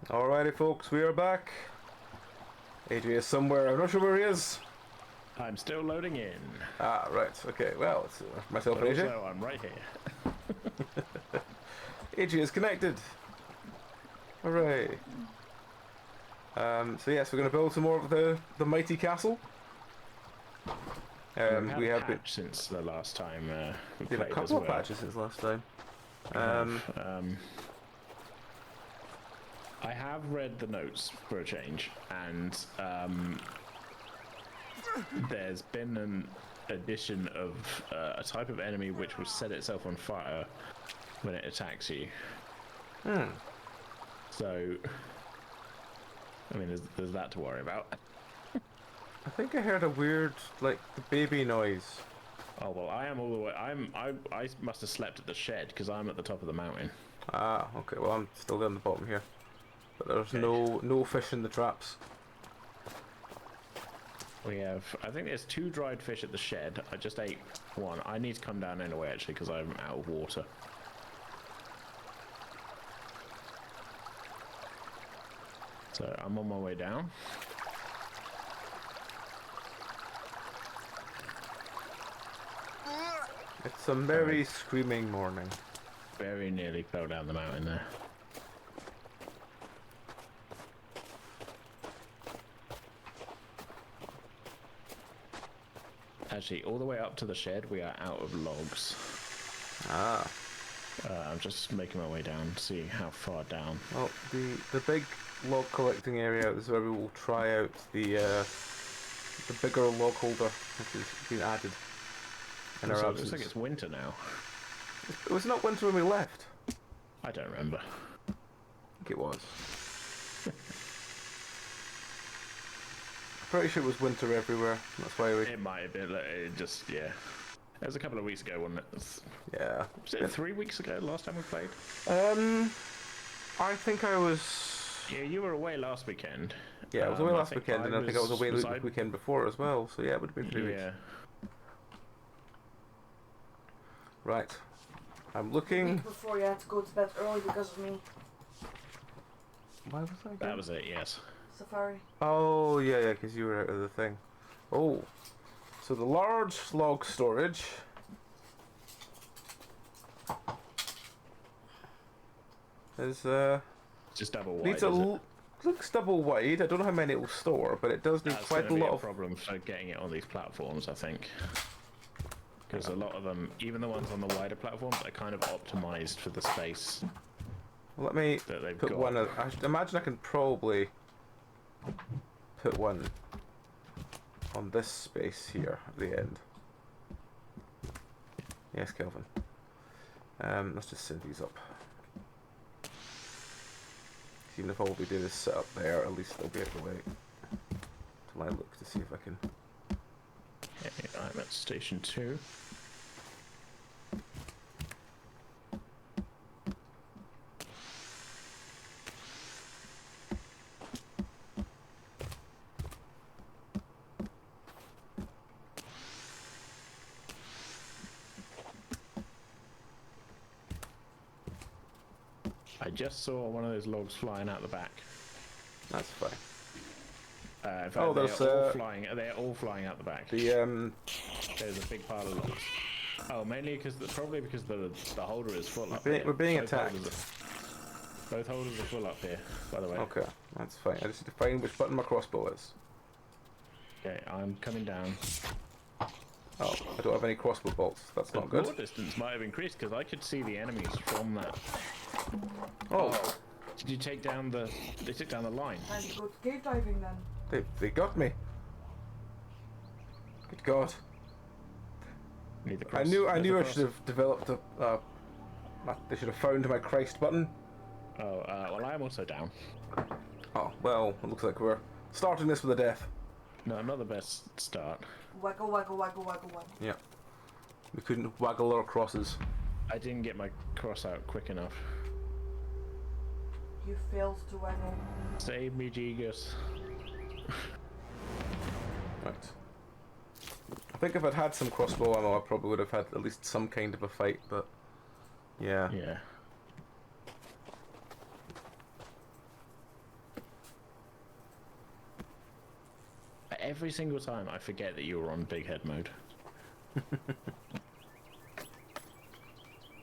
Alrighty, folks, we are back. AJ is somewhere. I'm not sure where he is. I'm still loading in. Ah, right. Okay. Well, it's myself But and AJ. also, I'm right here. AJ is connected. Hooray! So yes, we're going to build some more of the mighty castle. We have been since the last time we did played a couple as of well. patches since last time. I have read the notes for a change, and there's been an addition of a type of enemy which will set itself on fire when it attacks you. So, I mean, there's that to worry about. I think I heard a weird, like, the baby noise. Oh well, I am all the way. I must have slept at the shed because I'm at the top of the mountain. Ah, okay. Well, I'm still down the bottom here, but there's Okay. no fish in the traps. We have, I think there's 2 dried fish at the shed. I just ate 1. I need to come down anyway, actually, because I'm out of water. So I'm on my way down. It's a merry screaming morning. Very nearly fell down the mountain there. Actually, all the way up to the shed, we are out of logs. Ah. I'm just making my way down to see how far down. Well, the big log collecting area is where we will try out the bigger log holder, which has been added in our So it absence. looks like it's winter now. It was not winter when we left. I don't remember. I think it was. Pretty sure it was winter everywhere. That's why we. It might have been. It just, yeah. It was a couple of weeks ago, wasn't it? Yeah. Was it 3 weeks ago? Last time we played. I think I was. Yeah, you were away last weekend. Yeah, I was away last think weekend, and I think I was away the weekend before as well. So yeah, it would have been 3 weeks. Yeah. Right. I'm The looking. week before you had to go to bed early because of me. Why was I? That was it. Yes. Safari. Oh, yeah, because you were out of the thing. Oh. So the large log storage is, Just double wide. needs looks double wide. I don't know how many it will store, but it does need That's quite a going to be lot a of... problem for getting it on these platforms, I think. Because a lot of them, even the ones on the wider platforms, are kind of optimized for the space Well, let me that they've put got. one... I imagine I can probably put one on this space here at the end. Yes, Kelvin. Let's just set these up. Even if all we do is set up there, at least they'll be out of the way. Till I look to see if I can... Okay, I'm at station 2. I just saw one of those logs flying out the back. That's fine. In fact, Oh, they're all flying out the back. The, There's a big pile of logs. Oh, mainly probably because the holder is full up we're here. being Both attacked. Both holders are full up here, by the way. Okay, that's fine. I just need to find which button my crossbow is. Okay, I'm coming down. Oh, I don't have any crossbow bolts. That's The not door good. distance might have increased because I could see the enemies from that. Oh, Did you take down the... They took down the line. Time to go to cave diving then. they got me. Good God. Need the I knew there's I a should have developed a... they should have found my Christ button. Oh, well, I am also down. Oh, well, it looks like we're starting this with a death. No, not the best start. Waggle, waggle, waggle, waggle, waggle. Yeah. We couldn't waggle our crosses. I didn't get my cross out quick enough. You failed to waggle. Save me, Gigas. Right. I think if I'd had some crossbow ammo, I probably would have had at least some kind of a fight, but... Yeah. Yeah. Every single time I forget that you were on big head mode.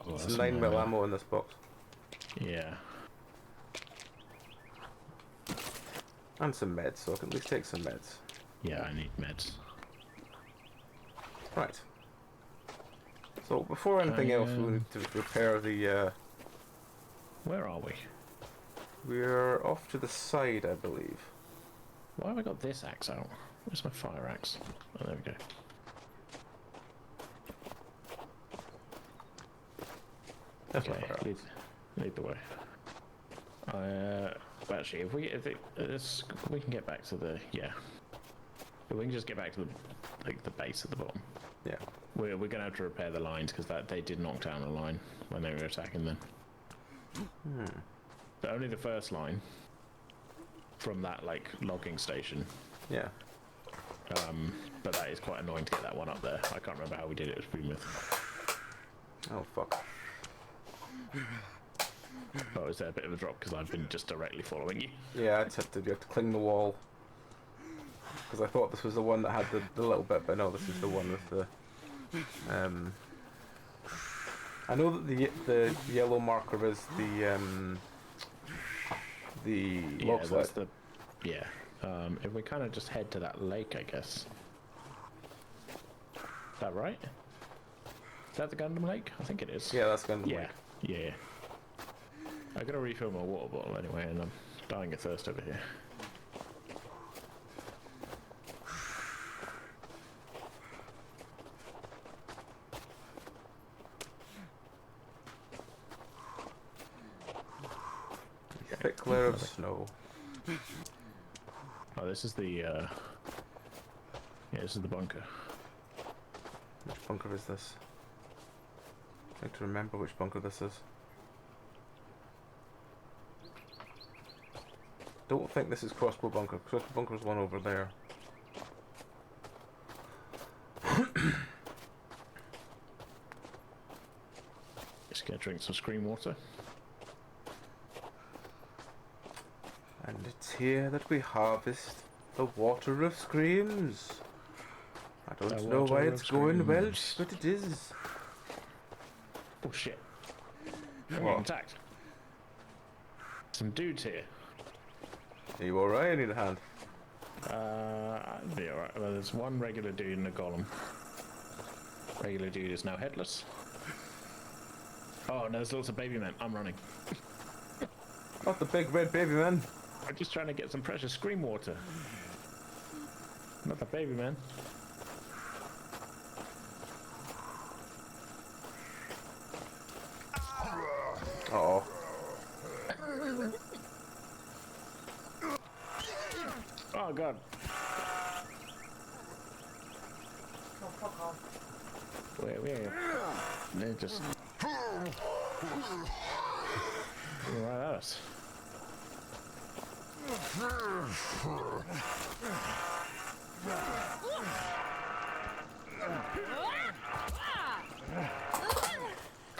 Oh, It's that's 9mm annoying. ammo in this box. Yeah. And some meds, so I can at least take some meds. Yeah, I need meds. Right. So before anything else, we need to repair the. Where are we? We're off to the side, I believe. Why have I got this axe out? Where's my fire axe? Oh, there we go. That's my Okay, fire. lead the way. Actually, if we can get back to the If we can just get back to the base at the bottom. Yeah. We're gonna have to repair the lines because they did knock down a line when they were attacking them. But only the first line from that logging station. Yeah. But that is quite annoying to get that one up there. I can't remember how we did it with Bournemouth. Oh fuck. Oh, is there a bit of a drop because I've been just directly following you? Yeah, you have to cling the wall. Because I thought this was the one that had the little bit, but no, this is the one with the. I know that the yellow marker is the log slide. That's the if we kind of just head to that lake, I guess. Is that right? Is that the Gundam Lake? I think it is. Yeah, that's Gundam Yeah, Lake. yeah. I gotta refill my water bottle anyway, and I'm dying of thirst over here. Thick layer of snow. Oh, this is the this is the bunker. Which bunker is this? I have to remember which bunker this is. Don't think this is crossbow bunker. Crossbow bunker's one over there. Just gonna drink some scream water. And it's here that we harvest the water of screams. I don't The know why water it's of going screams. Welsh, but it is. Oh shit! I'm What? getting attacked. Some dudes here. Are you alright? I need a hand. I'd be alright. Well, there's one regular dude and a golem. Regular dude is now headless. Oh, no, there's lots of baby men. I'm running. Not the big red baby man. I'm just trying to get some precious scream water. Not the baby man. Uh-oh. Oh god. Oh, fuck off. Where? They're just right at us.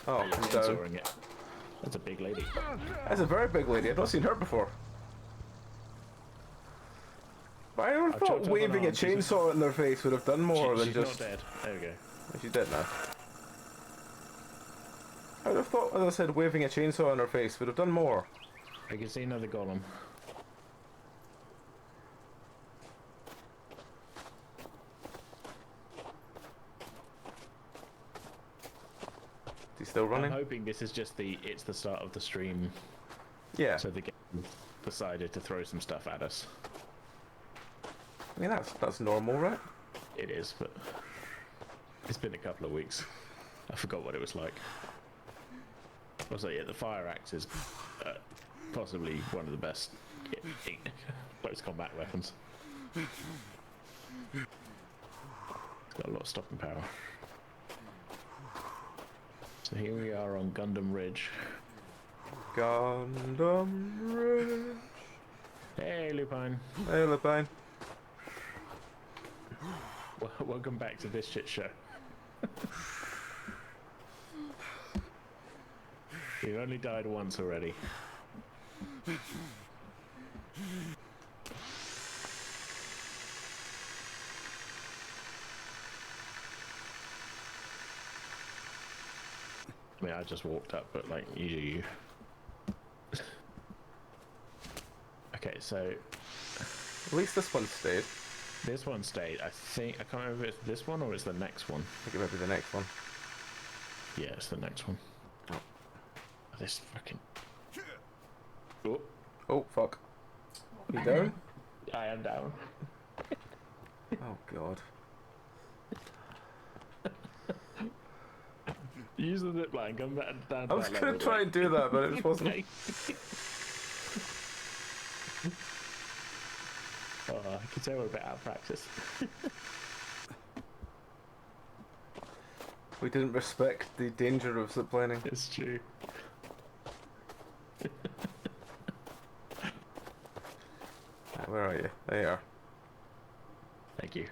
Oh, Yeah, I'm down. censoring it. That's a big lady. That's a very big lady. I've not seen her before. But I would have I've thought chopped off waving an a arm. She's- chainsaw in their face would have done more than She's just. not dead. There we go. She did now. I would have thought, as I said, waving a chainsaw in her face would have done more. I can see another golem. Is he still running? I'm hoping this is just it's the start of the stream, Yeah. so the game decided to throw some stuff at us. I mean, that's normal, right? It is, but it's been a couple of weeks. I forgot what it was like. Also, yeah, the fire axe is possibly one of the best close combat weapons. It's got a lot of stopping power. So here we are on Gundam Ridge. Gundam Ridge. Hey, Lupine. Hey, Lupine. Welcome back to this shit show. You've only died once already. I mean, I just walked up, but like, you do you. Okay, so At least this one stayed. this one stayed. I think, I can't remember if it's this one or it's the next one. I think it might be the next one. Yeah, it's the next one. Oh. This fucking... Oh, Oh, fuck. You down? I am down. Oh, God. Use the zip line, come back down. I was going to try and do that, but it just wasn't. Oh, I can tell we're a bit out of practice. We didn't respect the danger of ziplining. It's true. Right, where are you? There you are. Thank you.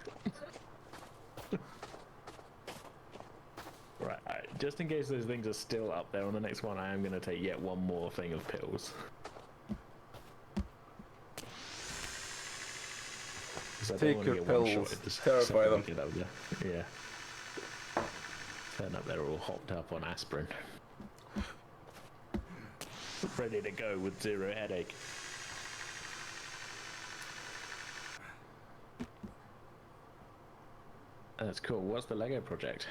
Right, just in case those things are still up there on the next one, I am going to take yet one more thing of pills. Take your pills, terrify them. Yeah. Turn up, they're all hopped up on aspirin. Ready to go with 0 headache. That's cool. What's the Lego project?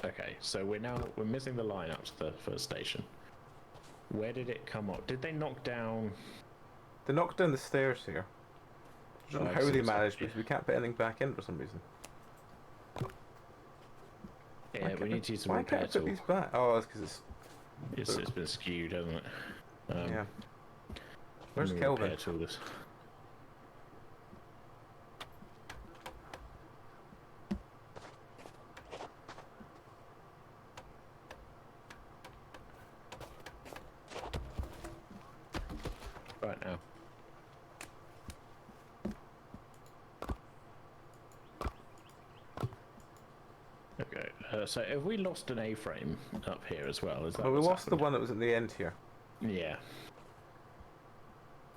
Okay, so we're missing the line up to the first station. Where did it come up? Did they knock down? They knocked down the stairs here. I don't know how they managed, because we can't put anything back in for some reason. Yeah, we need to use some Why repair can't I put tool. these back? Oh, it's because It's been skewed, hasn't it? yeah. Where's let me Kelvin? repair tool this. Right now. Okay, so have we lost an A-frame up here as well? Is that Well, we what's lost the happened? one that was at the end here. Yeah.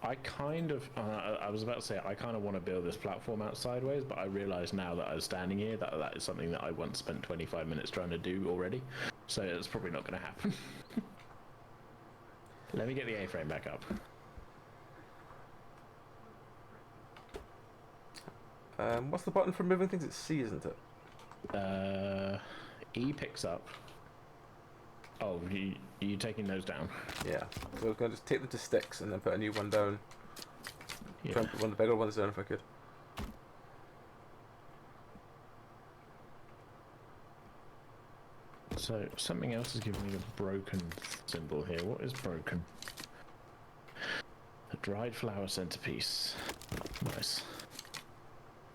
I kind of, I was about to say, I kind of want to build this platform out sideways, but I realise now that I was standing here that that is something that I once spent 25 minutes trying to do already, so it's probably not going to happen. Let me get the A-frame back up. What's the button for moving things? It's C, isn't it? E picks up. Oh, you taking those down? Yeah. So I was going to just take them to sticks and then put a new one down. Yeah. Try and put one of the bigger ones down if I could. So something else is giving me a broken symbol here. What is broken? A dried flower centerpiece. Nice.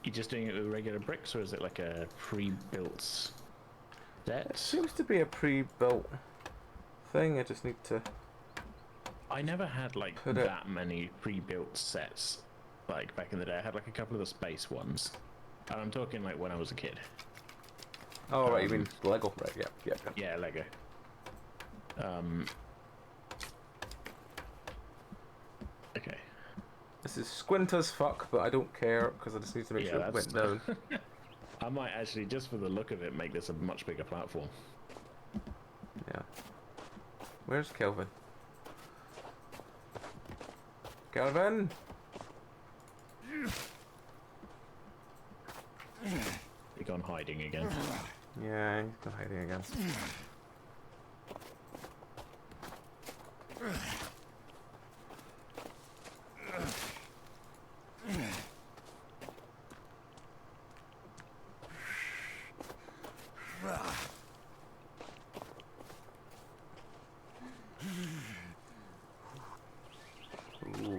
You just doing it with regular bricks, or is it like a pre-built It set? seems to be a pre-built thing. I just need to... I never had like Put it- that many pre-built sets. Like back in the day, I had like a couple of the space ones, and I'm talking like when I was a kid. Oh, right, you mean Lego. Right, yeah. Yeah, Lego. Okay. This is squint as fuck, but I don't care, because I just need to make Yeah, sure it that's- went down. I might actually, just for the look of it, make this a much bigger platform. Yeah. Where's Kelvin? Kelvin? You've gone hiding again. Yeah, he's been hiding again.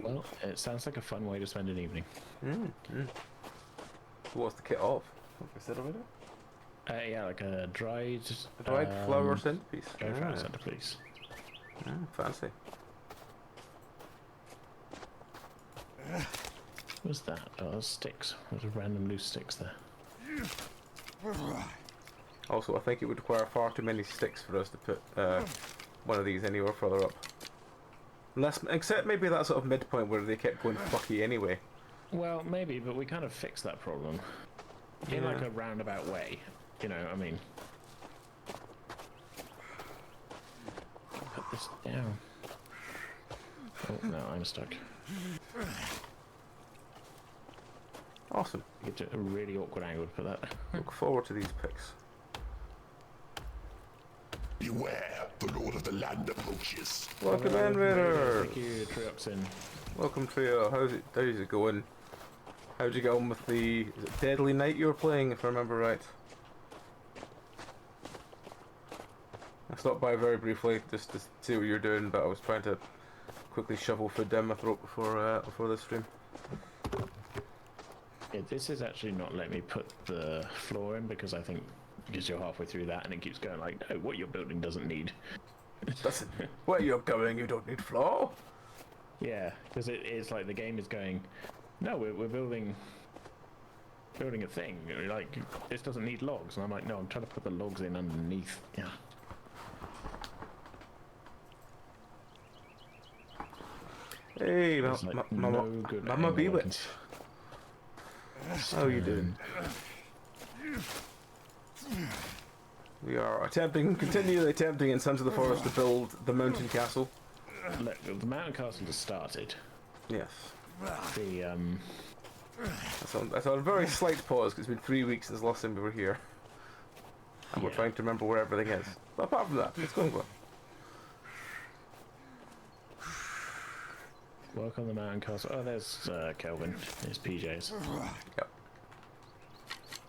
Well, it sounds like a fun way to spend an evening. What's the kit of? Have I said already? Yeah, like a dried... A dried flower centerpiece. Dried flower Ah. centerpiece. Fancy. What's that? Oh, there's sticks. There's random loose sticks there. Also, I think it would require far too many sticks for us to put one of these anywhere further up. Unless, except maybe that sort of midpoint where they kept going fucky anyway. Well, maybe, but we kind of fixed that problem in like a roundabout way. You know, I mean, put this down. Oh no, I'm stuck. Awesome. It's a really awkward angle to put that. Look forward to these pics. Beware, the Lord of the Land approaches. Welcome in, Raider. Thank you, Trioxin. Welcome, Trio. How's it going? How'd you get on with the is it Deadly Night you were playing, if I remember right? I stopped by very briefly just to see what you're doing, but I was trying to quickly shovel food down my throat before this stream. Yeah, this is actually not letting me put the floor in because I think because you're halfway through that and it keeps going like, no, what you're building doesn't need. Doesn't. Where you're going, you don't need floor. Yeah, because it's like the game is going, no, we're building a thing. Like this doesn't need logs, and I'm like, no, I'm trying to put the logs in underneath. Yeah. Hey, There's, like, no good Mama angle I Bewit. can How are you doing? We are continually attempting in Sons of the Forest to build the mountain castle. Look, the mountain castle has started. Yes. The That's on a very slight pause because it's been 3 weeks since the last time we were here. And we're Yeah. trying to remember where everything is. But apart from that, it's going well. work on the mountain castle. Oh, there's Kelvin. There's PJs. Yep.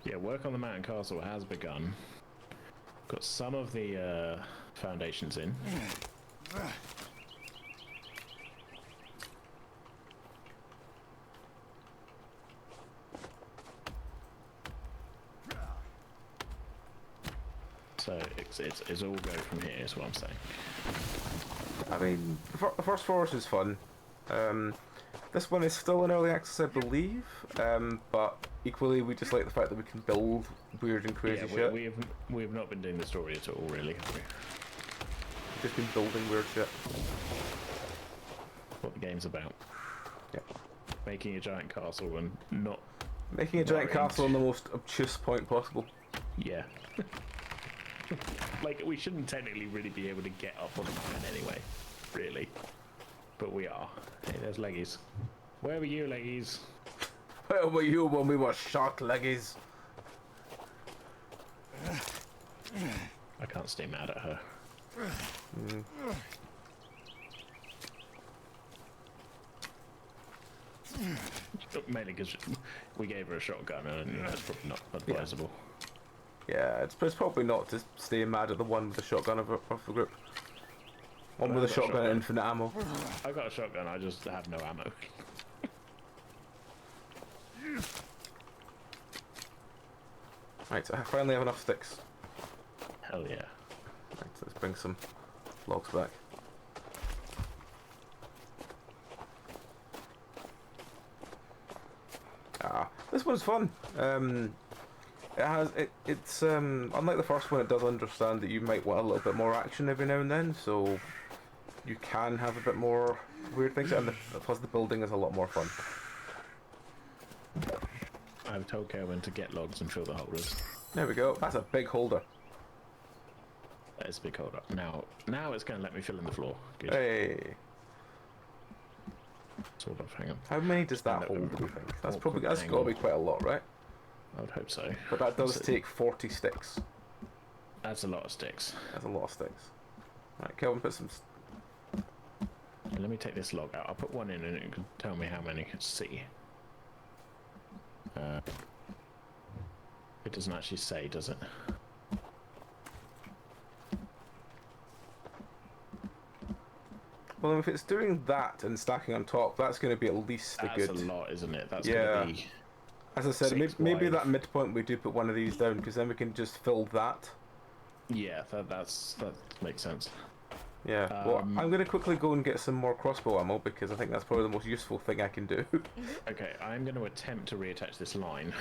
Yeah, work on the mountain castle has begun. Got some of the foundations in. So it's all go from here is what I'm saying. I mean, the first forest is fun. This one is still in early access, I believe. But equally, we just like the fact that we can build weird and crazy shit. We've not been doing the story at all, really, have we? Just been building weird shit. What the game's about. Yeah. Making a giant castle and not... Making a giant worrying. castle on the most obtuse point possible. Yeah. Like, we shouldn't technically really be able to get up on the mountain anyway. Really. But we are. Hey, there's Leggies. Where were you, Leggies? Where were you when we were short leggies? I can't stay mad at her. Mainly because we gave her a shotgun and that's probably not advisable. Yeah, it's probably not to stay mad at the one with the shotgun of the group. One with a shotgun and infinite ammo. I got a shotgun, I just have no ammo. Right, so I finally have enough sticks. Hell yeah. Right, so let's bring some logs back. This one's fun. It's unlike the first one, it does understand that you might want a little bit more action every now and then, so you can have a bit more weird things, and plus the building is a lot more fun. I've told Kelvin to get logs and fill the holders. There we go. That's a big holder. That is a big holder. Now it's going to let me fill in the floor. Good. Hey, Sort of. Hang on. how many does that Stand hold? up. Do you think? That's Awkward probably got to angle. be quite a lot, right? I would hope so. But that does That's take 40 sticks. That's a lot of sticks. That's a lot of sticks. Right, Kelvin, put some. Let me take this log out. I'll put one in and it can tell me how many I can see. It doesn't actually say, does it? Well, if it's doing that and stacking on top, that's going to be at least That's a good. a lot, isn't it? That's Yeah. going to be... As I said, Six maybe wide. that midpoint we do put one of these down because then we can just fill that. Yeah, that makes sense. Yeah. Well, I'm going to quickly go and get some more crossbow ammo because I think that's probably the most useful thing I can do. Okay, I'm going to attempt to reattach this line.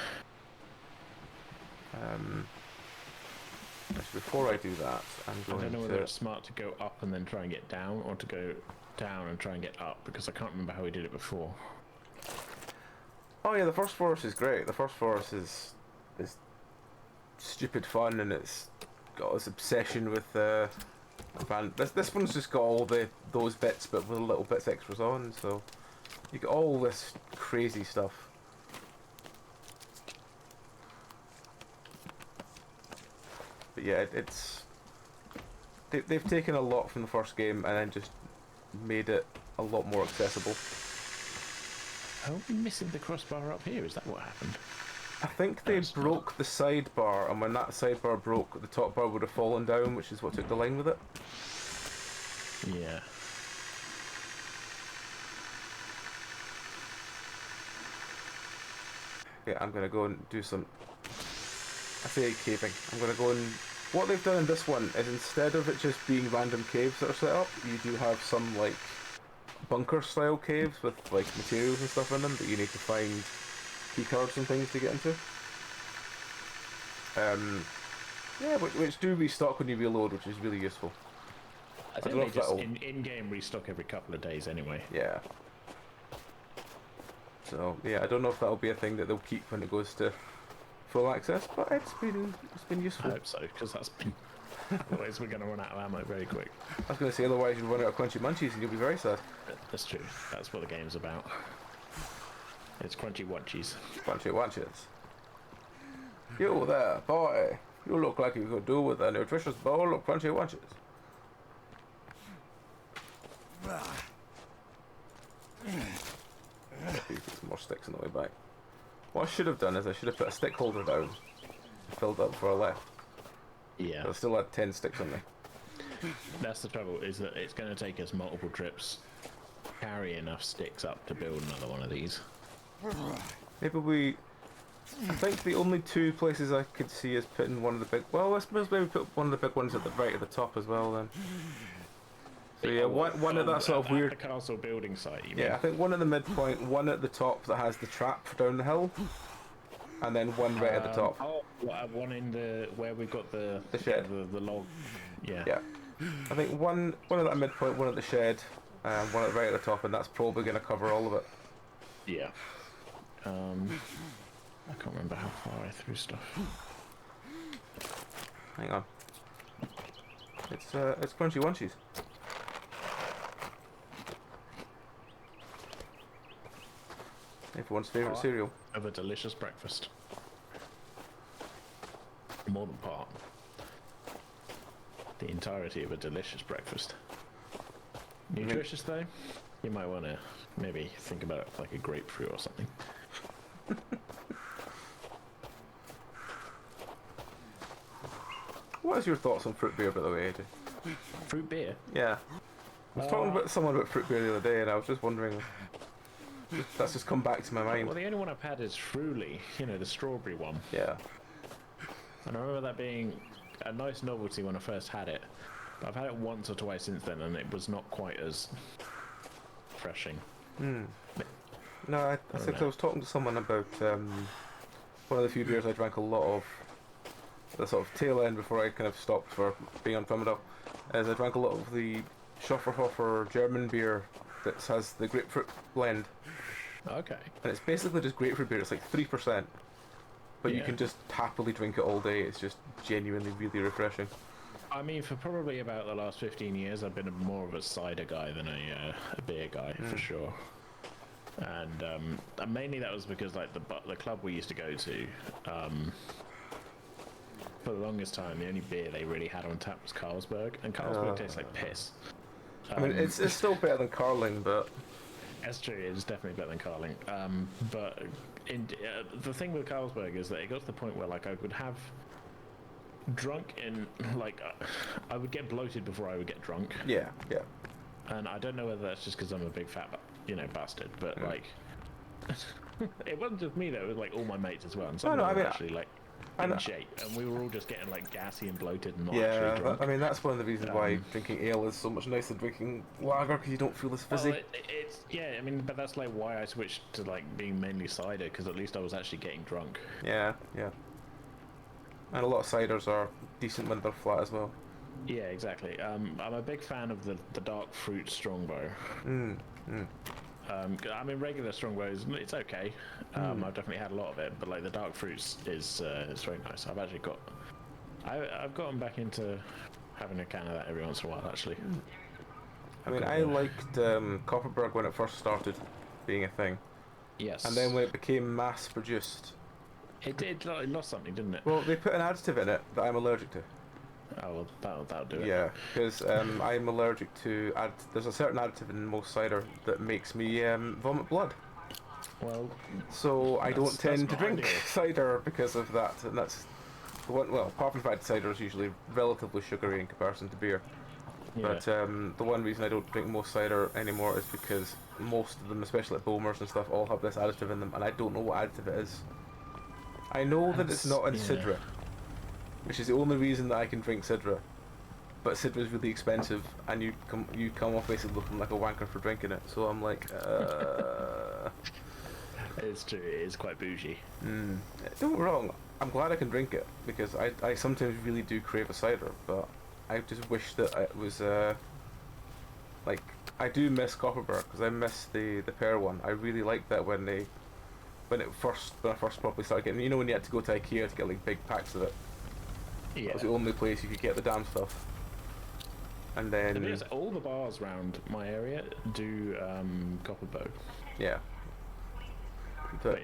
Actually, before I do that, I'm I going don't know whether to. it's smart to go up and then try and get down, or to go down and try and get up, because I can't remember how we did it before. Oh yeah, the first forest is great. The first forest is stupid fun, and it's got this obsession with this one's just got all those bits, but with little bits extras on. So you get all this crazy stuff. But yeah, they've taken a lot from the first game and then just made it a lot more accessible. Are we missing the crossbar up here? Is that what happened? I think they broke the sidebar, and when that sidebar broke, the top bar would have fallen down, which is what took the line with it. Yeah. Yeah, I'm gonna go and do some... I say caving. I'm gonna go and... What they've done in this one is instead of it just being random caves that are set up, you do have some, like, bunker-style caves with, like, materials and stuff in them that you need to find keycards and things to get into. Yeah, which do restock when you reload, which is really useful. I think they just in-game restock every couple of days anyway. Yeah. So, yeah, I don't know if that'll be a thing that they'll keep when it goes to full access, but it's been useful. I hope so, because that's been... Otherwise we're going to run out of ammo very quick. I was going to say, otherwise you'll run out of crunchy munchies and you'll be very sad. That's true. That's what the game's about. It's crunchy wunchies. Crunchy munchies. You there, boy. You look like you could do with a nutritious bowl of crunchy munchies. Maybe get some more sticks on the way back. What I should have done is I should have put a stick holder down, filled up before I left. Yeah. But I still had 10 sticks on me. That's the trouble, is that it's going to take us multiple trips carry enough sticks up to build another one of these. Maybe we... I think the only two places I could see is putting one of the big... Well, I suppose maybe put one of the big ones at the right at the top as well then. So yeah, one at that sort of weird... the castle building site, you mean? Yeah, I think one at the midpoint, one at the top that has the trap down the hill, and then one right at the top. Oh, one in the... where we've got the shed. The log. Yeah. Yeah. I think one at that midpoint, one at the shed, and one right at the top, and that's probably going to cover all of it. Yeah. I can't remember how far I threw stuff. Hang on. It's crunchy munchies. Everyone's favourite cereal. Of a delicious breakfast. More than part. The entirety of a delicious breakfast. Nutritious though? You might want to maybe think about it like a grapefruit or something. What is your thoughts on fruit beer, by the way, AJ? Fruit beer? Yeah. I was talking about someone about fruit beer the other day, and I was just wondering... That's just come back to my mind. Well, the only one I've had is Fruly, you know, the strawberry one. Yeah. And I remember that being a nice novelty when I first had it. But I've had it once or twice since then, and it was not quite as refreshing. No, I think I was talking to someone about one of the few beers I drank a lot of. The sort of tail end before I kind of stopped for being on Commodore, as I drank a lot of the Schofferhofer German beer that has the grapefruit blend. Okay. And it's basically just grapefruit beer. It's like 3%, but you can just happily drink it all day. It's just genuinely really refreshing. I mean, for probably about the last 15 years, I've been more of a cider guy than a beer guy, for sure. And mainly that was because, like, the club we used to go to, for the longest time, the only beer they really had on tap was Carlsberg, and Carlsberg tastes like piss. I mean, it's still better than Carling, but... That's true, it's definitely better than Carling. But the thing with Carlsberg is that it got to the point where, like, I would have drunk in, like, I would get bloated before I would get drunk. Yeah, yeah. And I don't know whether that's just because I'm a big fat, bastard, but, like... it wasn't just me, though, it was, like, all my mates as well, and some of them were actually, like... in shape, and we were all just getting like gassy and bloated and not actually drunk. I mean that's one of the reasons why drinking ale is so much nicer than drinking lager, because you don't feel as fizzy. It's I mean, but that's like why I switched to like being mainly cider, because at least I was actually getting drunk. Yeah, yeah. And a lot of ciders are decent when they're flat as well. Yeah, exactly. I'm a big fan of the dark fruit strongbow. I mean, regular strongbows, it's okay. I've definitely had a lot of it, but like the dark fruits is very nice. I've actually got, I've gotten back into having a can of that every once in a while, actually. I mean, I liked Copperberg when it first started being a thing, Yes. and then when it became mass-produced, it lost something, didn't it? well, they put an additive in it that I'm allergic to. Oh, well, that'll do it. Yeah, because I'm allergic to there's a certain additive in most cider that makes me vomit blood. Well, So I don't tend to not drink ideal. cider because of that, and that's the one. Well, apart from the fact cider is usually relatively sugary in comparison to beer. yeah. But the one reason I don't drink most cider anymore is because most of them, especially at Bulmers and stuff, all have this additive in them, and I don't know what additive it is. I know that it's not in Yeah. Sidra, which is the only reason that I can drink Sidra. But Sidra is really expensive, and you come off basically looking like a wanker for drinking it. So I'm like, It's true, it is quite bougie. don't get me wrong. I'm glad I can drink it because I sometimes really do crave a cider, but I just wish that it was like I do miss Copperberg because I miss the pear one. I really liked that when I first properly started getting. You know when you had to go to IKEA to get like big packs of it. Yeah. That was the only place you could get the damn stuff. And The thing then is, all the bars around my area do Copperbow. yeah. But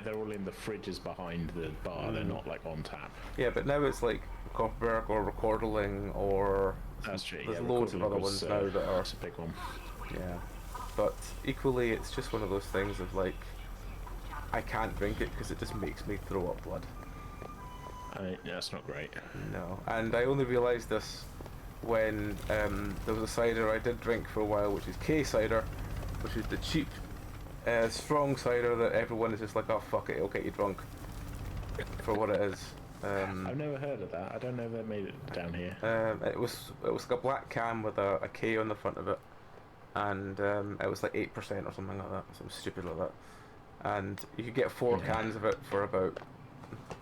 they're all in the fridges behind the bar. They're not like on tap. Yeah, but now it's like Copperberg or Recorderling or That's true. there's yeah, loads of Recorderling other was, ones now that are that's a big one. yeah. But equally, it's just one of those things of like I can't drink it because it just makes me throw up blood. That's not great. No, and I only realised this when there was a cider I did drink for a while, which is K cider, which is the cheap, strong cider that everyone is just like, oh fuck it, it'll get you drunk, for what it is. I've never heard of that. I don't know if they made it down here. It was like a black can with a K on the front of it, and it was like 8% or something like that, something stupid like that. And you could get 4 cans of it for about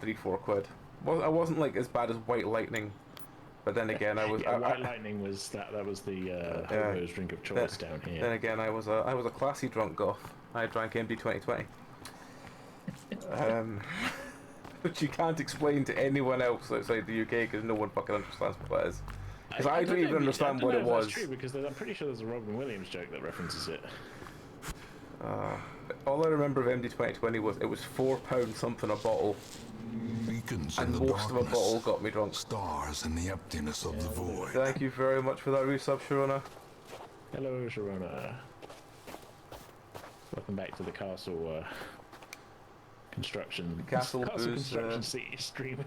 3-4 quid. Well, I wasn't like as bad as White Lightning, but then again I was. White Lightning was that was the hobo's drink of choice down here. Then again I was a classy drunk goth. I drank MD 2020. Which you can't explain to anyone else outside the UK because no one fucking understands what that is. Because I don't even understand what it was. That's true because I'm pretty sure there's a Robin Williams joke that references it. All I remember of MD 2020 was it was £4 something a bottle, Beacons and in the most of a darkness. bottle got me drunk. Stars in the emptiness of the void. Thank you very much for that resub, Sharona. Hello, Sharona. Welcome back to the castle construction. Castle booze, construction stream.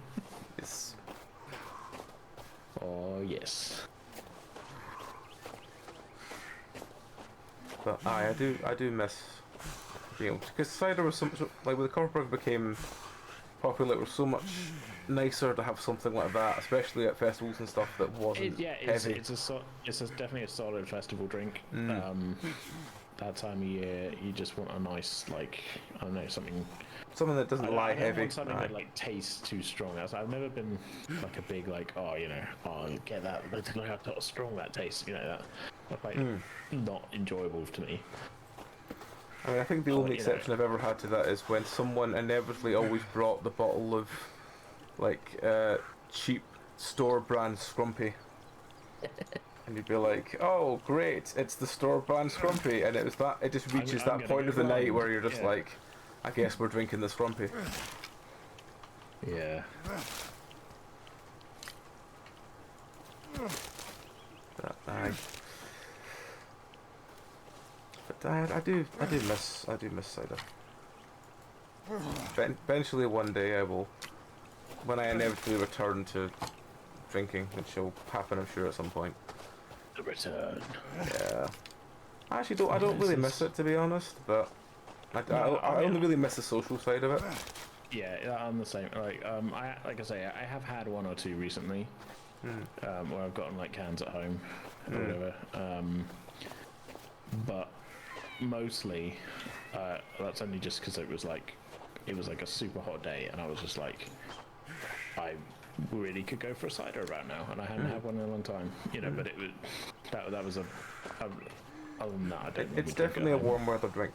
It's Oh yes. But I do miss being able to, because cider was so much like when the Copperberg became popular, it was so much nicer to have something like that, especially at festivals and stuff that wasn't heavy. It's definitely a solid festival drink. That time of year, you just want a nice, like, I don't know, something Something that doesn't lie I don't heavy. want something Aye. that like tastes too strong. I've never been like a big like, oh, you know, oh, get that, look how strong that tastes, you know, that's like not enjoyable to me. I mean, I think the only you know. exception I've ever had to that is when someone inevitably always brought the bottle of like cheap store brand Scrumpy. And you'd be like, "Oh, great! It's the store brand Scrumpy," and it just reaches I'm that point gonna of go the night blind. where you're just Yeah. like, "I guess we're drinking the Scrumpy." Yeah. But I do miss cider. Eventually, one day I will, when I inevitably return to drinking, which will happen, I'm sure, at some point. The return. Yeah. I actually don't really miss it, to be honest, but I only really miss the social side of it. Yeah, I'm the same. Like I say, I have had one or two recently, where I've gotten like cans at home or whatever. But mostly, that's only just because it was like a super hot day, and I was just like, I really could go for a cider about now, and I hadn't had one in a long time, you know. But it was that was Oh no, I don't think It's we can definitely go a home. warm weather drink.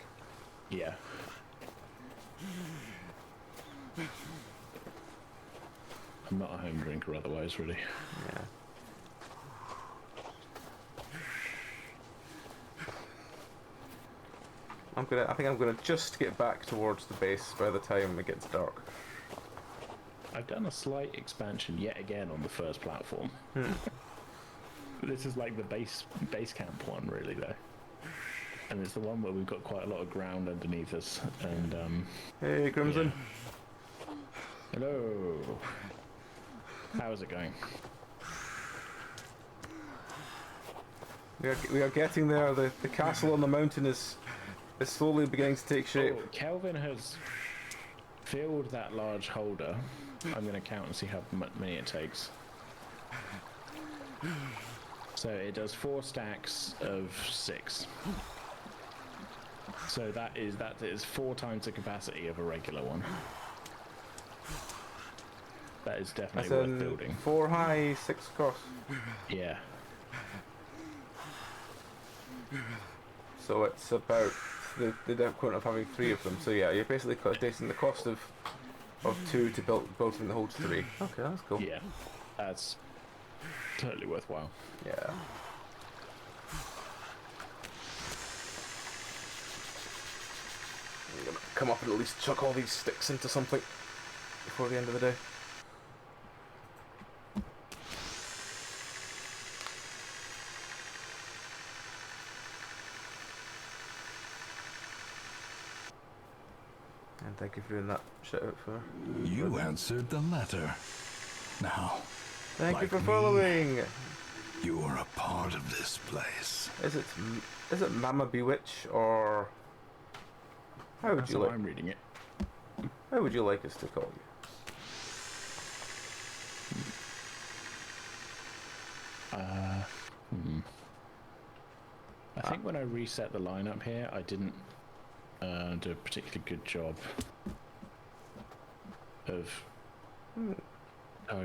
Yeah. I'm not a home drinker otherwise, really. Yeah. I think I'm gonna just get back towards the base by the time it gets dark. I've done a slight expansion yet again on the first platform. This is like the base camp one, really, though. And it's the one where we've got quite a lot of ground underneath us. And Hey, Crimson. yeah. Hello. How's it going? We are getting there. The castle on the mountain is slowly beginning to take shape. Oh, Kelvin has filled that large holder. I'm going to count and see how many it takes. So it does 4 stacks of 6. So that is 4 times the capacity of a regular one. That is definitely That's worth building. 4 high, 6 across. Yeah. So it's about the equivalent of having 3 of them. So yeah, you're basically taking the cost of 2 to build something that holds 3. Okay, that's cool. Yeah. That's totally worthwhile. Yeah. I'm gonna come up and at least chuck all these sticks into something before the end of the day. And thank you for doing that shout out for me. You answered the letter. Now, Thank you like for me, following. you are a part of this place. Is it Mama Bewitch or how would That's you how like? I'm reading it. How would you like us to call you? I think when I reset the lineup here, I didn't do a particularly good job of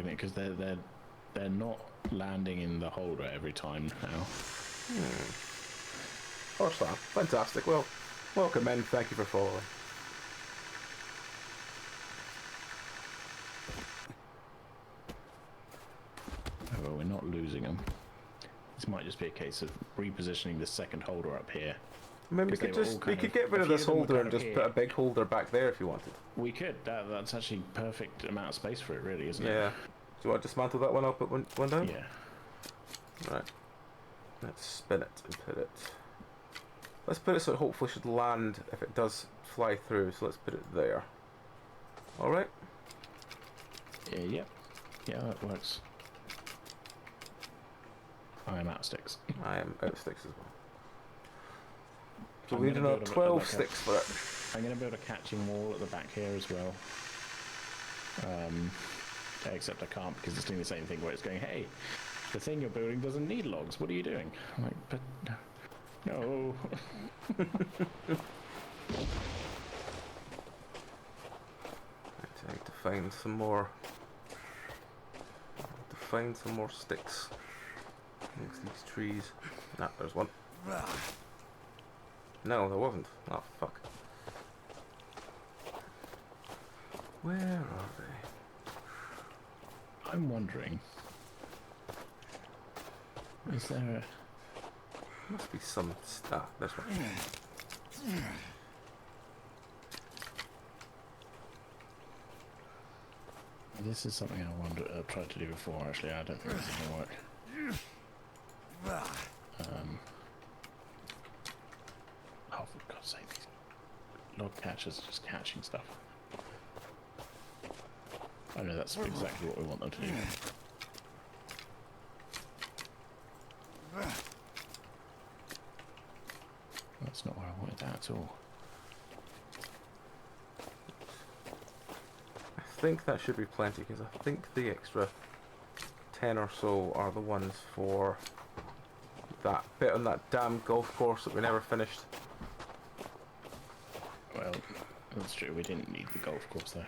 because they're not landing in the holder every time now. Horse farm. Fantastic. Well, welcome in. Thank you for following. Oh, well, we're not losing them. This might just be a case of repositioning the second holder up here. I mean, we 'Cause they could were all just we kind could of- get rid a of few this of them were holder kind and of just here. put a big holder back there if you wanted. We could. That's actually perfect amount of space for it, really, isn't Yeah. it? Do you want to dismantle that one? I'll put one down. Yeah. Right. Let's spin it and put it. Let's put it so it hopefully should land if it does fly through. So let's put it there. All right. Yeah. Yep. Yeah, that works. I am out of sticks. I am out of sticks as well. So I'm we need gonna another build 12 like a- sticks for it. I'm going to build a catching wall at the back here as well. Except I can't because it's doing the same thing where it's going, hey, the thing you're building doesn't need logs. What are you doing? I'm like, but no. I need to find some more. To find some more sticks next to these trees. Ah, there's one. No, there wasn't. Oh fuck. Where are they? I'm wondering, is there Must be some. Ah, this one. this is something I've tried to do before, actually. I don't think this is going to work. Oh, for God's sake, these log catchers are just catching stuff. I know that's exactly what we want them to do. That's not where I wanted that at all. I think that should be plenty because I think the extra 10 or so are the ones for that bit on that damn golf course that we never finished. Well, that's true. We didn't need the golf course there.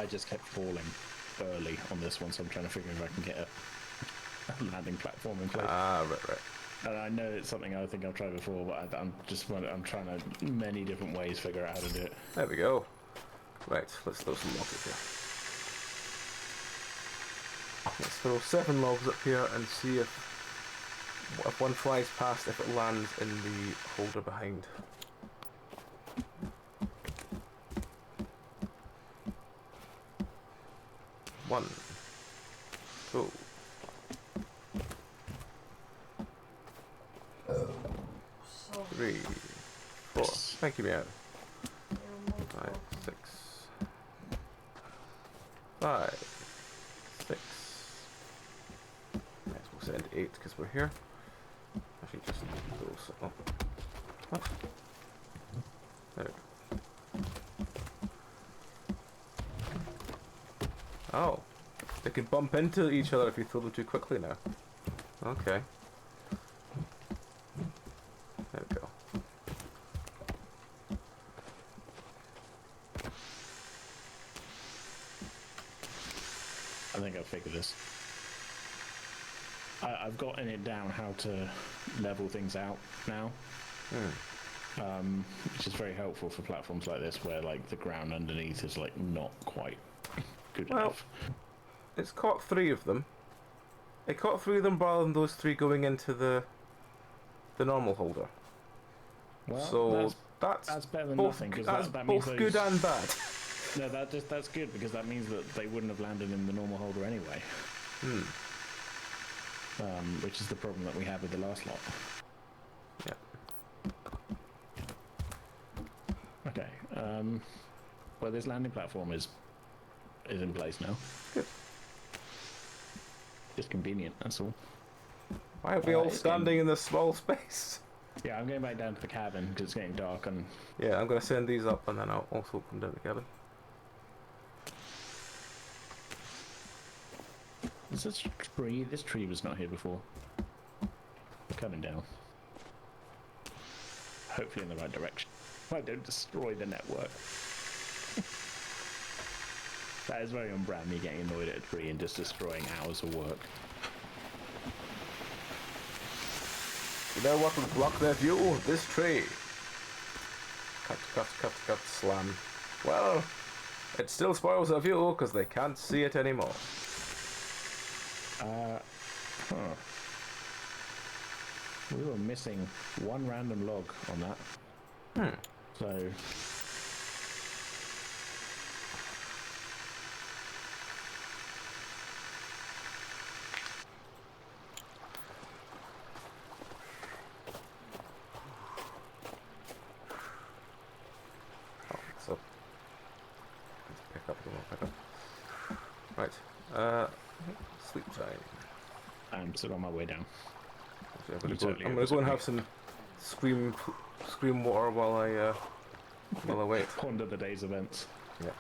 I just kept falling early on this one, so I'm trying to figure if I can get a landing platform in place. Ah, right. And I know it's something I think I've tried before, but I'm trying to many different ways figure out how to do it. There we go. Right, let's throw some logs up here. Let's throw 7 logs up here and see if one flies past, if it lands in the holder behind. One. Go. So, 3, 4. Thank you, Meow. 5, 6. 5, 6. Yes, we'll send 8 because we're here. Actually, just those. Oh. What? There we go. Oh. They can bump into each other if you throw them too quickly now. Okay. There we go. I think I've figured this. I've gotten it down how to level things out now. Which is very helpful for platforms like this where like the ground underneath is like not quite good enough. It's caught 3 of them. It caught 3 of them rather than those 3 going into the normal holder. Well, So that's better than both, nothing, because that's that means both good and bad. No, that's good, because that means that they wouldn't have landed in the normal holder anyway. Which is the problem that we have with the last lot. Yeah. Okay. Well, this landing platform is in place now. Good. Just convenient, that's all. Why are we all standing in this small space? Yeah, I'm going back down to the cabin because it's getting dark, and Yeah, I'm going to send these up and then I'll also come down the cabin. is this tree? This tree was not here before. Coming down. Hopefully in the right direction. I don't destroy the network. That is very on brand, me getting annoyed at a tree and just destroying hours of work. You know what would block their view? This tree. Cut, slam. Well, it still spoils their view because they can't see it anymore. We were missing one random log on that. So... So let's pick up. Right. Sleep time. I'm still on my way down. Actually, I'm gonna go and have some scream water while I wait. Ponder the day's events. Yeah.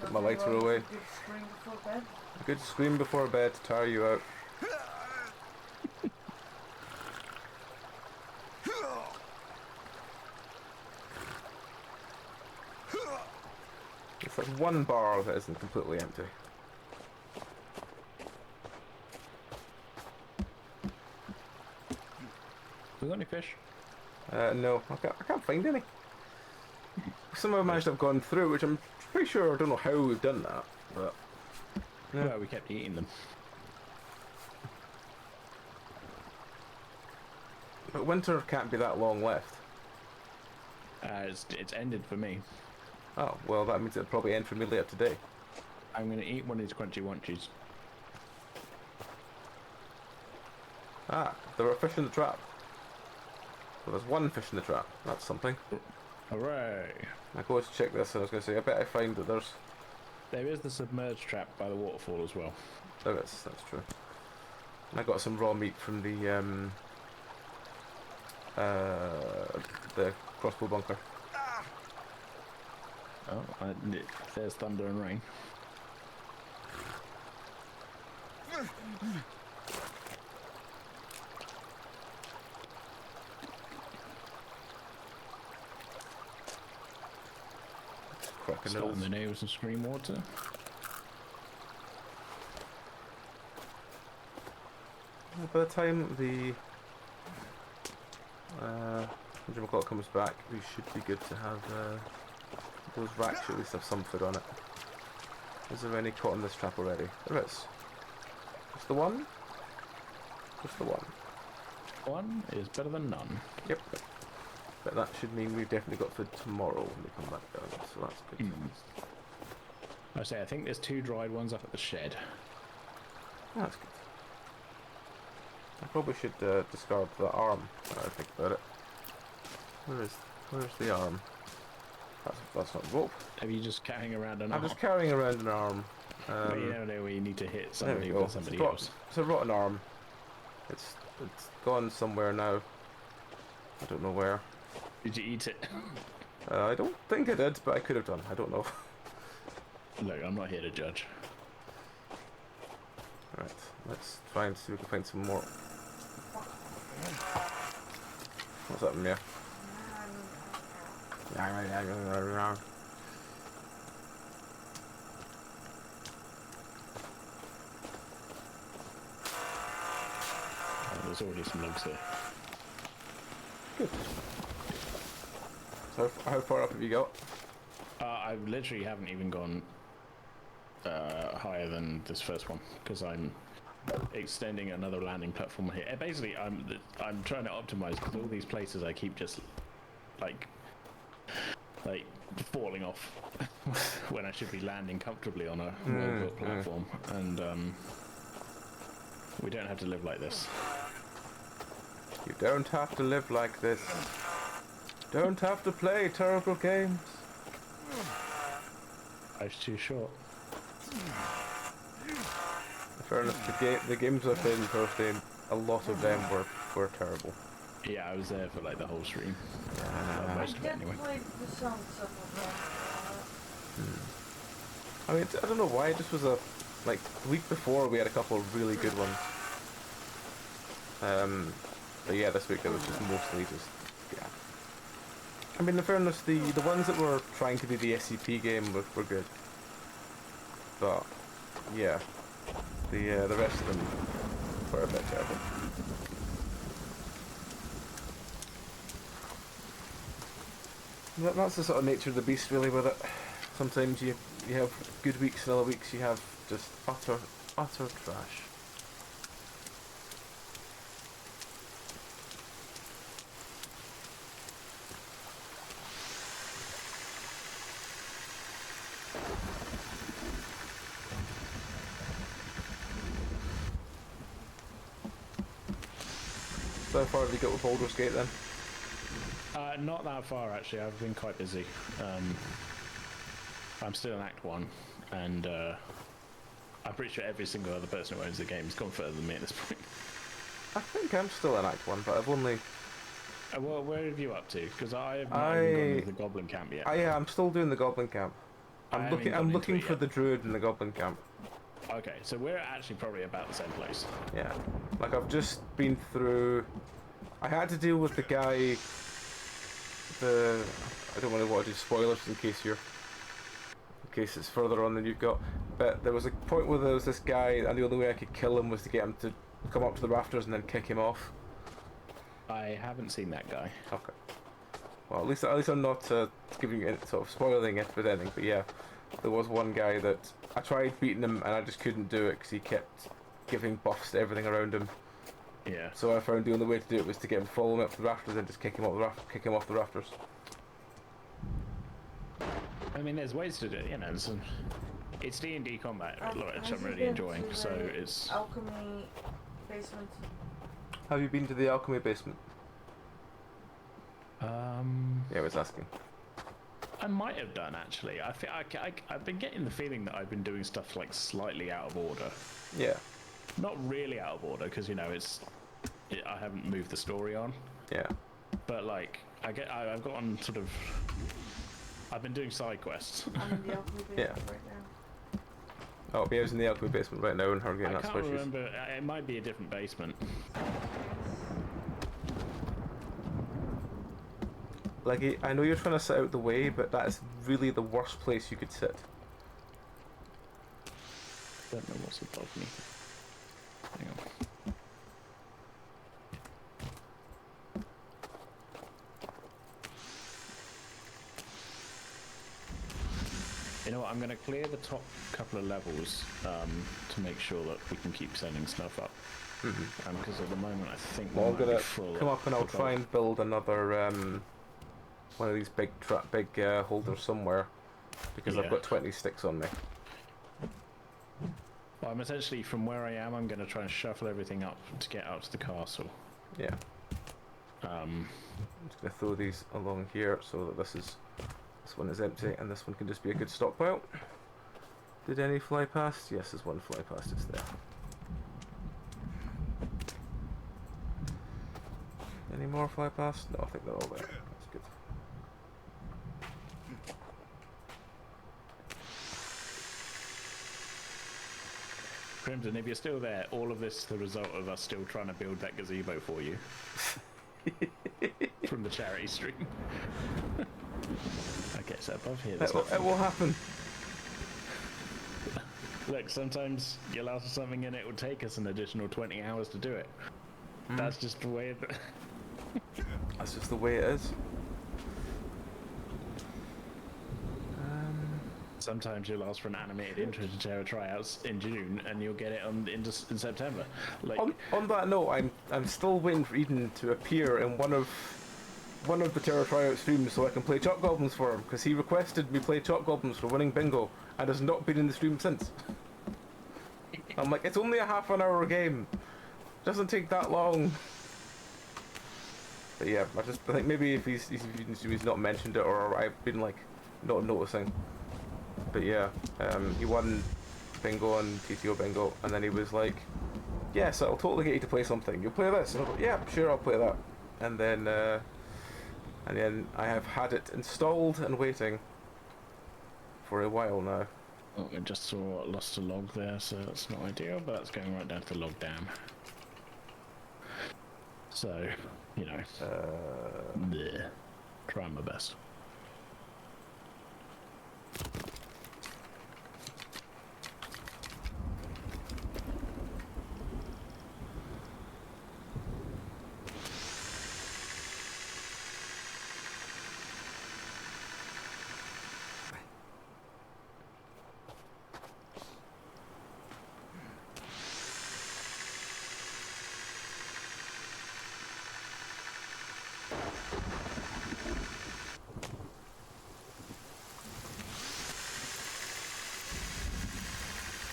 Put my lighter away. Good scream before bed. A good scream before bed to tire you out. It's like one bar that isn't completely empty. We got any fish? No, I can't find any. Somehow managed to have gone through, which I'm pretty sure, I don't know how we've done that, but... Yeah. Well, we kept eating them. But winter can't be that long left. It's ended for me. Oh, well that means it'll probably end for me later today. I'm going to eat one of these crunchy wunchies. Ah, there were fish in the trap. So there's one fish in the trap. That's something. Hooray! I go to check this and I was going to say, I bet I find that there's... There is the submerged trap by the waterfall as well. There is, that's true. And I got some raw meat from the crossbow bunker. Oh, there's thunder and rain. cracking Start nose. the day with some stream water. By the time the whatchamacallit comes back, we should be good to have those racks should at least have some food on it. Is there any caught in this trap already? There is. Just the one? Just the one. One is better than none. Yep. But that should mean we've definitely got food tomorrow when we come back down, so that's good. I say, I think there's 2 dried ones up at the shed. That's good. I probably should discard the arm when I think about it. Where's the arm? That's not rope. Are you just carrying around an I'm arm? just carrying around an arm. But you never know where you need to hit There we somebody go. with somebody else. It's a rotten arm. It's gone somewhere now. I don't know where. Did you eat it? I don't think I did, but I could have done. I don't know. Look, I'm not here to judge. Alright, let's try and see if we can find some more. What's up, Mia? Oh, there's already some logs here. Good. So, how far up have you got? I literally haven't even gone higher than this first one because I'm extending another landing platform here. Basically, I'm trying to optimize because all these places I keep just like falling off when I should be landing comfortably on a well-built platform, and we don't have to live like this. You don't have to live like this. Don't have to play terrible games. Life's too short. In fairness, the games I've played in the first game, a lot of them were terrible. Yeah, I was there for like the whole stream. I Most of it get anyway. played the sound stuff of I mean, I don't know why. It just was the week before we had a couple of really good ones. But yeah, this week it was just mostly just yeah. I mean, in fairness, the ones that were trying to be the SCP game were good. But yeah, the rest of them were a bit terrible. That's the sort of nature of the beast, really, with it. Sometimes you have good weeks, and other weeks you have just utter trash. So far have you got with Baldur's Gate then? Not that far actually. I've been quite busy. I'm still in Act 1, and I'm pretty sure every single other person who owns the game has gone further than me at this point. I think I'm still in Act 1, but I've only... Well, where have you up to? Because I have not even gone to the Goblin Camp yet. Yeah, I'm still doing the Goblin Camp. I'm looking for the Druid in the Goblin Camp. Okay, so we're actually probably about the same place. Yeah. Like, I've just been through... I had to deal with the guy... I don't really want to do spoilers in case it's further on than you've got. But there was a point where there was this guy, and the only way I could kill him was to get him to come up to the rafters and then kick him off. I haven't seen that guy. Okay. Well, at least I'm not giving you sort of spoiling it with anything. But yeah, there was one guy that I tried beating him and I just couldn't do it because he kept giving buffs to everything around him. Yeah. So I found the only way to do it was to get him, follow him up the rafters and just kick him off the rafters. I mean, there's ways to do it, you know. It's D&D combat, which I'm really enjoying. So it's alchemy basement. Have you been to the alchemy basement? Yeah, I was asking. I might have done actually. I've been getting the feeling that I've been doing stuff like slightly out of order. Yeah. Not really out of order because you know I haven't moved the story on. Yeah. But like I've gotten sort of. I've been doing side quests. I'm in the alchemy basement right now. Oh, Bea's in the alchemy basement right now and her getting I that can't squishies. remember. It might be a different basement. Like, I know you're trying to sit out the way, but that is really the worst place you could sit. Don't know what's above me. Hang on. You know what, I'm going to clear the top couple of levels to make sure that we can keep sending stuff up. Because at the moment I think we Well, I'm might be gonna full come up and I'll above. try and build another one of these big holders somewhere, because I've Yeah. got 20 sticks on me. Well, I'm essentially, from where I am, I'm going to try and shuffle everything up to get up to the castle. Yeah. I'm just gonna throw these along here so that this one is empty and this one can just be a good stockpile. Did any fly past? Yes, there's one fly past. It's there. Any more fly past? No, I think they're all there. That's good. Crimson, if you're still there, all of this is the result of us still trying to build that gazebo for you. From the charity stream. Okay, so above here, there's It will happen. Look, sometimes you'll ask for something and it will take us an additional 20 hours to do it. That's just the way That's just the way it is. Sometimes you'll ask for an animated intro to Terra tryouts in June, and you'll get it in September. Like, on that note, I'm still waiting for Eden to appear in one of the Terror Tryout streams so I can play Chalk Goblins for him, because he requested me play Chalk Goblins for winning bingo and has not been in the stream since. I'm like, it's only a half an hour game. Doesn't take that long. But yeah, I think maybe if he's not mentioned it, or I've been like not noticing. But yeah, he won bingo and TTO bingo, and then he was like, yes, I'll totally get you to play something. You'll play this? And I was like, yeah, sure, I'll play that. And then I have had it installed and waiting for a while now. oh, I just lost a log there, so that's not ideal, but that's going right down to the log dam. So, you know, bleh. Trying my best.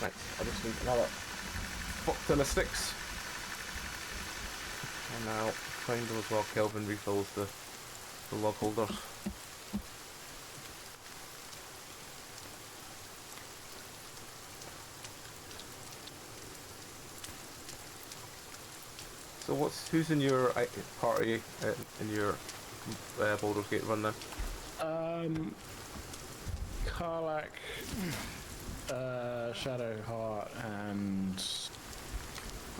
Right, I just need another fuck ton of sticks. And now find those while Kelvin refills the log holders. So who's in your party in your Baldur's Gate run then? Karlach, Shadowheart, and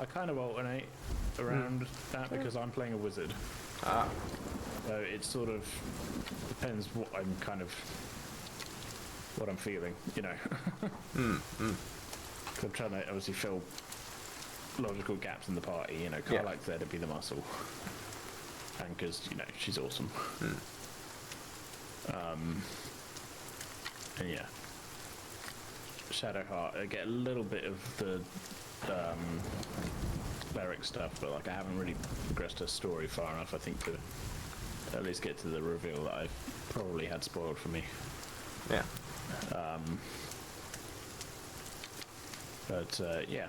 I kind of alternate around that because I'm playing a wizard. Ah, So it sort of depends what I'm feeling, you know. I'm trying to obviously fill logical gaps in the party, you know. Yeah. Karlach's there to be the muscle, and because you know she's awesome. And yeah, Shadowheart, I get a little bit of the cleric stuff, but like I haven't really progressed her story far enough, I think, to at least get to the reveal that I probably had spoiled for me. yeah. But yeah,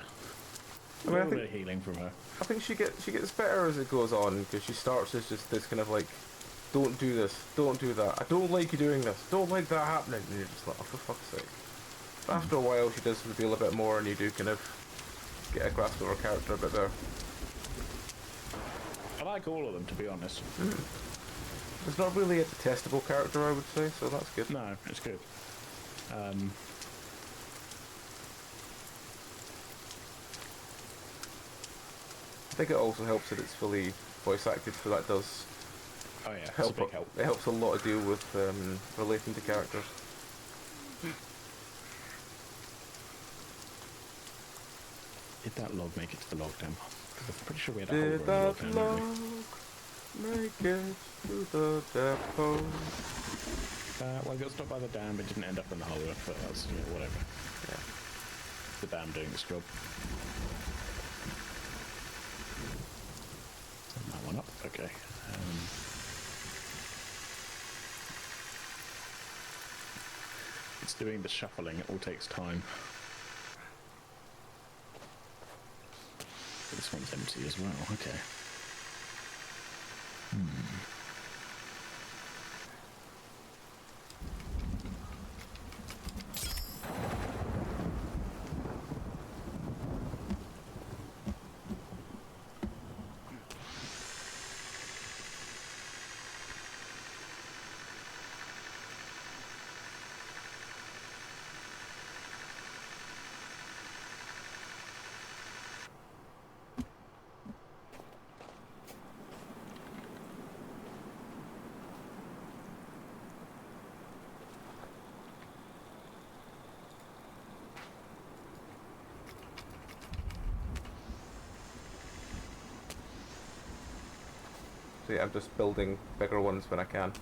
I a mean, I little think bit of healing from her. I think she gets better as it goes on, because she starts as just this kind of like, don't do this, don't do that, I don't like you doing this, don't like that happening, and you're just like, oh, for fuck's sake. But after a while she does reveal a bit more and you do kind of get a grasp of her character a bit better. I like all of them, to be honest. It's not really a detestable character, I would say, so that's good. No, it's good. I think it also helps that it's fully voice acted, so that does Oh yeah, it's a big help. It helps a lot to deal with relating to characters. Did that log make it to the log down? I'm pretty sure we had a whole Did row that of log down, log didn't make it to the depot? we? Well, I got stopped by the dam, but didn't end up in the hole, but that's, you know, whatever. Yeah. The dam doing its job. Turn that one up, okay. It's doing the shuffling, it all takes time. This one's empty as well, okay. So yeah, I'm just building bigger ones when I can.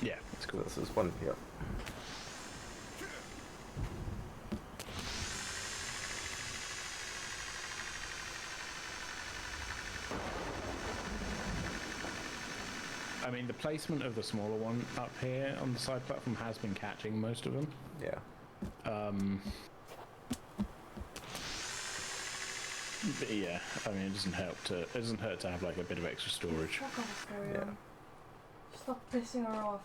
Yeah, that's So cool. this is one here. I mean, the placement of the smaller one up here on the side platform has been catching most of them. Yeah. But yeah, I mean, it doesn't hurt to have like a bit of extra storage. Fuck off, carry Yeah. on. Stop pissing her off.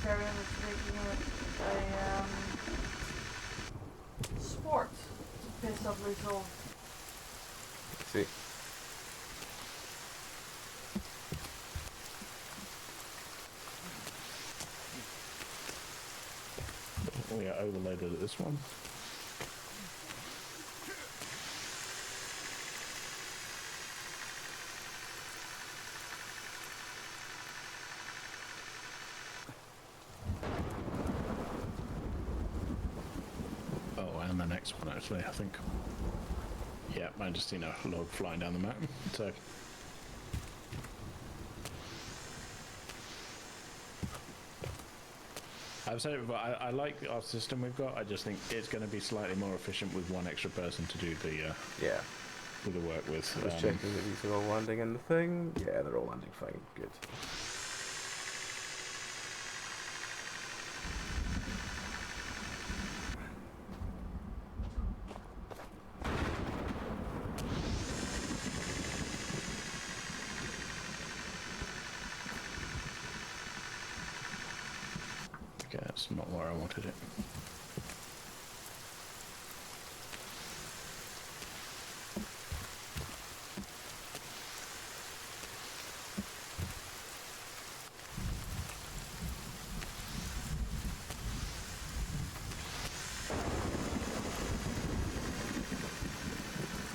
Stereo is making it a sport to piss off Rachel. Let's see. We are overloaded at this one. Oh, and the next one actually, I think. Yeah, I just seen a log flying down the mountain. So I've said it before, I like our system we've got. I just think it's going to be slightly more efficient with one extra person to do the Yeah. work with. Just checking that these are all landing in the thing. Yeah, they're all landing fine. Good. Okay, that's not where I wanted it.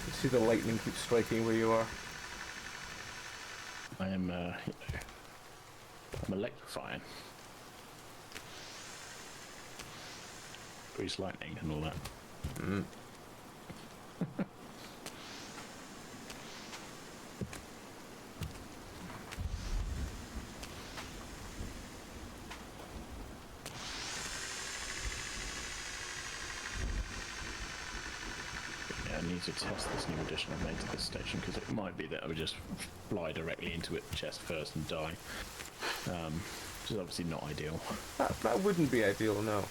You see the lightning keeps striking where you are. I am, I'm electrifying. Grease lightning and all that. Mm. Yeah, I need to test this new addition I've made to this station because it might be that I would just fly directly into it chest first and die. Which is obviously not ideal. That wouldn't be ideal, no.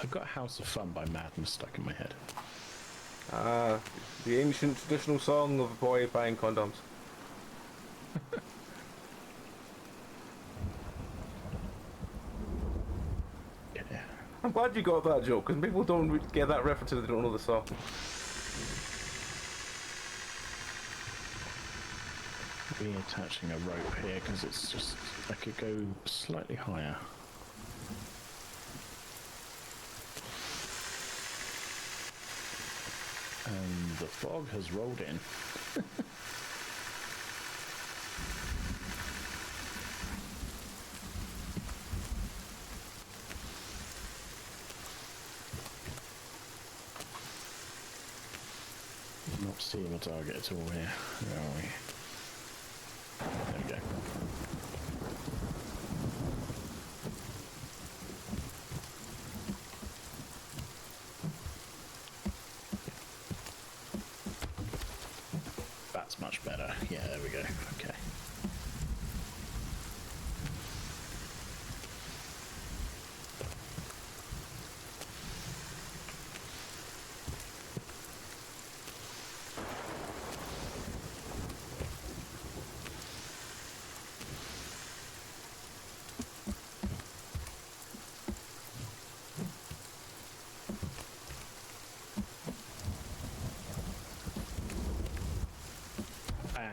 I've got House of Fun by Madness stuck in my head. Ah, the ancient traditional song of a boy buying condoms. I'm glad you got that joke, because people don't get that reference if they don't know the song. Reattaching a rope here because it's just I could go slightly higher. And the fog has rolled in. Not seeing a target at all here. Where are we? There we go. That's much better. Yeah, there we go. Okay.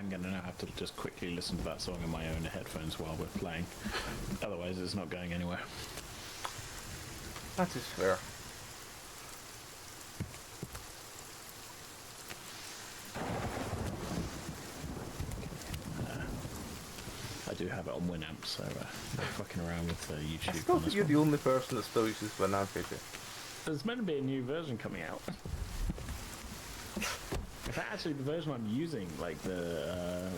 I'm going to now have to just quickly listen to that song in my own headphones while we're playing. Otherwise, it's not going anywhere. That is fair. I do have it on Winamp, so I'm fucking around with YouTube. I still think you're the only person that still uses Winamp, AJ. There's meant to be a new version coming out. In fact, actually, the version I'm using, like the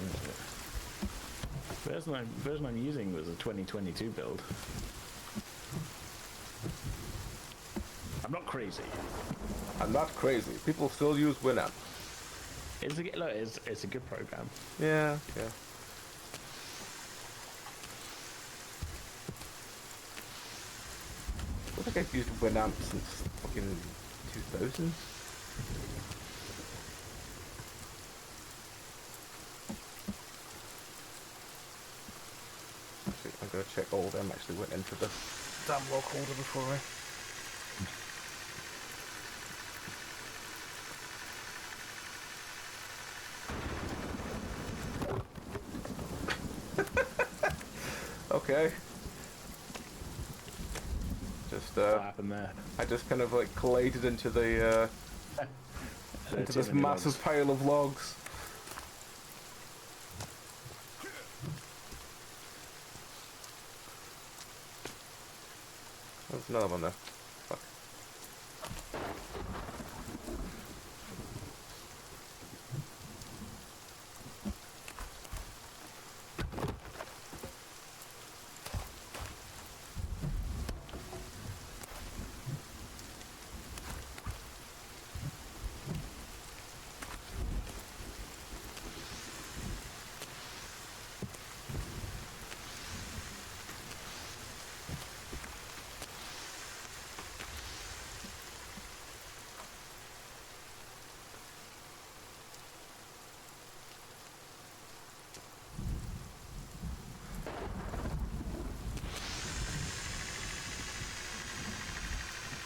version I'm using was a 2022 build. I'm not crazy. I'm not crazy. People still use Winamp. It's a good program. Yeah, yeah. I think I've used Winamp since fucking 2000. Actually, I'm gonna check all of them actually went into the damn log holder before I... Okay. Just What happened there? I just kind of like collided into the into this massive pile of logs. There's another one there. Fuck.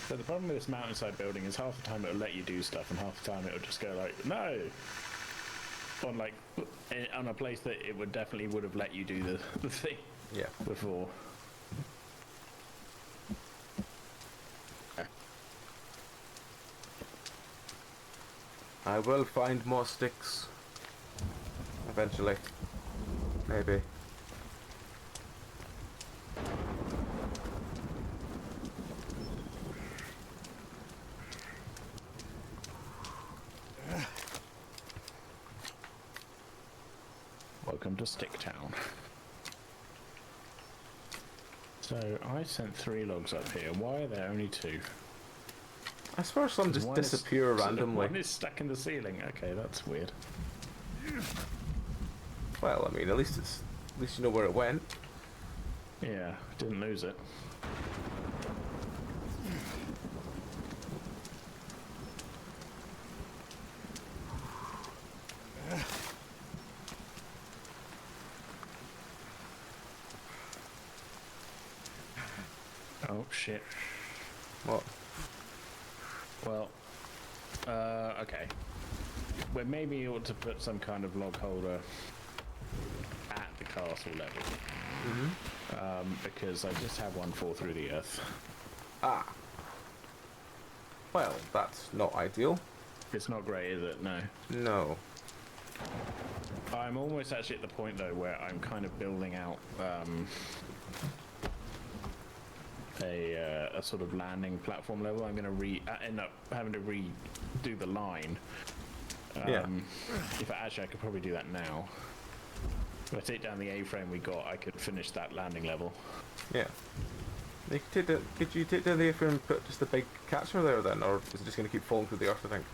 So the problem with this mountainside building is half the time it'll let you do stuff and half the time it'll just go like, no! On a place that it would have let you do the thing Yeah. before. I will find more sticks. Eventually. Maybe. Welcome to Sticktown. So I sent 3 logs up here. Why are there only 2? I swear some just disappear randomly. One is stuck in the ceiling. Okay, that's weird. Well, I mean, at least you know where it went. Yeah, didn't lose it. Oh shit. What? Well, okay. We maybe ought to put some kind of log holder at the castle level. Because I just have one fall through the earth. Ah. Well, that's not ideal. It's not great, is it? No. No. I'm almost actually at the point, though, where I'm kind of building out a sort of landing platform level. I'm going to end up having to redo the line. Yeah. Actually, I could probably do that now. If I take down the A-frame we got, I could finish that landing level. Yeah. Could you take down the A-frame and put just a big catcher there then, or is it just going to keep falling through the earth, I think?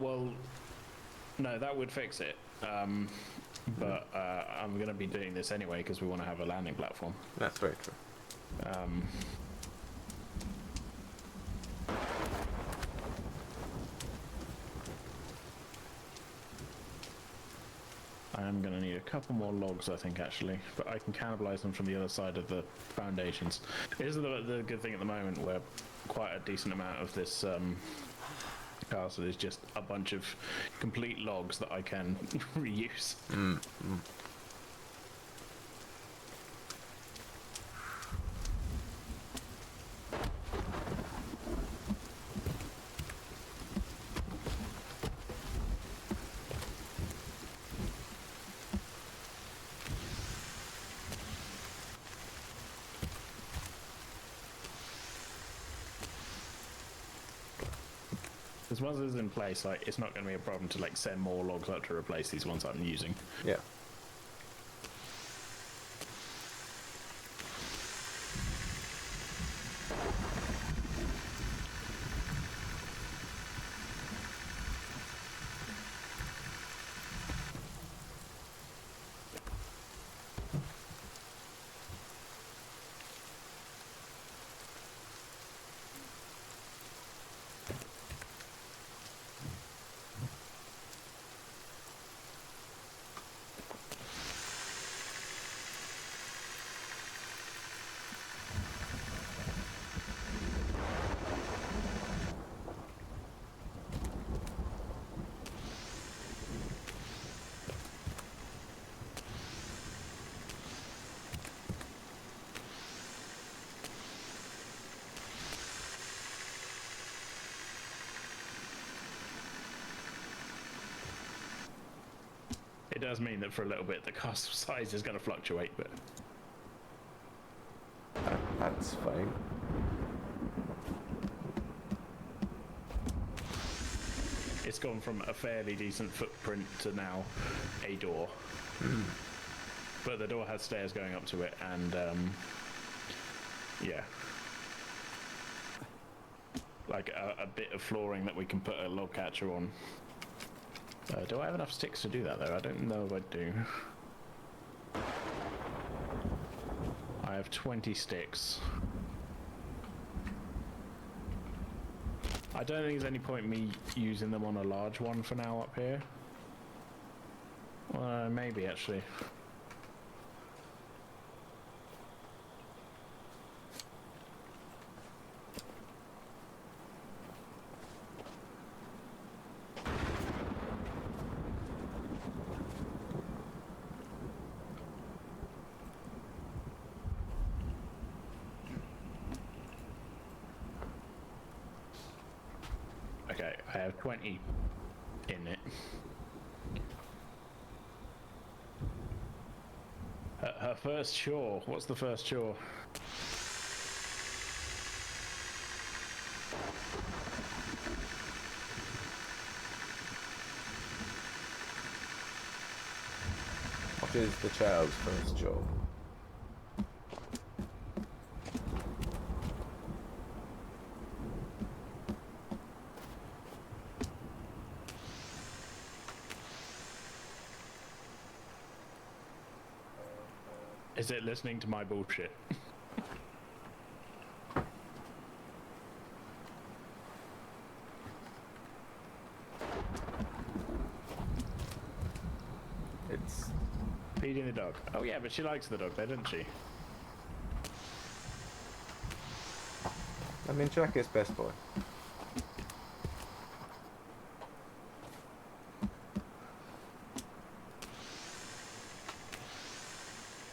Well, no, that would fix it. But I'm going to be doing this anyway because we want to have a landing platform. That's very true. I am going to need a couple more logs, I think, actually, but I can cannibalize them from the other side of the foundations. Here's the good thing at the moment, where quite a decent amount of this castle is just a bunch of complete logs that I can reuse. Because once this is in place, like, it's not going to be a problem to like send more logs up to replace these ones I'm using. Yeah. It does mean that for a little bit the castle size is going to fluctuate, but That's fine. it's gone from a fairly decent footprint to now a door. But the door has stairs going up to it, and yeah, like a bit of flooring that we can put a log catcher on. Do I have enough sticks to do that, though? I don't know if I do. I have 20 sticks. I don't think there's any point me using them on a large one for now up here. Maybe, actually. Okay, I have 20 in it. Her first chore. What's the first chore? What is the child's first job? Is it listening to my bullshit? It's... Feeding the dog. Oh yeah, but she likes the dog there, doesn't she? I mean, Jack is best boy.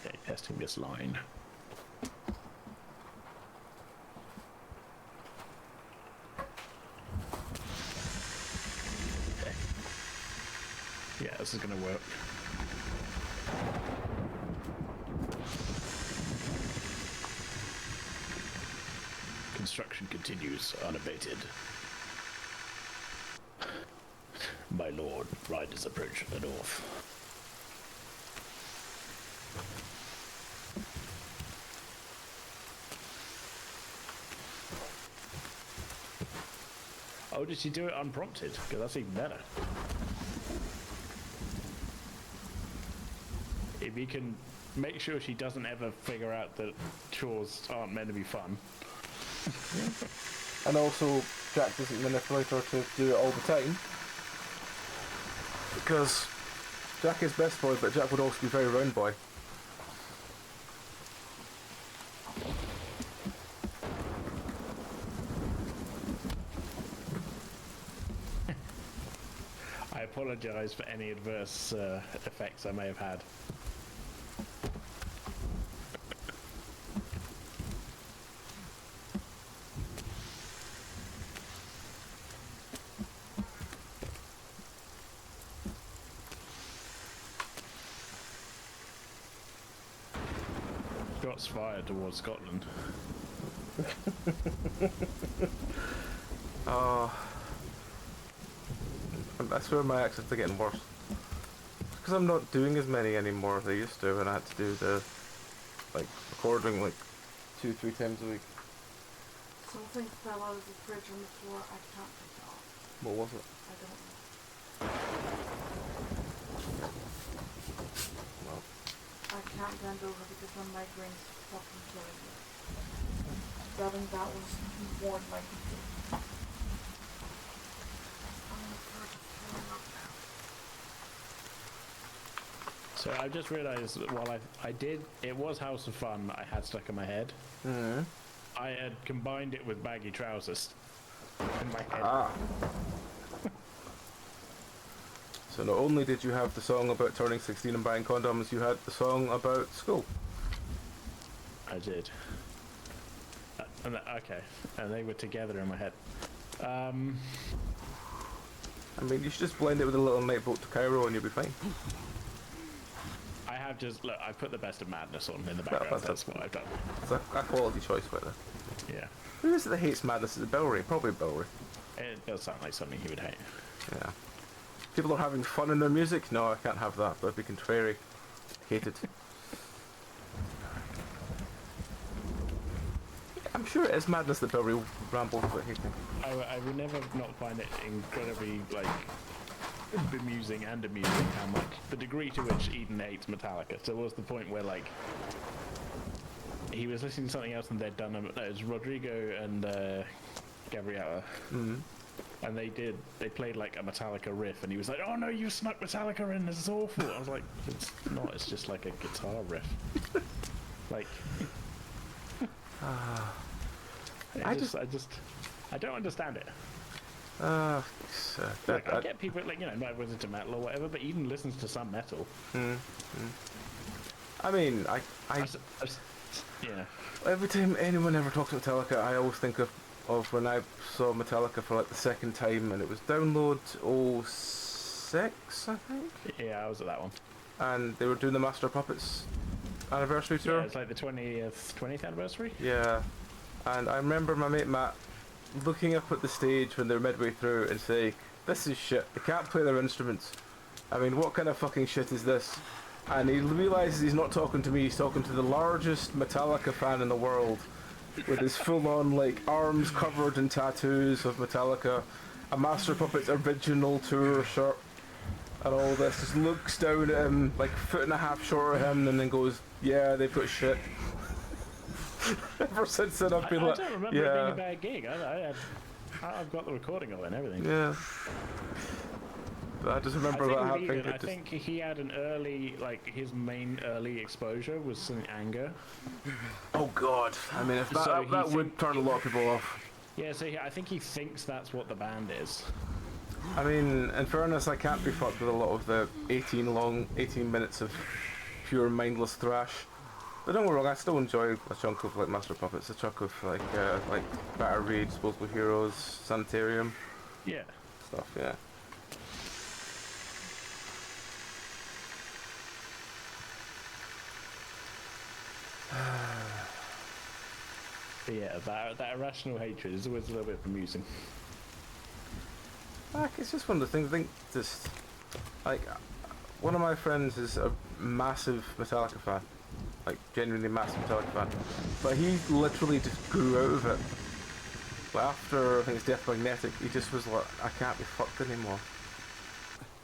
Okay, testing this line. Okay. Yeah, this is gonna work. Construction continues unabated. My lord, riders approach the north. Oh, did she do it unprompted? Because that's even better. If you can make sure she doesn't ever figure out that chores aren't meant to be fun. And also, Jack doesn't manipulate her to do it all the time. Because Jack is best boy, but Jack would also be very round boy. I apologise for any adverse effects I may have had. Shots fired towards Scotland. I swear my accents are getting worse. Because I'm not doing as many anymore as I used to, and I had to do the, like, recording like 2-3 times a week. Something fell out of the fridge on the floor. I can't pick it up. What was it? I don't know. Well, I can't bend over because my migraine's fucking killing me. Grabbing that was more than I could do. I'm on the verge of throwing up now. So I just realised that while I did, it was House of Fun I had stuck in my head. mm-hmm. I had combined it with baggy trousers in my head. Ah. So not only did you have the song about turning 16 and buying condoms, you had the song about school. I did. Okay, and they were together in my head. I mean, you should just blend it with a little night boat to Cairo and you'll be fine. I have just look. I put the Best of Madness on in the background. That's what I've done. It's a quality choice, by then. Yeah, Who is it that hates madness? Is it Bellry? Probably Bellry. it does sound like something he would hate. Yeah. People are having fun in their music? No, I can't have that. That would be contrary. Hated. I'm sure it is madness that Bellry rambles about hating. I would never not find it incredibly like bemusing and amusing how much the degree to which Eden hates Metallica. So it was the point where like he was listening to something else and they'd done it was Rodrigo and Gabriella. Mm-hmm. And they played like a Metallica riff and he was like, oh no, you snuck Metallica in, this is awful. I was like, it's not, it's just like a guitar riff. Like I don't understand it. Like, I get people like, you know, not everyone's into metal or whatever, but Eden listens to some metal. I mean, yeah. every time anyone ever talks about Metallica, I always think of when I saw Metallica for like the second time, and it was Download 06, I think? Yeah, I was at that one. And they were doing the Master of Puppets anniversary tour. Yeah, it's like the 20th anniversary. Yeah, and I remember my mate Matt looking up at the stage when they were midway through and saying, this is shit, they can't play their instruments. I mean, what kind of fucking shit is this? And he realises he's not talking to me, he's talking to the largest Metallica fan in the world, with his full-on, like, arms covered in tattoos of Metallica, a Master of Puppets original tour shirt, and all this. Just looks down at him, like, 1.5 foot short of him, and then goes, yeah, they've got shit. Ever since then I've been like, I don't remember it being a bad gig. I've got the recording of it and everything. Yeah. But I just I remember think that we happening. needed, I think he had an early, like, his main early exposure was some anger. Oh God! I mean, if that So that he would turn a lot of people off. Yeah, so I think he thinks that's what the band is. I mean, in fairness, I can't be fucked with a lot of the 18 minutes of pure mindless thrash. But don't get me wrong, I still enjoy a chunk of like Master Puppets, a chunk of like Batter Read, Disposable Heroes, Sanitarium Yeah. stuff. Yeah. But yeah, that irrational hatred is always a little bit amusing. Like, it's just one of the things. I think just like one of my friends is a massive Metallica fan, like genuinely massive Metallica fan, but he literally just grew out of it. Like after I think it's Death Magnetic, he just was like, I can't be fucked anymore.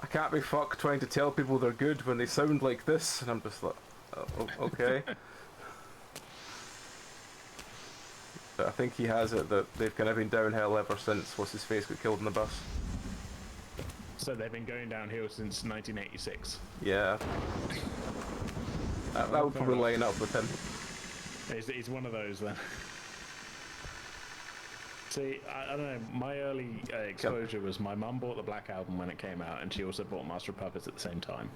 I can't be fucked trying to tell people they're good when they sound like this, and I'm just like, oh, okay. But I think he has it that they've kind of been downhill ever since what's his face got killed in the bus. So they've been going downhill since 1986. Yeah. That would probably line up with him. He's one of those then. See, I don't know, my early exposure was my mum bought the Black Album when it came out, and she also bought Master of Puppets at the same time.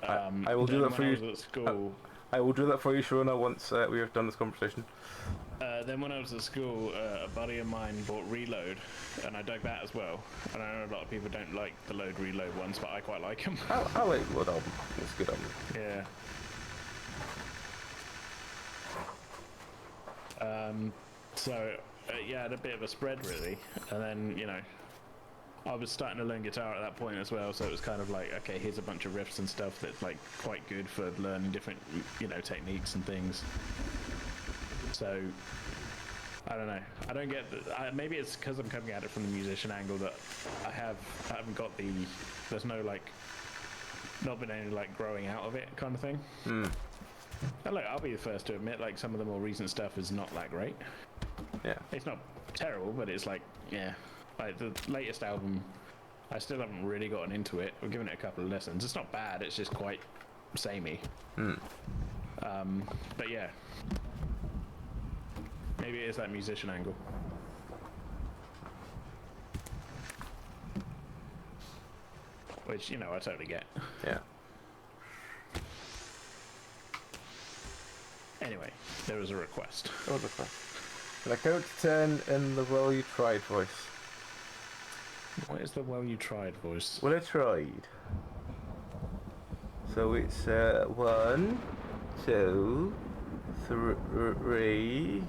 I will do that for you. When I was at school, I will do that for you, Shona, once we have done this conversation. then when I was at school, a buddy of mine bought Reload, and I dug that as well. And I know a lot of people don't like the Load Reload ones, but I quite like them. I like Blood Album. It's a good album. Yeah. So, yeah, I had a bit of a spread really, and then, you know, I was starting to learn guitar at that point as well, so it was kind of like, okay, here's a bunch of riffs and stuff that's like quite good for learning different, you know, techniques and things. So, I don't know. I don't get maybe it's because I'm coming at it from the musician angle that I haven't got there's no like, not been any like growing out of it kind of thing. And look, I'll be the first to admit, like, some of the more recent stuff is not that great. Yeah. It's not terrible, but it's like, yeah. Like, the latest album, I still haven't really gotten into it. I've given it a couple of listens. It's not bad, it's just quite samey. But yeah. Maybe it is that musician angle. Which, you know, I totally get. Yeah. Anyway, there was a request. That was a question. Can I count to 10 in the well you tried voice? What is the well you tried voice? Well, I tried. So it's 1, 2, 3,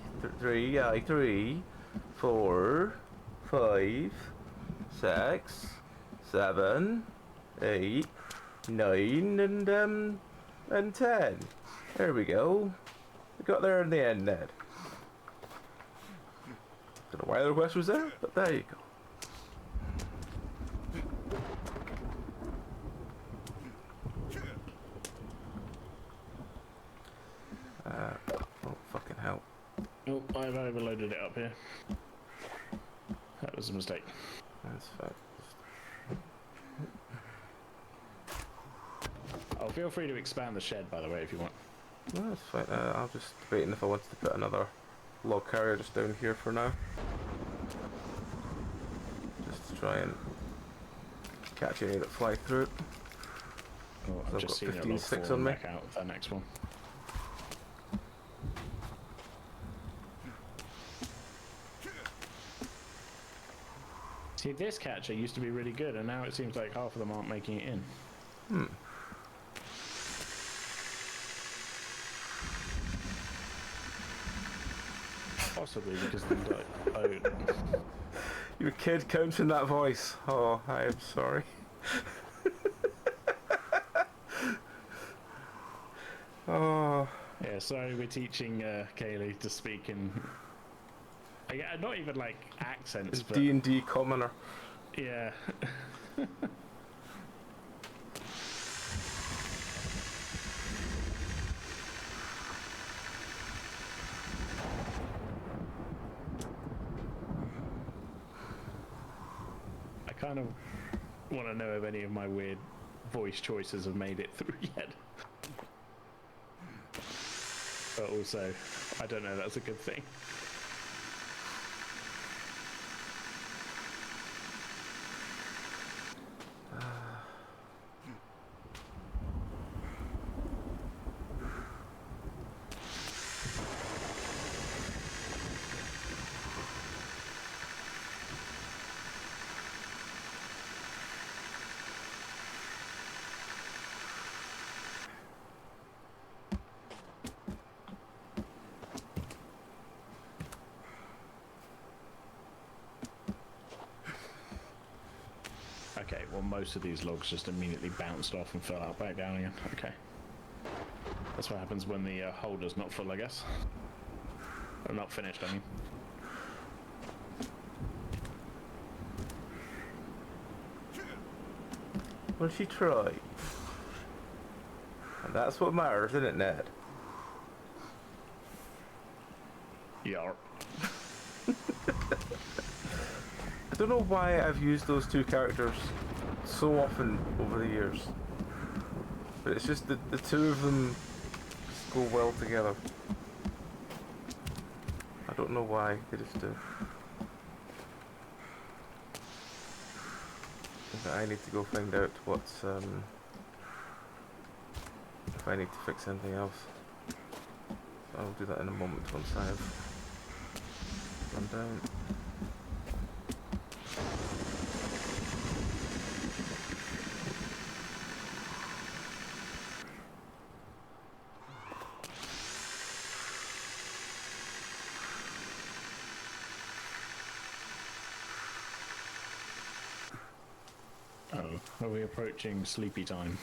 4, 5, 6, 7, 8, 9, and 10. There we go. We got there in the end, Ned. Don't know why the request was there, but there you go. Oh, fucking hell. Oh, I've overloaded it up here. That was a mistake. That's fine. Oh, feel free to expand the shed, by the way, if you want. No, that's fine. I'll just debating if I wanted to put another log carrier just down here for now. Just to try and catch any that fly through. Oh, I've I've just got seen it 15 log sticks falling on me. back out of that next one. See, this catcher used to be really good, and now it seems like half of them aren't making it in. Possibly because they don't. Your kid counting that voice. Oh, I am sorry. Oh. Yeah, sorry, we're teaching Kaylee to speak in. Not even like accents, It's but D&D commoner. yeah. I kind of want to know if any of my weird voice choices have made it through yet. But also, I don't know, that's a good thing. Okay, well most of these logs just immediately bounced off and fell out back down again. Okay. That's what happens when the holder's not full, I guess. Or not finished, I mean. Well, she tried. And that's what matters, isn't it, Ned? Yeah. I don't know why I've used those two characters so often over the years. But it's just the two of them just go well together. I don't know why, they just do. But I need to go find out what's, if I need to fix anything else. So I'll do that in a moment once I've run down. Oh, are we approaching sleepy time?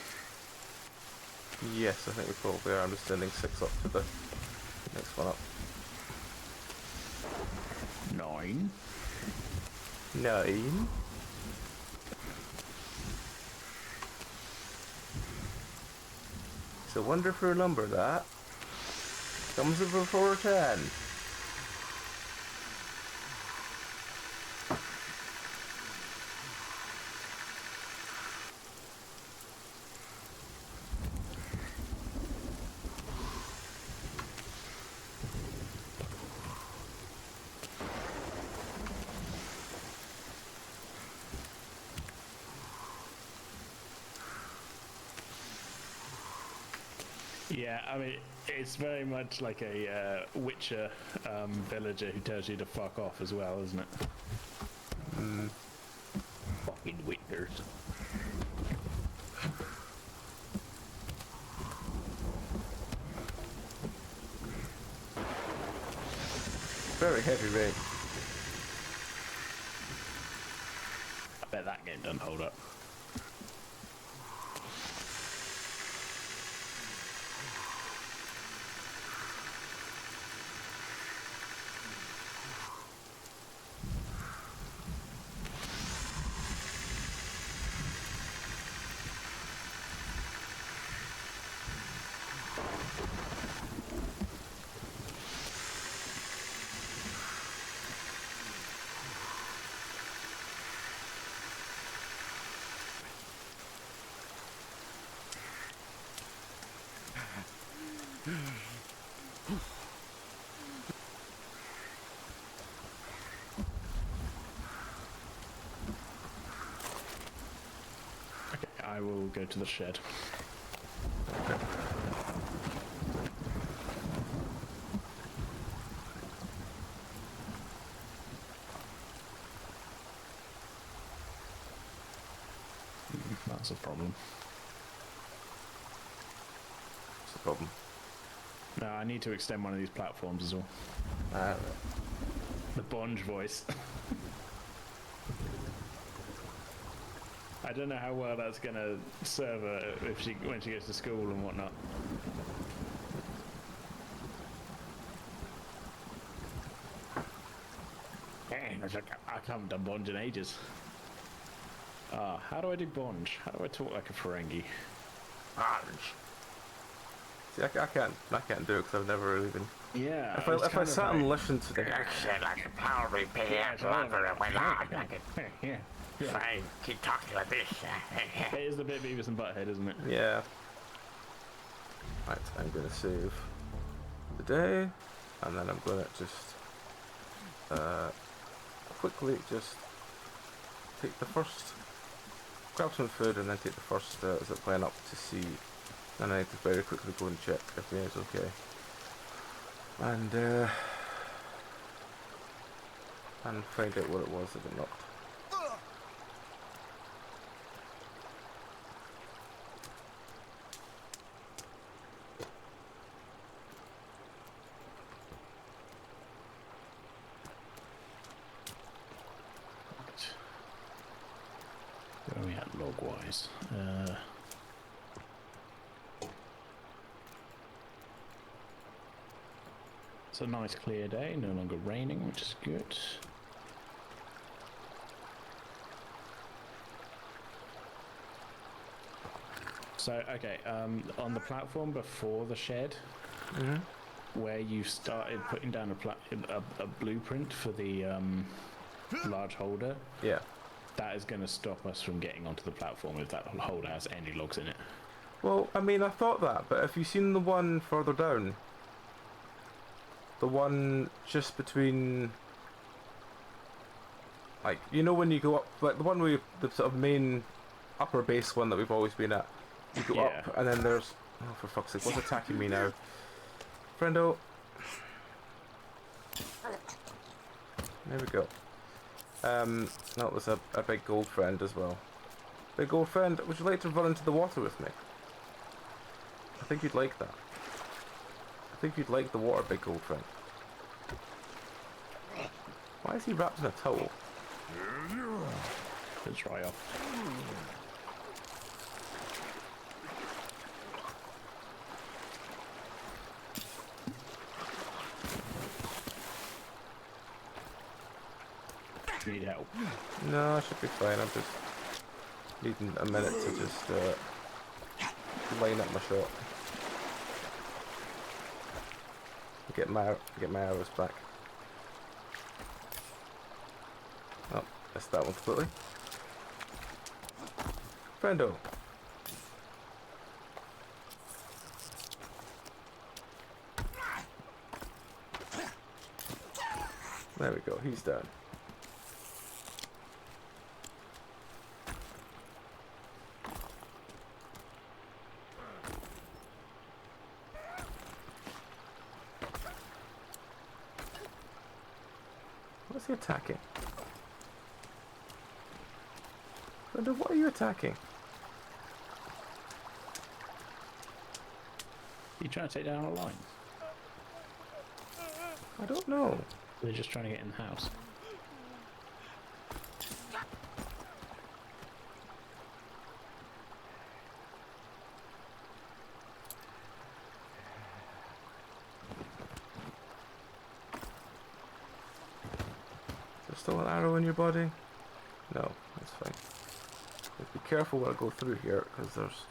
Yes, I think we probably are. I'm just sending 6 up to the next one up. 9. 9. It's a wonderful number, that. Comes before 10. Yeah, I mean, it's very much like a Witcher villager who tells you to fuck off as well, isn't it? Fucking Witchers. Very heavy rain. I bet that game doesn't hold up. Okay, I will go to the shed. That's a problem. What's the problem? No, I need to extend one of these platforms as well. The Bonge voice. I don't know how well that's gonna serve her if when she goes to school and whatnot. I haven't done Bonge in ages. How do I do Bonge? How do I talk like a Ferengi? Bonge. See, I can't do it because I've never really been. Yeah. If I sat and listened to the yeah. Fine, keep talking like this. It is a bit Beavis and Butthead, isn't it? Yeah. Right, I'm going to save the day, and then I'm going to just quickly just take the first, grab some food, and then take the first zip plane up to see. And I need to very quickly go and check if Mia's okay. And find out what it was that it knocked. Where are we at log-wise? It's a nice clear day, no longer raining, which is good. So, okay, on the platform before the shed, where you started putting down a blueprint for the large holder, Yeah. that is going to stop us from getting onto the platform if that holder has any logs in it. Well, I mean, I thought that, but have you seen the one further down? The one just between, like, you know when you go up, like the one where the sort of main upper base one that we've always been at. You go up, and then there's, oh for fuck's sake, what's attacking me now? Friendo. There we go. That was a big gold friend as well. Big gold friend, would you like to run into the water with me? I think you'd like that. I think you'd like the water, big gold friend. Why is he wrapped in a towel? Let's try off. Need help? No, I should be fine. I'm just needing a minute to just line up my shot. Get my arrows back. Oh, missed that one completely. Friendo. There we go, he's down. What's he attacking? Friendo, what are you attacking? Are you trying to take down a line? I don't know. They're just trying to get in the house. There's still an arrow in your body? No, that's fine. Just be careful when I go through here, because there's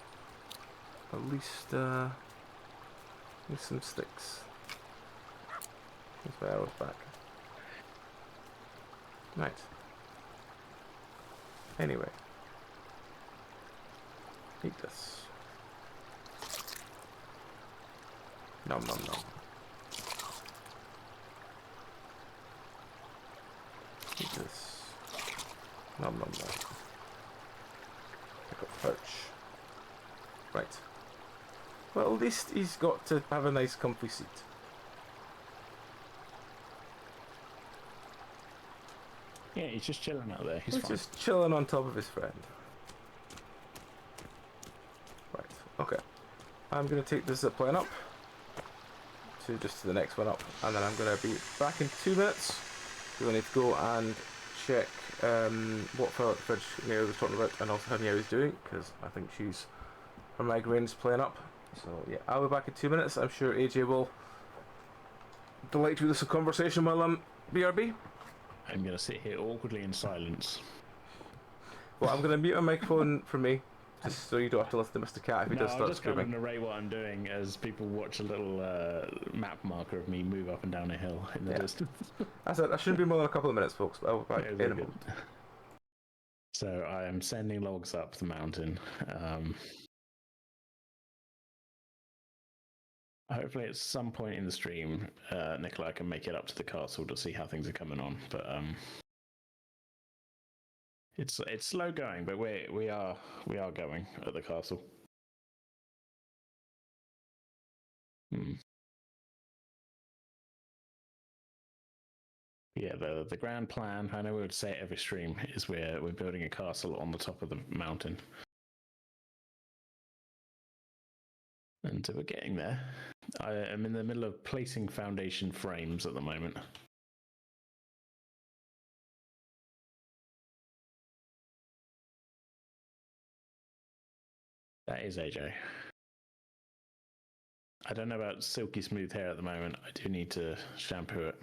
at least some sticks. There's my arrows back. Right. Anyway. Eat this. Nom nom nom. Eat this. Nom nom nom. Pick up perch. Right. Well, at least he's got to have a nice comfy seat. Yeah, he's just chilling out there. He's fine. Just chilling on top of his friend. Right, okay. I'm going to take this zip line up to just to the next one up, and then I'm going to be back in 2 minutes. We're going to go and check what fell out the fridge Mia was talking about, and also how Mia is doing, because I think her migraine's playing up. So yeah, I'll be back in 2 minutes. I'm sure AJ will delight you with some conversation while I'm BRB. I'm going to sit here awkwardly in silence. Well, I'm going to mute my microphone for me, just so you don't have to listen to Mr. Cat if he does start screaming. I'll just kind of narrate what I'm doing as people watch a little map marker of me move up and down a hill in the distance. That's it. That shouldn't be more than a couple of minutes, folks. But I'll be back in a moment. So I am sending logs up the mountain. Hopefully, at some point in the stream, Nikolai can make it up to the castle to see how things are coming on. But it's slow going, but we are going at the castle. Yeah, the grand plan, I know we would say it every stream, is we're building a castle on the top of the mountain. And we're getting there. I am in the middle of placing foundation frames at the moment. That is AJ. I don't know about silky smooth hair at the moment. I do need to shampoo it.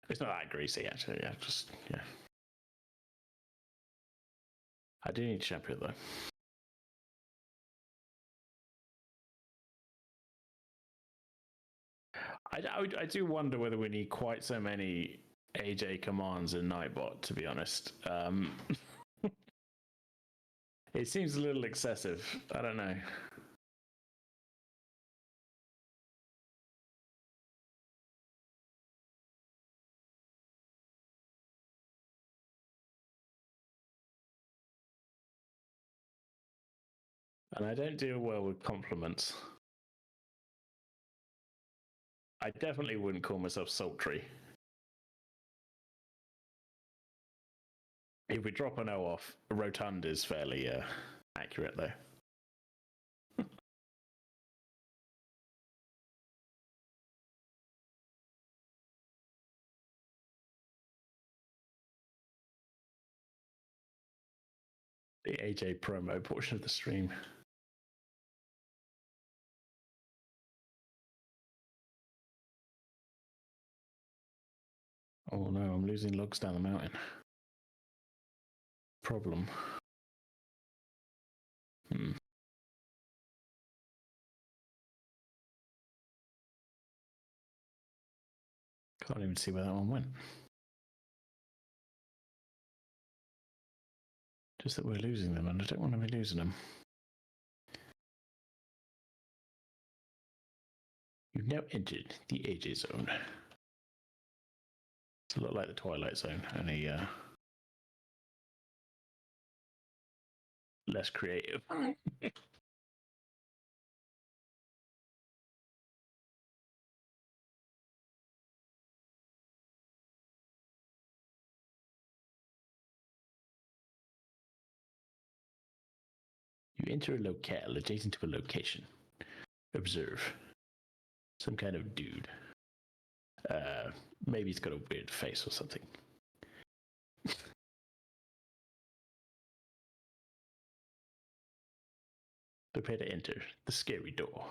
It's not that greasy, actually. Yeah, yeah. I do need to shampoo it, though. I do wonder whether we need quite so many AJ commands in Nightbot, to be honest. It seems a little excessive. I don't know. And I don't deal well with compliments. I definitely wouldn't call myself sultry. If we drop an O off, rotund is fairly accurate, though. The AJ promo portion of the stream. Oh no, I'm losing logs down the mountain. Problem. Can't even see where that one went. Just that we're losing them, and I don't want to be losing them. You've now entered the AJ zone. It's a lot like the Twilight Zone, only less creative. You enter a locale adjacent to a location. Observe. Some kind of dude. Maybe he's got a weird face or something. Prepare to enter the scary door.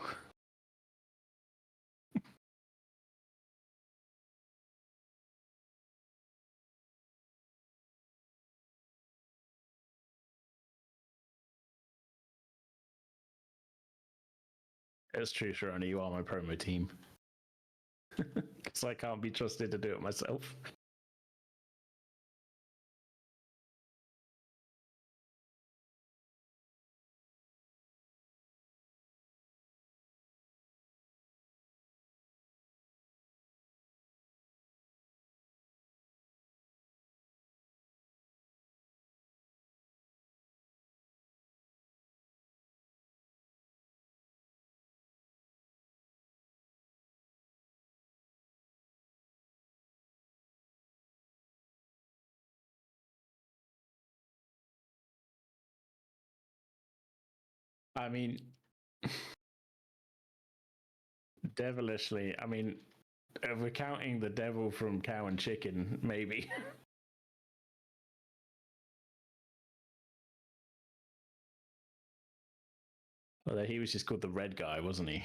That's true, Sharani. You are my promo team. Because I can't be trusted to do it myself. I mean, devilishly, I mean, if we're counting the devil from Cow and Chicken, maybe. Although he was just called the red guy, wasn't he?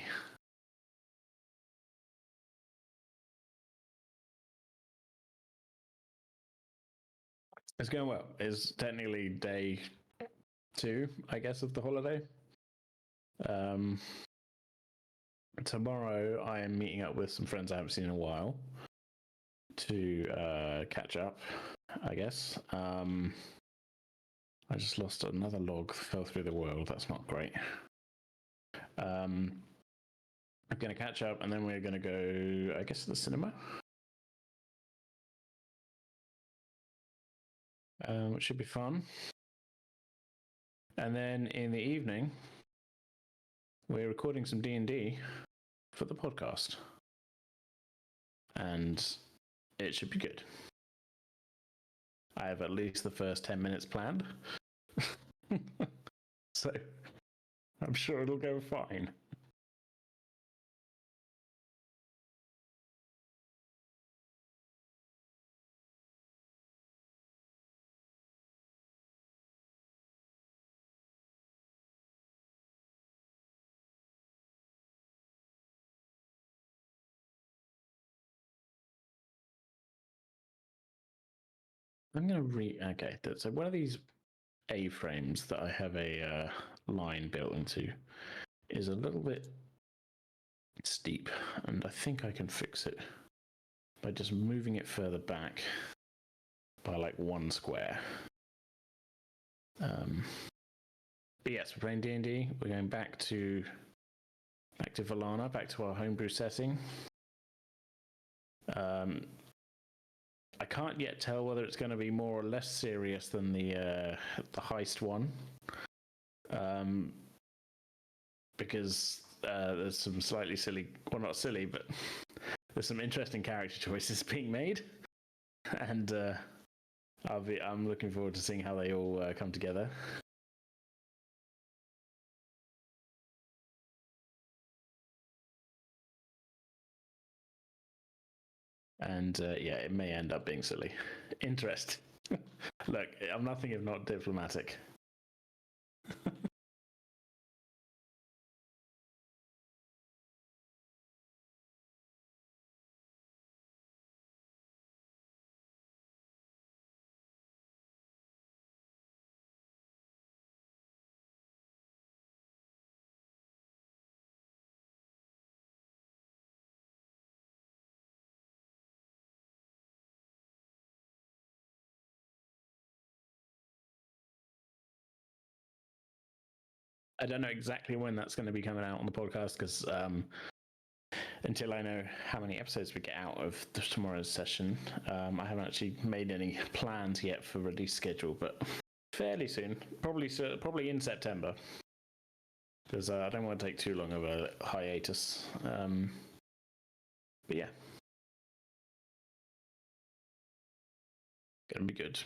It's going well. It's technically day 2, I guess, of the holiday. Tomorrow I am meeting up with some friends I haven't seen in a while to catch up, I guess. I just lost another log, fell through the world. That's not great. I'm going to catch up, and then we're going to go, I guess, to the cinema. Which should be fun. And then in the evening, we're recording some D&D for the podcast. And it should be good. I have at least the first 10 minutes planned. So I'm sure it'll go fine. I'm going to okay, so one of these A-frames that I have a line built into is a little bit steep, and I think I can fix it by just moving it further back by like 1 square. But yes, we're playing D&D. We're going back to Valana, back to our homebrew setting. I can't yet tell whether it's going to be more or less serious than the heist one, because there's some slightly silly, well, not silly, but there's some interesting character choices being made, and I'm looking forward to seeing how they all come together. And yeah, it may end up being silly. Interest. Look, I'm nothing if not diplomatic. I don't know exactly when that's going to be coming out on the podcast, because until I know how many episodes we get out of tomorrow's session, I haven't actually made any plans yet for release schedule, but fairly soon, probably in September, because I don't want to take too long of a hiatus. But yeah, gonna be good.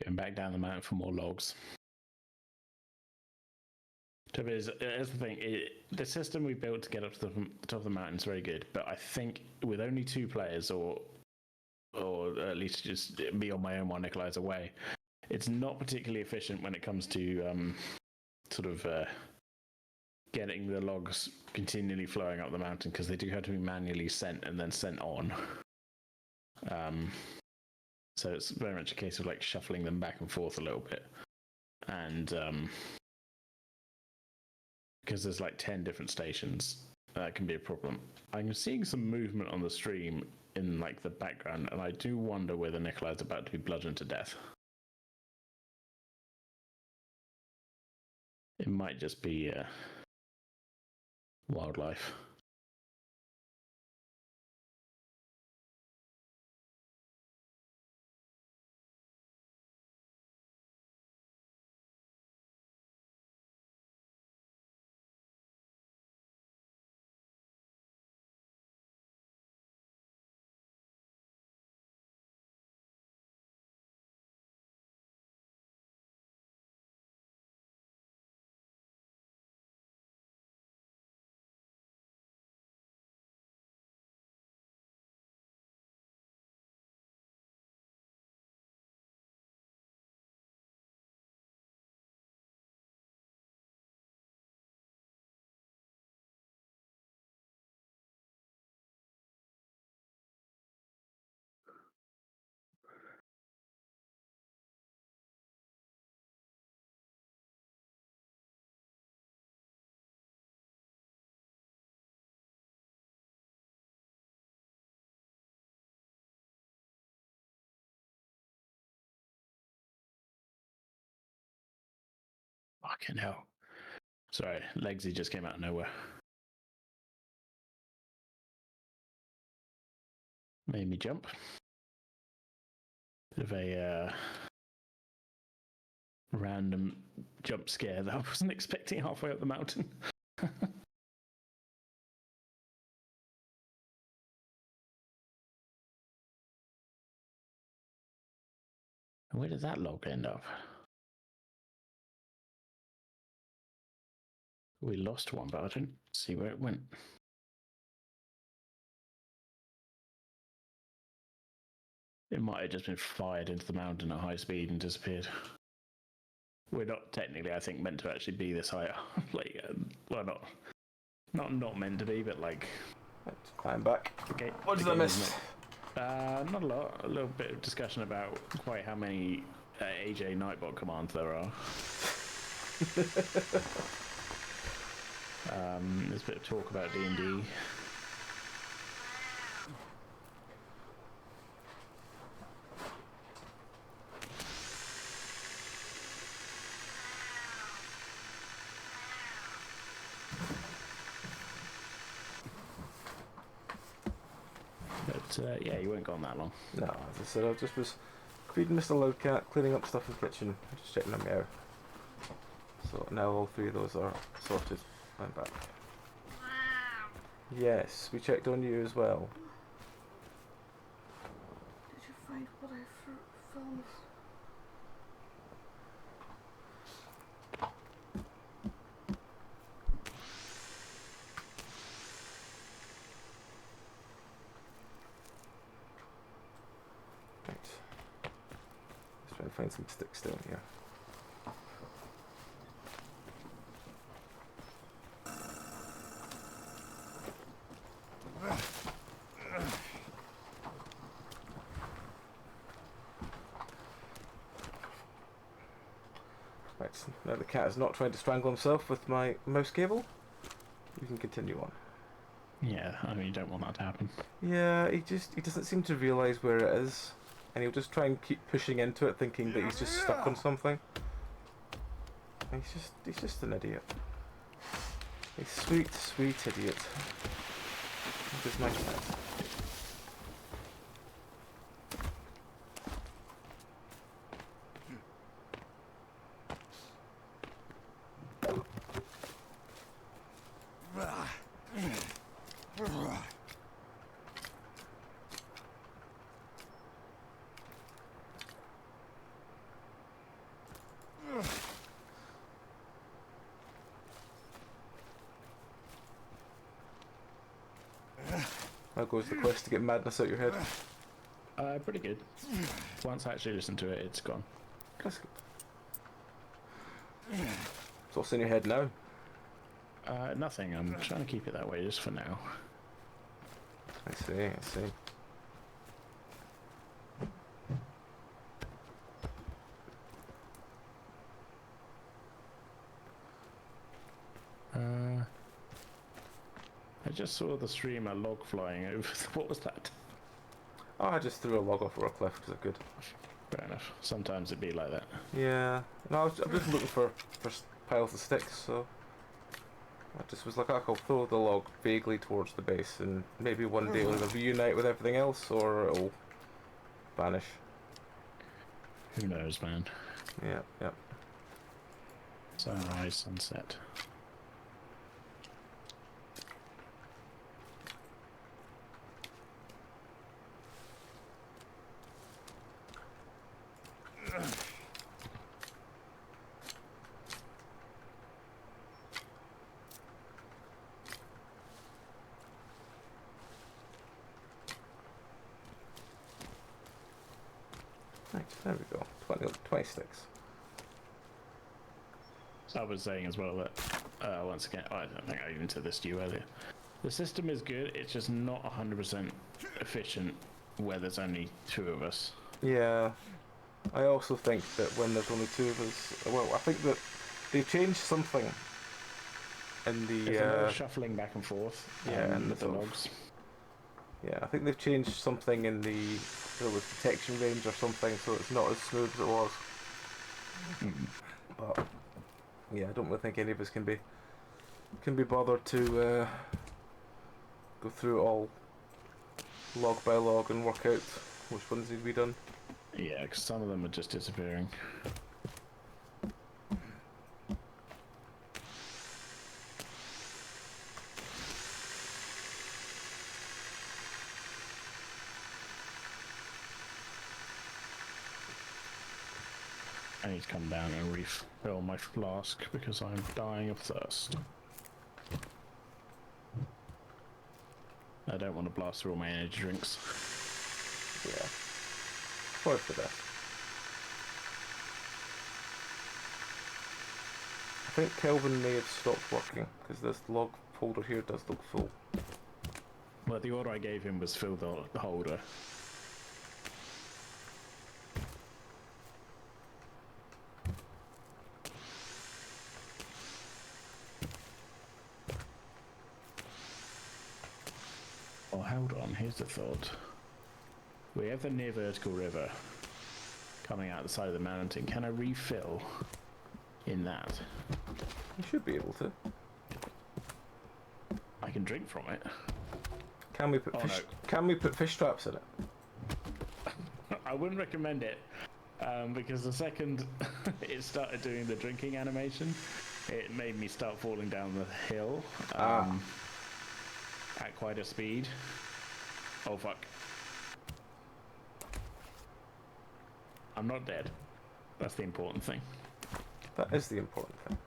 Going back down the mountain for more logs. Here's the thing, the system we built to get up to the top of the mountain is very good, but I think with only 2 players, or at least just me on my own while Nikolai's away, it's not particularly efficient when it comes to getting the logs continually flowing up the mountain, because they do have to be manually sent and then sent on. So it's very much a case of like shuffling them back and forth a little bit, and because there's like 10 different stations, that can be a problem. I'm seeing some movement on the stream in like the background, and I do wonder whether Nikolai's about to be bludgeoned to death. It might just be wildlife. Fucking hell. Sorry, Legsy just came out of nowhere. Made me jump. Bit of a random jump scare that I wasn't expecting halfway up the mountain. Where did that log end up? We lost one, but I didn't see where it went. It might have just been fired into the mountain at high speed and disappeared. We're not technically, I think, meant to actually be this high. Like, well, not meant to be, but like. Let's climb back. Okay. What did I miss? Not a lot. A little bit of discussion about quite how many AJ Nightbot commands there are. There's a bit of talk about D&D. But yeah, you weren't gone that long. No, as I said, I just was feeding Mr. Loudcat, cleaning up stuff in the kitchen, just checking them out. So now all three of those are sorted. I'm back. Yes, we checked on you as well. Did you find what I found? Right. Let's try and find some sticks down here. Right, now the cat is not trying to strangle himself with my mouse cable. We can continue on. Yeah, I mean, you don't want that to happen. Yeah, he doesn't seem to realise where it is. And he'll just try and keep pushing into it thinking that he's just stuck on something. He's just an idiot. A sweet, sweet idiot. That is my cat. How goes the quest to get madness out your head? Pretty good. Once I actually listen to it, it's gone. That's good. So what's in your head now? Nothing. I'm trying to keep it that way just for now. I see. I just saw the streamer log flying over. What was that? Oh, I just threw a log off or a cliff because I could. Fair enough. Sometimes it'd be like that. Yeah. No, I'm just looking for piles of sticks, so I just was like, I'll throw the log vaguely towards the base, and maybe one day it'll reunite with everything else, or it'll vanish. Who knows, man? Yeah. Sunrise, sunset. Right, there we go. 20 sticks. I was saying as well that, once again, I don't think I even said this to you earlier. The system is good, it's just not 100% efficient where there's only two of us. Yeah. I also think that when there's only two of us, well, I think that they've changed something in the There's a lot of shuffling back and forth. and with the logs. Yeah, I think they've changed something in the detection range or something, so it's not as smooth as it was. But Yeah, I don't really think any of us can be bothered to go through it all log by log and work out which ones need to be done. Yeah, because some of them are just disappearing. I need to come down and refill my flask because I'm dying of thirst. I don't want to blast through all my energy drinks. Yeah. Probably for the best. I think Kelvin may have stopped working because this log folder here does look full. Well, the order I gave him was fill the holder. Oh, hold on, here's the thought. We have the near vertical river coming out the side of the mountain. Can I refill in that? You should be able to. I can drink from it. Can we put fish? No. Can we put fish traps in it? I wouldn't recommend it because the second it started doing the drinking animation, it made me start falling down the hill at quite a speed. Oh fuck. I'm not dead. That's the important thing. That is the important thing.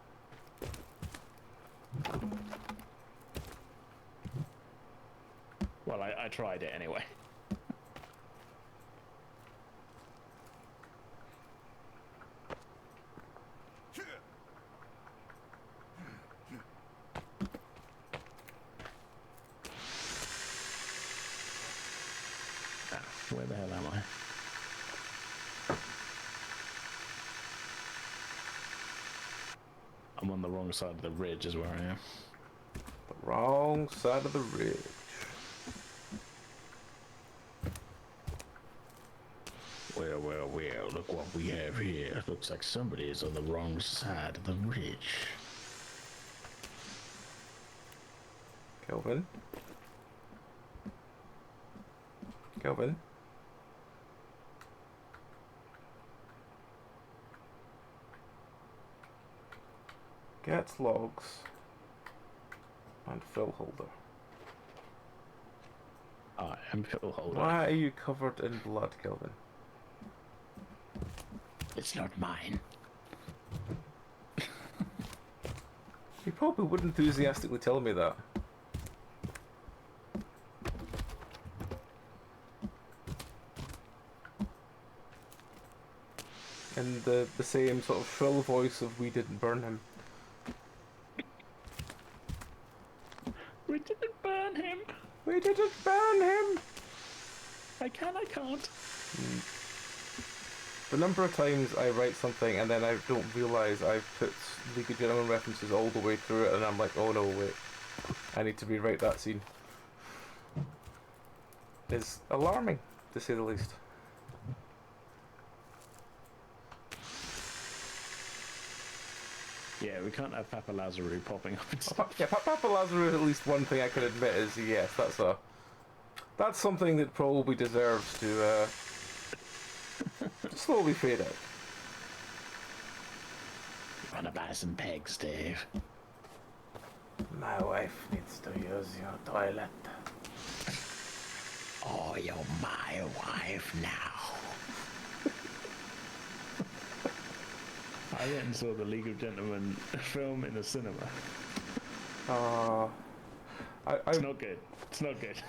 Well, I tried it anyway. Where the hell am I? I'm on the wrong side of the ridge is where I am. The wrong side of the ridge. Well, look what we have here. Looks like somebody is on the wrong side of the ridge. Kelvin? Kelvin? Get logs and fill holder. I am fill holder. Why are you covered in blood, Kelvin? It's not mine. You probably would enthusiastically tell me that. In the same sort of shrill voice of "We didn't burn him." We didn't burn him. We didn't burn him! I can't. The number of times I write something and then I don't realise I've put League of Gentlemen references all the way through it and I'm like, oh no, wait. I need to rewrite that scene. It's alarming, to say the least. Yeah, we can't have Papa Lazarou popping up and stuff. Yeah, Papa Lazarus, at least one thing I can admit is, yes, that's something that probably deserves to slowly fade out. Wanna buy some pegs, Dave? My wife needs to use your toilet. Oh, you're my wife now. I went and saw the League of Gentlemen film in the cinema. It's not good. It's not good.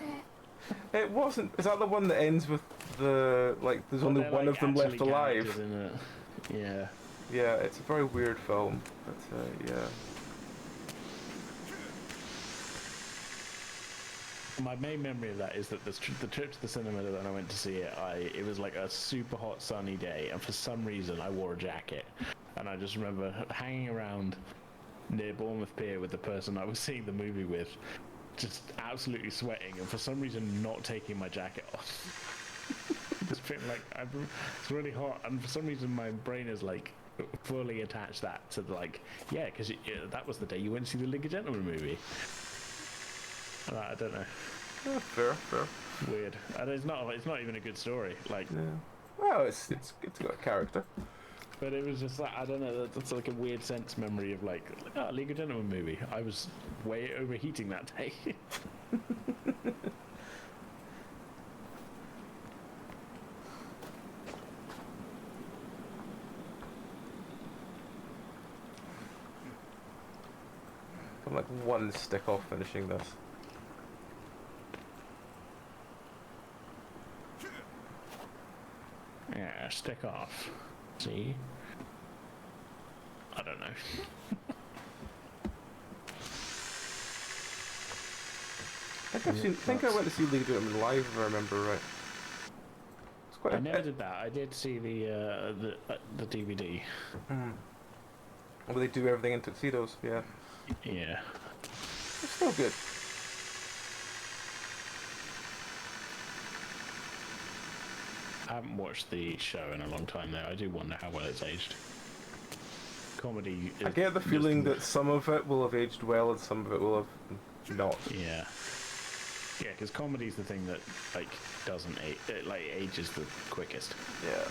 It wasn't. Is that the one that ends with the there's only one of them left alive? Isn't it? Yeah. Yeah, it's a very weird film, but yeah. My main memory of that is that the trip to the cinema that I went to see it, it was like a super hot sunny day, and for some reason I wore a jacket, and I just remember hanging around near Bournemouth Pier with the person I was seeing the movie with, just absolutely sweating, and for some reason not taking my jacket off. Just feeling like it's really hot, and for some reason my brain is like, fully attach that to like, yeah, because that was the day you went to see the League of Gentlemen movie. I don't know. Yeah, fair. Weird. And it's not even a good story. Like, Yeah. Well, it's got a character. but it was just like, I don't know. That's like a weird sense memory of like, oh, League of Gentlemen movie. I was way overheating that day. I'm like one stick off finishing this. Yeah, stick off. See? I don't know. I think I went to see League of Gentlemen live, if I remember right. It's quite. I never did that. I did see the DVD. Well, they do everything in tuxedos. Yeah. Yeah. It's still good. I haven't watched the show in a long time though. I do wonder how well it's aged. Comedy. I get the feeling that some of it will have aged well and some of it will have not. Yeah. Yeah, because comedy's the thing that like doesn't age, like ages the quickest. Yeah.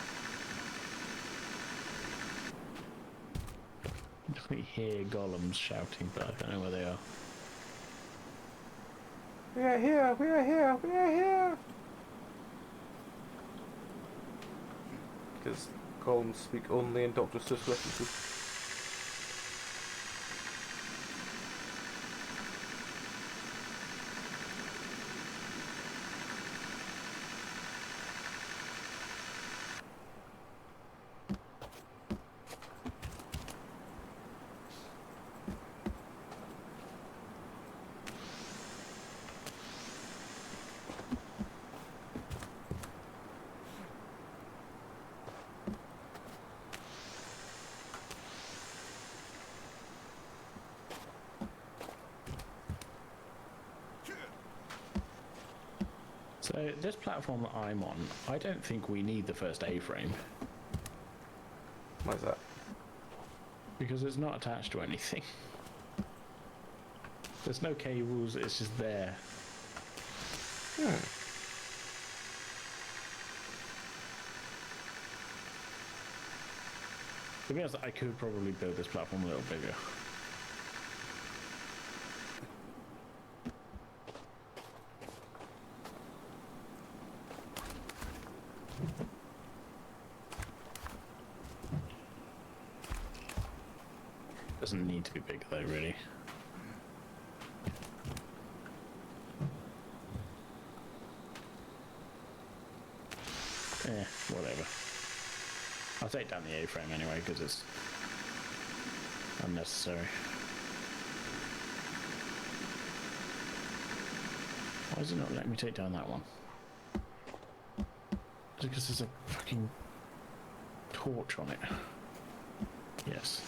Definitely hear golems shouting, but I don't know where they are. We are here! We are here! We are here! Because columns speak only in Dr. Seuss references. So this platform that I'm on, I don't think we need the first A-frame Why is that? because it's not attached to anything. There's no cables, it's just there. To be honest, I could probably build this platform a little bigger. Doesn't need to be big though, really. Whatever. I'll take down the A-frame anyway, because it's unnecessary. Why is it not letting me take down that one? Is it because there's a fucking torch on it? Yes.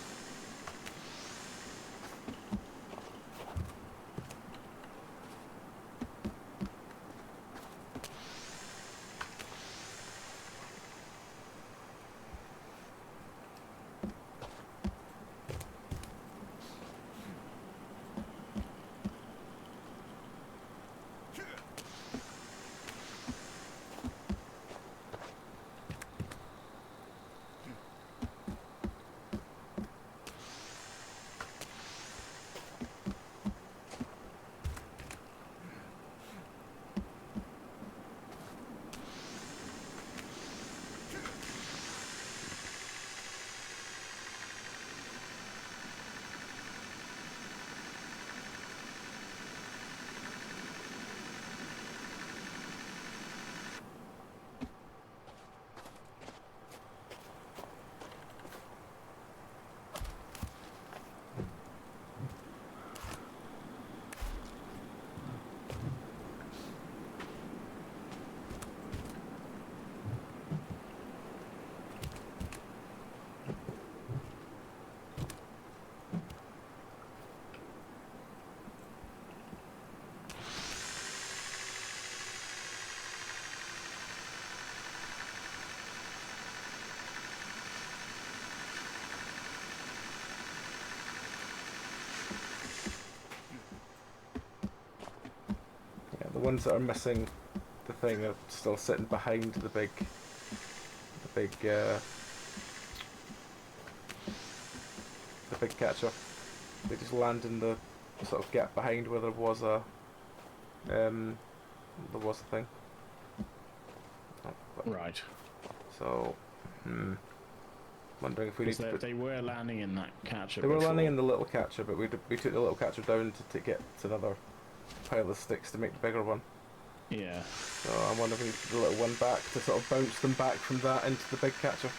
ones that are missing the thing are still sitting behind the big catcher. They just land in the sort of gap behind where there was a thing. Right. So, wondering if we need to Because put... they were landing in that catcher. They were before. landing in the little catcher, but we took the little catcher down to get to another pile of sticks to make the bigger one. Yeah. So I'm wondering if we need to put the little one back to sort of bounce them back from that into the big catcher.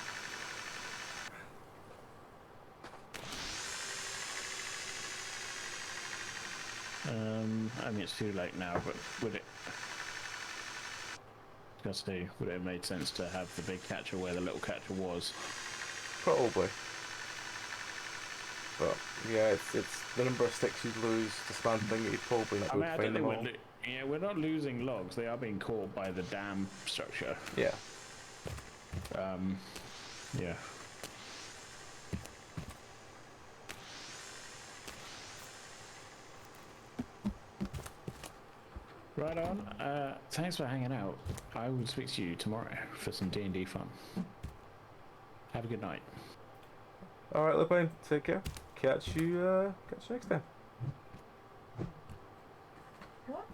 I mean, it's too late now, but would it... Just say, would it have made sense to have the big catcher where the little catcher was? Probably. But yeah, it's the number of sticks you'd lose to span thing. You'd probably not I be mean, able I to don't find them think all. yeah, we're not losing logs. They are being caught by the dam structure. Yeah. Yeah. Right on. Thanks for hanging out. I will speak to you tomorrow for some D&D fun. Have a good night. All right, Lupine. Take care. Catch you next time. What?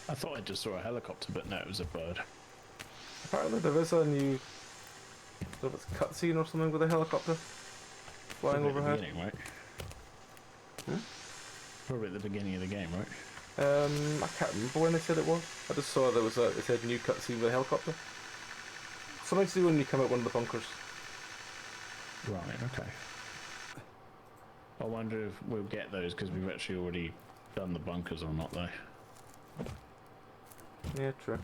I thought I just saw a helicopter, but no, it was a bird. Apparently there is a new sort of cutscene or something with a helicopter flying Probably at the overhead. beginning, right? Hmm? Probably at the beginning of the game, right? I can't remember when they said it was. I just saw there was it said new cutscene with a helicopter. Something to do when you come out one of the bunkers. Right, okay. I wonder if we'll get those because we've actually already done the bunkers or not, though. Yeah, true.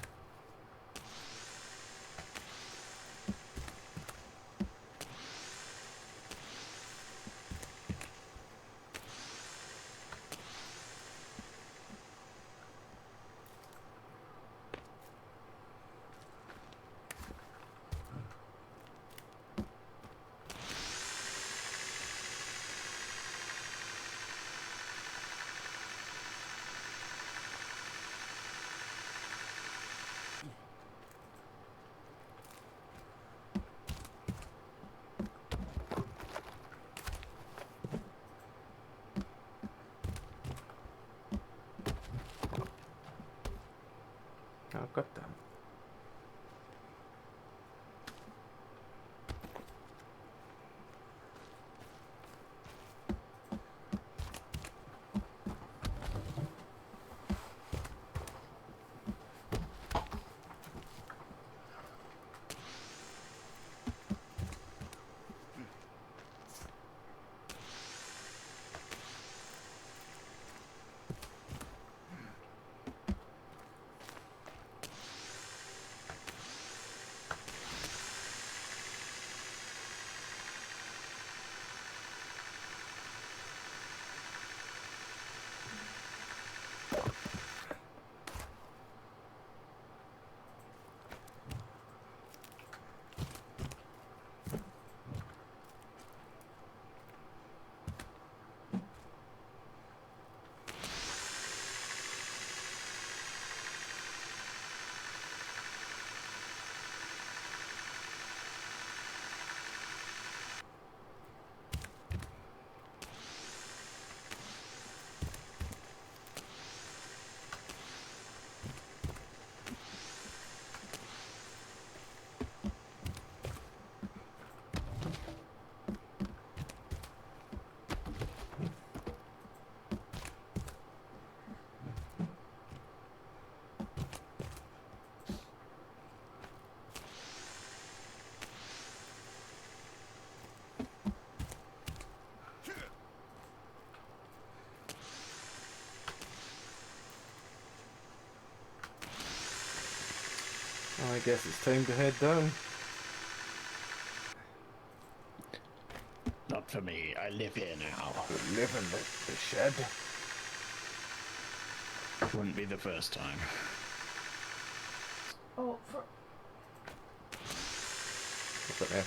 guess it's time to head down. Not for me. I live here now. Live in the shed. Wouldn't be the first time. Oh, for What's up there?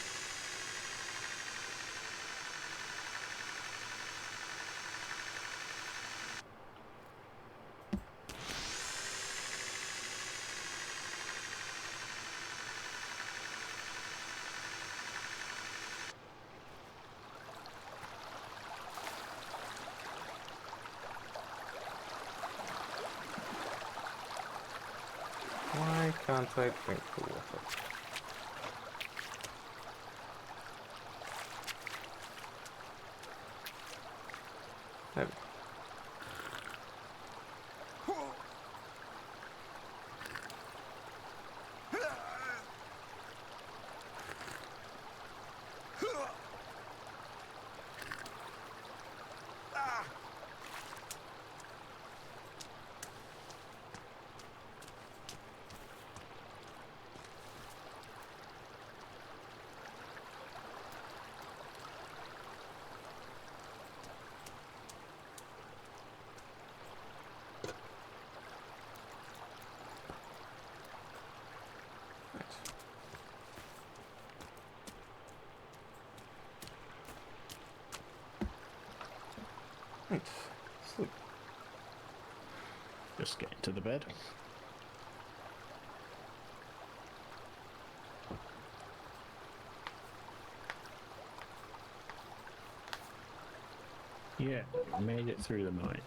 Why can't I drink the water? There we go. Right. Sleep. Just get into the bed. Yeah, made it through the night.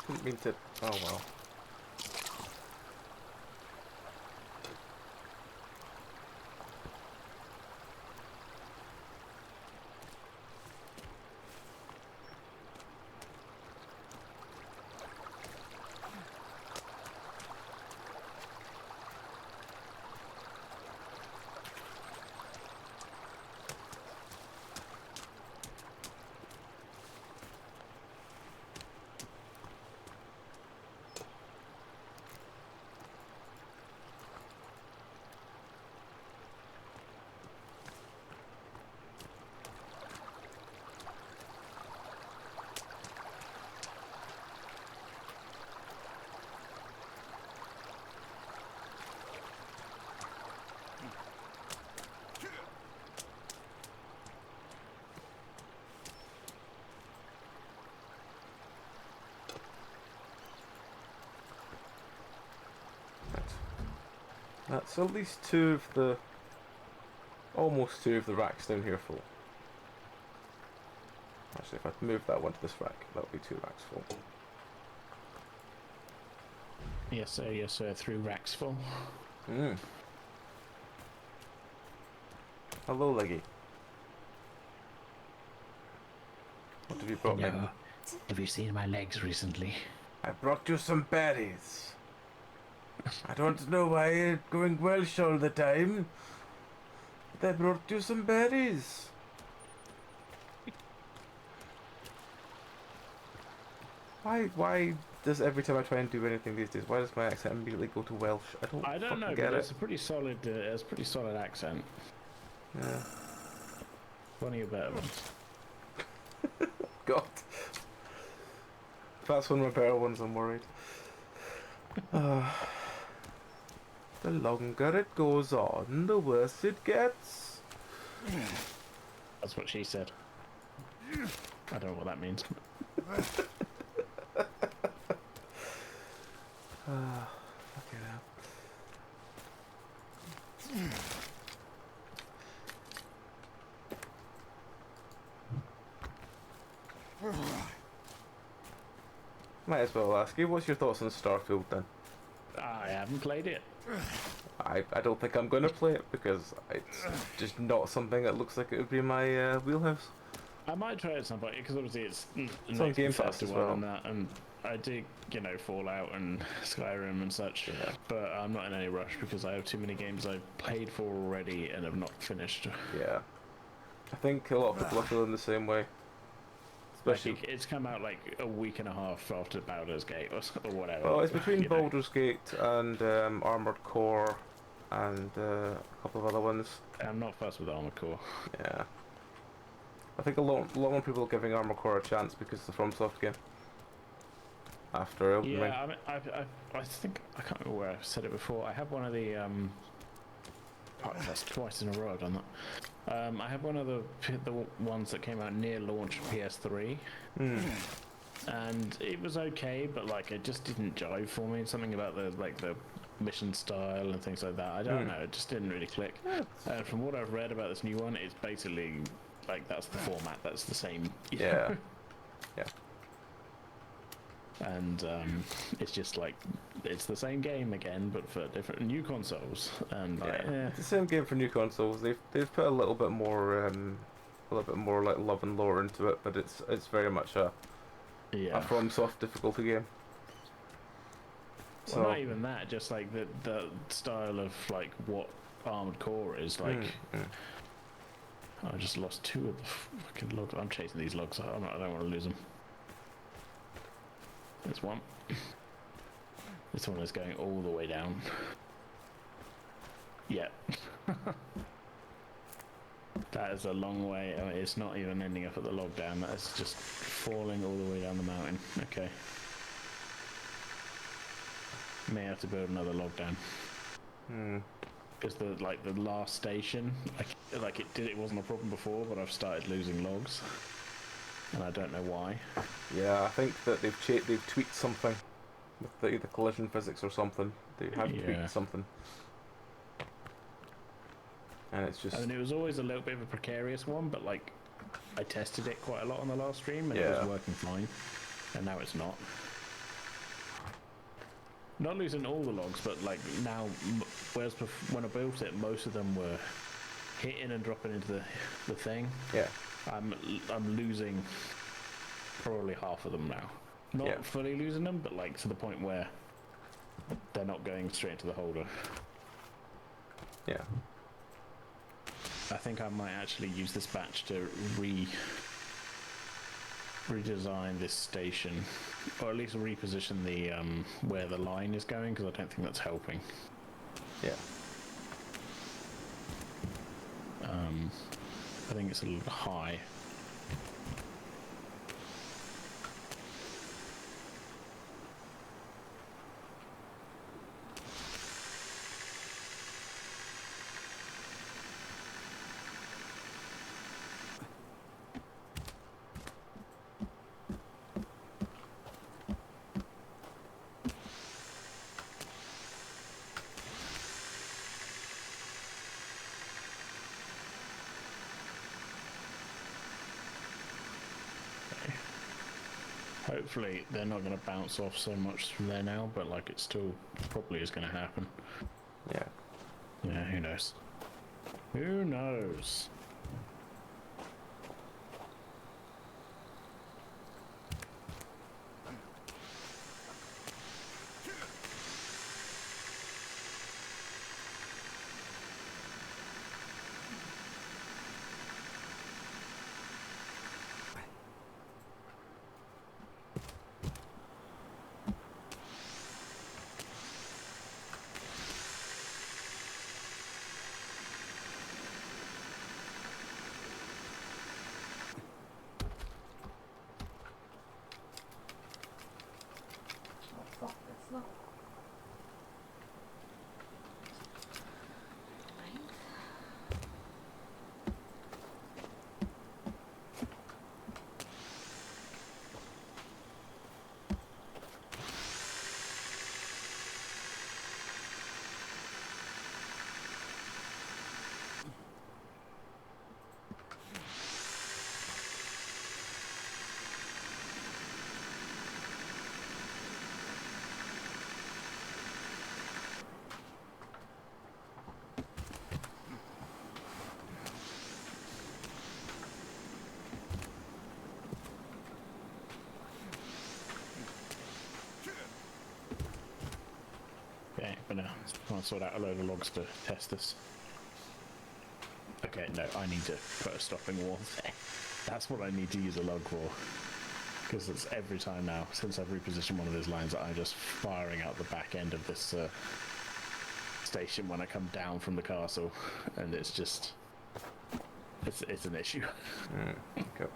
Didn't mean to. Oh well. That's at least two of the... almost two of the racks down here full. Actually, if I move that one to this rack, that would be two racks full. Yes sir, through racks full. Mm. Hello, Leggy. What have you brought me? No. Have you seen my legs recently? I brought you some berries. I don't know why you're going Welsh all the time. But I brought you some berries. Why does every time I try and do anything these days, why does my accent immediately go to Welsh? I don't know, get but it. it's a pretty solid accent. Yeah. One of your better ones. God. If that's one of my better ones, I'm worried. The longer it goes on, the worse it gets. That's what she said. I don't know what that means. Fucking hell. Might as well ask you, what's your thoughts on Starfield then? I haven't played it. I don't think I'm going to play it because it's just not something that looks like it would be my wheelhouse. I might try it at some point because obviously it's on Game Pass as well. And that, and I dig, you know, Fallout and Skyrim and such. Yeah. But I'm not in any rush because I have too many games I've played for already and have not finished. Yeah. I think a lot of people are feeling the same way. Especially, Like it's come out like a week and a half after Baldur's Gate or whatever. well, it's between you know. Baldur's Gate and Armored Core and a couple of other ones. I'm not fussed with Armored Core. Yeah. I think a lot more people are giving Armored Core a chance because it's a FromSoft game. After Elden Ring. Yeah, I think I can't remember where I've said it before. I have one of the that's twice in a row I've done that. I have one of the ones that came out near launch of PS3, and it was okay, but like it just didn't jive for me. Something about the mission style and things like that. I don't know. It just didn't really click. And from what I've read about this new one, it's basically like that's the format. That's the same. Yeah. Yeah. And it's just like it's the same game again, but for different new consoles. And like, It's the same game for new consoles. They've put a little bit more like love and lore into it, but it's very much a FromSoft difficulty game. Well, not even that. Just like the style of like what Armored Core is like. I just lost 2 of the fucking logs. I'm chasing these logs. I don't want to lose them. There's one. This one is going all the way down. Yeah. That is a long way. I mean, it's not even ending up at the log down. That is just falling all the way down the mountain. Okay. May have to build another log down. Because the last station, it wasn't a problem before, but I've started losing logs. And I don't know why. Yeah, I think that they've tweaked something with the collision physics or something. They have tweaked something, and it's just. I mean, it was always a little bit of a precarious one, but like, I tested it quite a lot on the last stream, and it was working fine. And now it's not. Not losing all the logs, but like now, whereas when I built it, most of them were hitting and dropping into the thing. Yeah. I'm losing probably half of them now. Not fully losing them, but like to the point where they're not going straight into the holder. Yeah. I think I might actually use this batch to redesign this station, or at least reposition the where the line is going, because I don't think that's helping. Yeah. I think it's a little high. Hopefully they're not going to bounce off so much from there now, but like it still probably is going to happen. Yeah. Yeah, who knows? Who knows? Fuck, that's not. gonna try and sort out a load of logs to test this. Okay, no, I need to put a stopping wall there. That's what I need to use a log for. Because it's every time now, since I've repositioned one of those lines, that I'm just firing out the back end of this station when I come down from the castle, and it's just... It's an issue. Okay.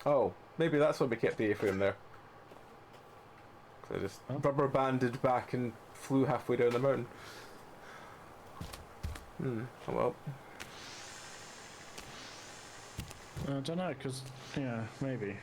Oh, maybe that's why we kept the A-frame there. So I just rubber banded back and flew halfway down the mountain. Oh well. I don't know, because, yeah, maybe.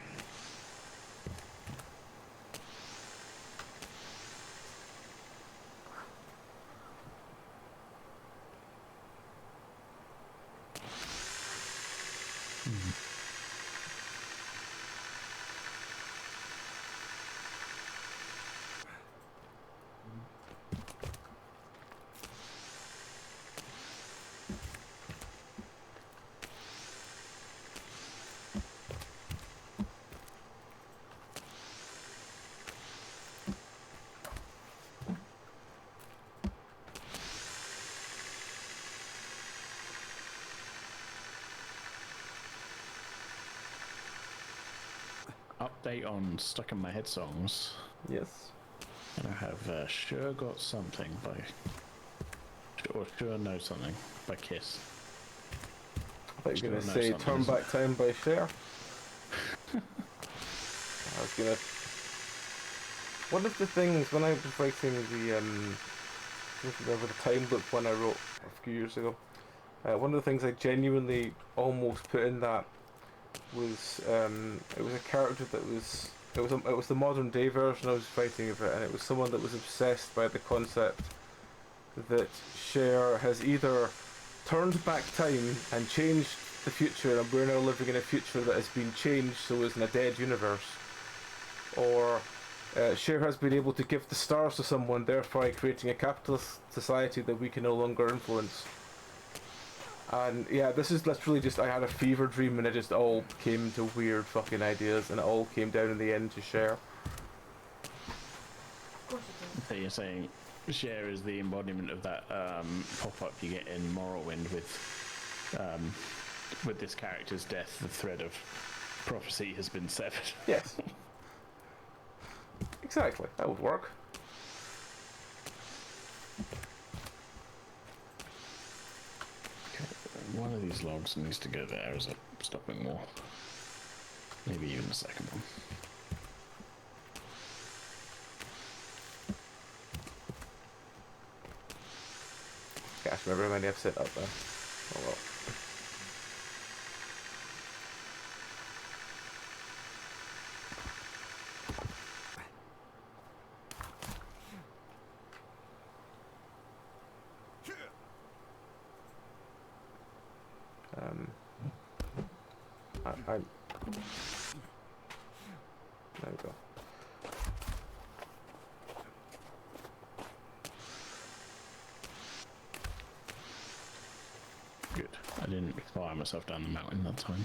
Update on Stuck in My Head songs. Yes. And I have Sure Got Something by... Or Sure Know Something by Kiss. I thought you were going to Sure say Know Turn Something. Back Time by Cher. I was going to... One of the things, when I was writing the, if you remember the time loop one I wrote a few years ago, one of the things I genuinely almost put in that was, it was a character that was... It was the modern day version I was writing of it, and it was someone that was obsessed by the concept that Cher has either turned back time and changed the future, and we're now living in a future that has been changed, so is in a dead universe, or Cher has been able to give the stars to someone, thereby creating a capitalist society that we can no longer influence. And yeah, this is literally just, I had a fever dream and it just all came to weird fucking ideas, and it all came down in the end to Cher. Of course it does. So you're saying Cher is the embodiment of that pop-up you get in Morrowind with this character's death, the thread of prophecy has been severed. Yes. Exactly, that would work. One of these logs needs to go there as a stopping wall. Maybe even a second one. Gosh, remember how many I've set up there. Oh well. I'm... There we go. Good. I didn't fire myself down the mountain that time.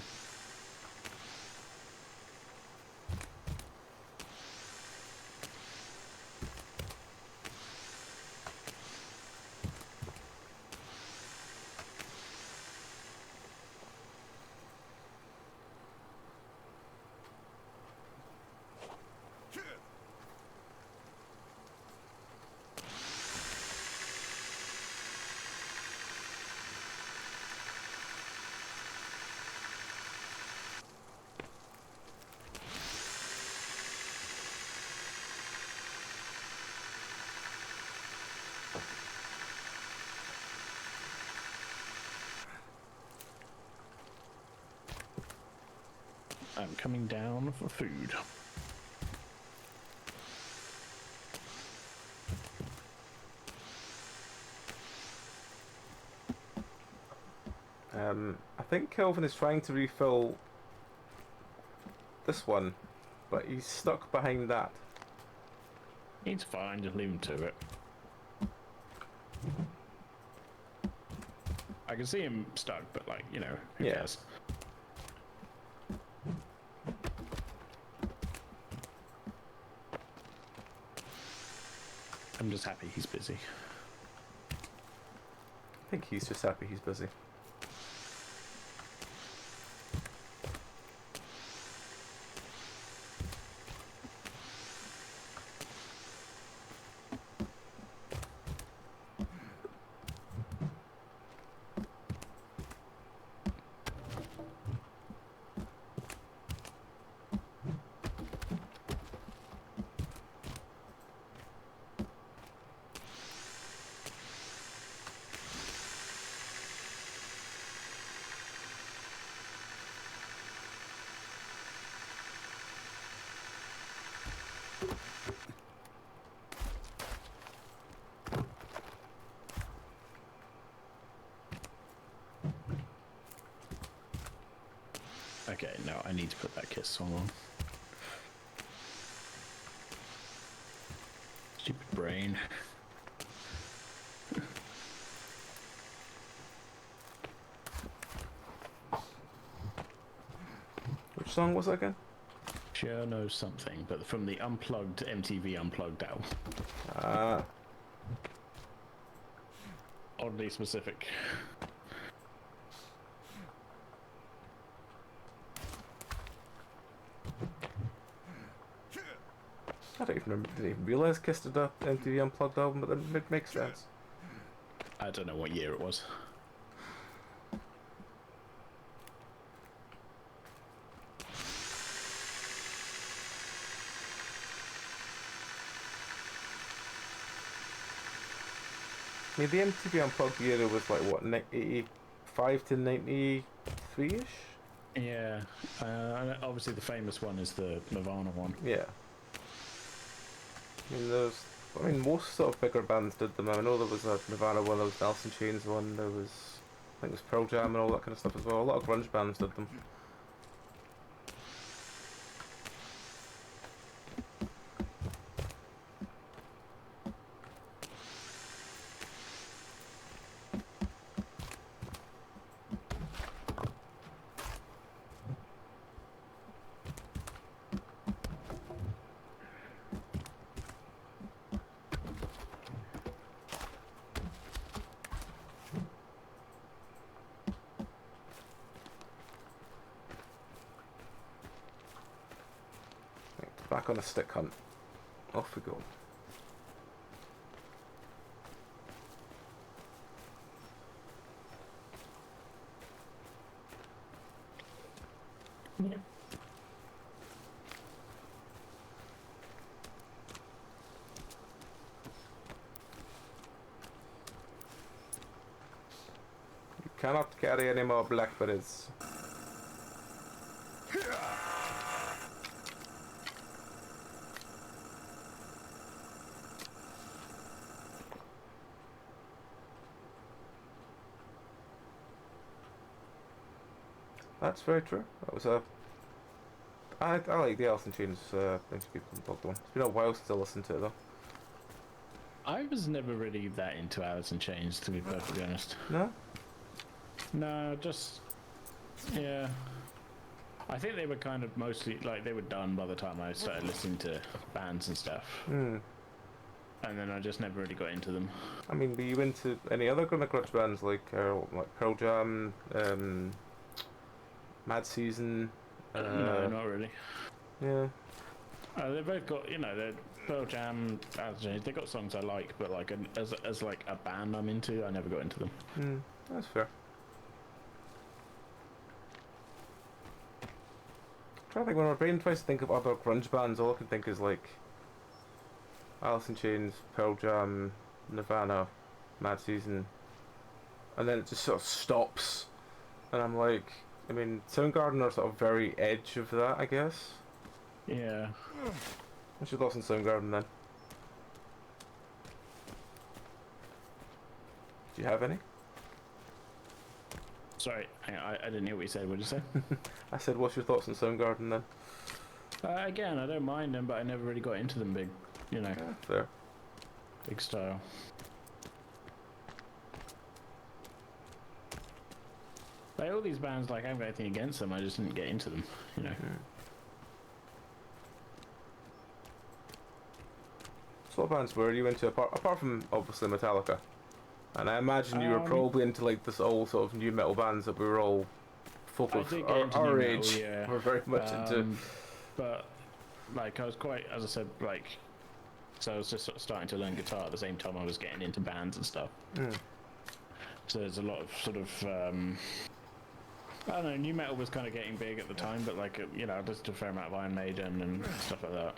I'm coming down for food. I think Kelvin is trying to refill this one, but he's stuck behind that. He's fine, just leave him to it. I can see him stuck, but like, you know, who Yeah. cares? I'm just happy he's busy. I think he's just happy he's busy. Okay, no, I need to put that Kiss song on. Stupid brain. Which song was that again? Sure knows something, but from the Unplugged MTV Unplugged album. Oddly specific. I don't even remember, didn't even realise Kiss did a MTV Unplugged album, but then it makes sense. I don't know what year it was. I mean, the MTV Unplugged era was like, what, 85 to 93-ish? Yeah, and obviously the famous one is the Nirvana one. Yeah. I mean, most sort of bigger bands did them. I know there was a Nirvana one, there was an Alice in Chains one, there was, I think it was Pearl Jam and all that kind of stuff as well. A lot of grunge bands did them. Back on a stick hunt. Off we go. Yeah. You cannot carry any more blackberries. That's very true. That was a. I like the Alice in Chains MTV Unplugged one. It's been a while since I listened to it though. I was never really that into Alice in Chains, to be perfectly honest. No? No, just yeah. I think they were kind of mostly like they were done by the time I started listening to bands and stuff, Hmm. and then I just never really got into them. I mean, were you into any other kind of grunge bands like Pearl Jam, Mad Season? No, not really. Yeah. They've both got, you know, they're Pearl Jam, they've got songs I like, but like as like a band I'm into, I never got into them. Hmm. That's fair. I'm trying to think, when my brain tries to think of other grunge bands, all I can think is like Alice in Chains, Pearl Jam, Nirvana, Mad Season, and then it just sort of stops, and I'm like, I mean, Soundgarden are sort of very edge of that, I guess. Yeah. What's your thoughts on Soundgarden then? Do you have any? Sorry, I didn't hear what you said. What did you say? I said, what's your thoughts on Soundgarden then? Again, I don't mind them, but I never really got into them big, you know, Yeah, fair. big style. Like all these bands, like I haven't got anything against them. I just didn't get into them, you know. So what bands were you into apart from obviously Metallica? And I imagine you were probably into like this old sort of new metal bands that we were all folk of our age. Metal, yeah. We're very much into. But like I was quite, as I said, like so I was just sort of starting to learn guitar at the same time I was getting into bands and stuff. So there's a lot of sort of I don't know, new metal was kind of getting big at the time, but like you know, I listened to a fair amount of Iron Maiden and stuff like that.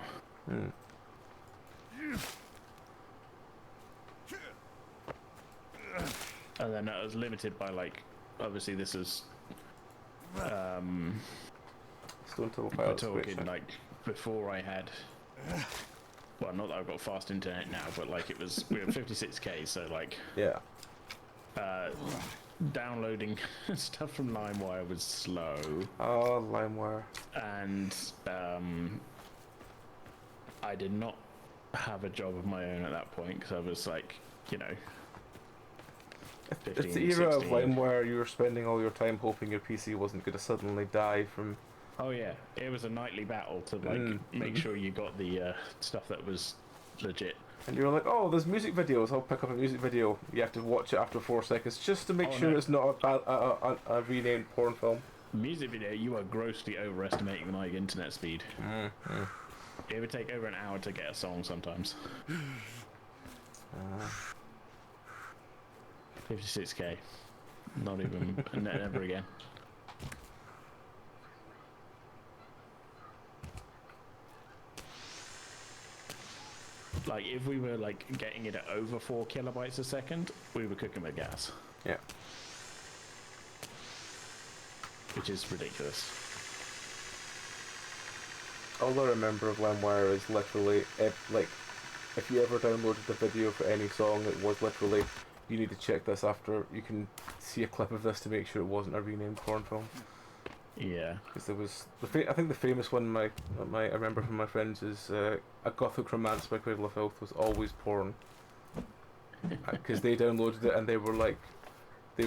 And then I was limited by like, obviously this is Stone Temple we're Pilots. talking like before I had, well, not that I've got fast internet now, but like it was, we were 56k, so like Yeah. downloading stuff from LimeWire was slow, Oh, LimeWire. and I did not have a job of my own at that point because I was like, you know, 15, It's the era 16. of LimeWire. You were spending all your time hoping your PC wasn't going to suddenly die from. Oh yeah, it was a nightly battle to like make sure you got the stuff that was legit. And you were like, oh, there's music videos. I'll pick up a music video. You have to watch it after 4 seconds just to make sure no. it's not a renamed porn film. Music video, you are grossly overestimating my internet speed. It would take over an hour to get a song sometimes. 56k. Not even, never again. Like, if we were, like, getting it at over 4 kilobytes a second, we were cooking with gas. Yeah. Which is ridiculous. All I remember of LimeWire is literally, if you ever downloaded a video for any song, it was literally, you need to check this after, you can see a clip of this to make sure it wasn't a renamed porn film. Yeah. Because there was, I think the famous one I remember from my friends is A Gothic Romance by Cradle of Filth was always porn. Because they downloaded it and they were like, they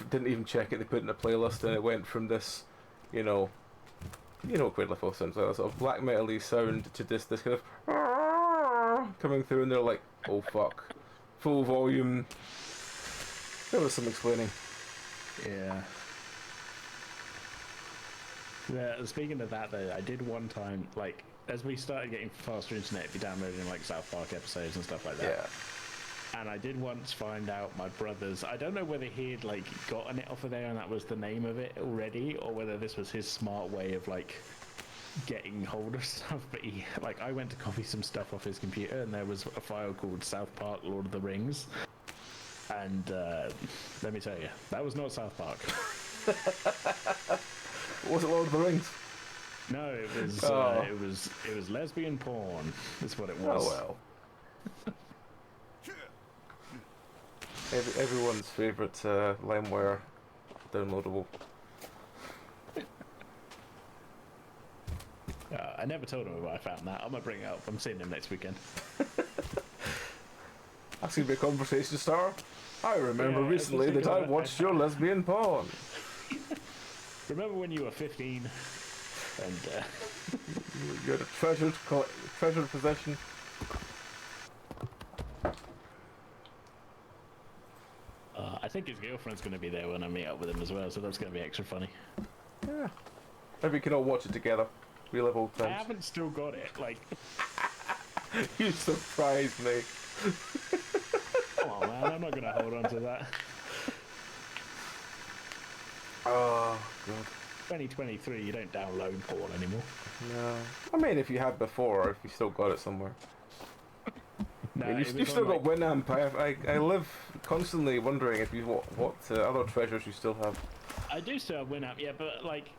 didn't even check it, they put it in a playlist and it went from this, you know Cradle of Filth sounds like, a sort of black metal-y sound to this kind of coming through, and they're like, oh fuck, full volume. There was some explaining. Yeah. Yeah, speaking of that though, I did one time, like, as we started getting faster internet, if you downloading like South Park episodes and stuff like that. Yeah. And I did once find out my brother's, I don't know whether he'd like gotten it off of there and that was the name of it already, or whether this was his smart way of like getting hold of stuff, but he, like, I went to copy some stuff off his computer and there was a file called South Park Lord of the Rings. And let me tell you, that was not South Park. Was it Lord of the Rings? No, it was it was lesbian porn. That's what it was. Oh well. Everyone's favourite LimeWire downloadable. I never told him about I found that. I'm gonna bring it up. I'm seeing him next weekend. That's gonna be a conversation starter. I remember recently that I watched your lesbian porn. Remember when you were 15 and You had a treasured possession. I think his girlfriend's going to be there when I meet up with him as well, so that's going to be extra funny. Yeah. Maybe we can all watch it together. Relive old I times. haven't still got it. Like, You surprised me. come on, man, I'm not going to hold on to that. Oh, God. 2023, you don't download porn anymore. No. I mean, if you had before, or if you still got it somewhere. No, I mean, it you've was still on, got Winamp. I live constantly wondering if you what other treasures you still have. I do still have Winamp, yeah, but like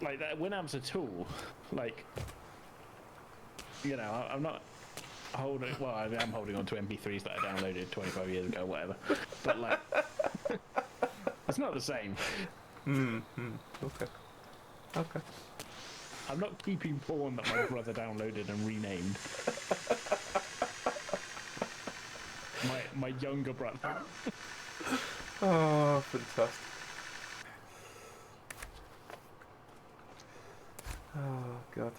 that Winamp's a tool. Like, you know, I'm not holding. Well, I am holding on to MP3s that I downloaded 25 years ago, whatever. But like, it's not the same. Okay. Okay. I'm not keeping porn that my brother downloaded and renamed. My younger brother. Oh, fantastic. Oh, God.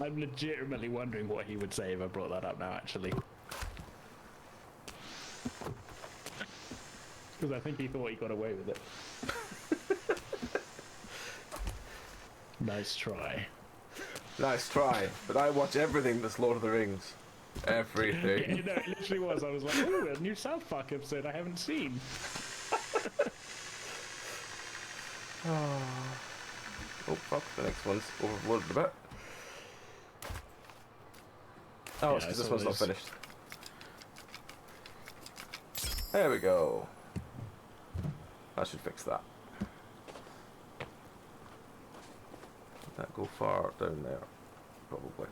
I'm legitimately wondering what he would say if I brought that up now, actually. Because I think he thought he got away with it. Nice try. Nice try, but I watch everything that's Lord of the Rings. Yeah, Everything. no, it literally was. I was like, ooh, a new South Park episode I haven't seen. Oh, fuck, the next one's overloaded a bit. Oh, it's Yeah, because I this saw one's not those. finished. There we go. That should fix that. Did that go far down there? Probably.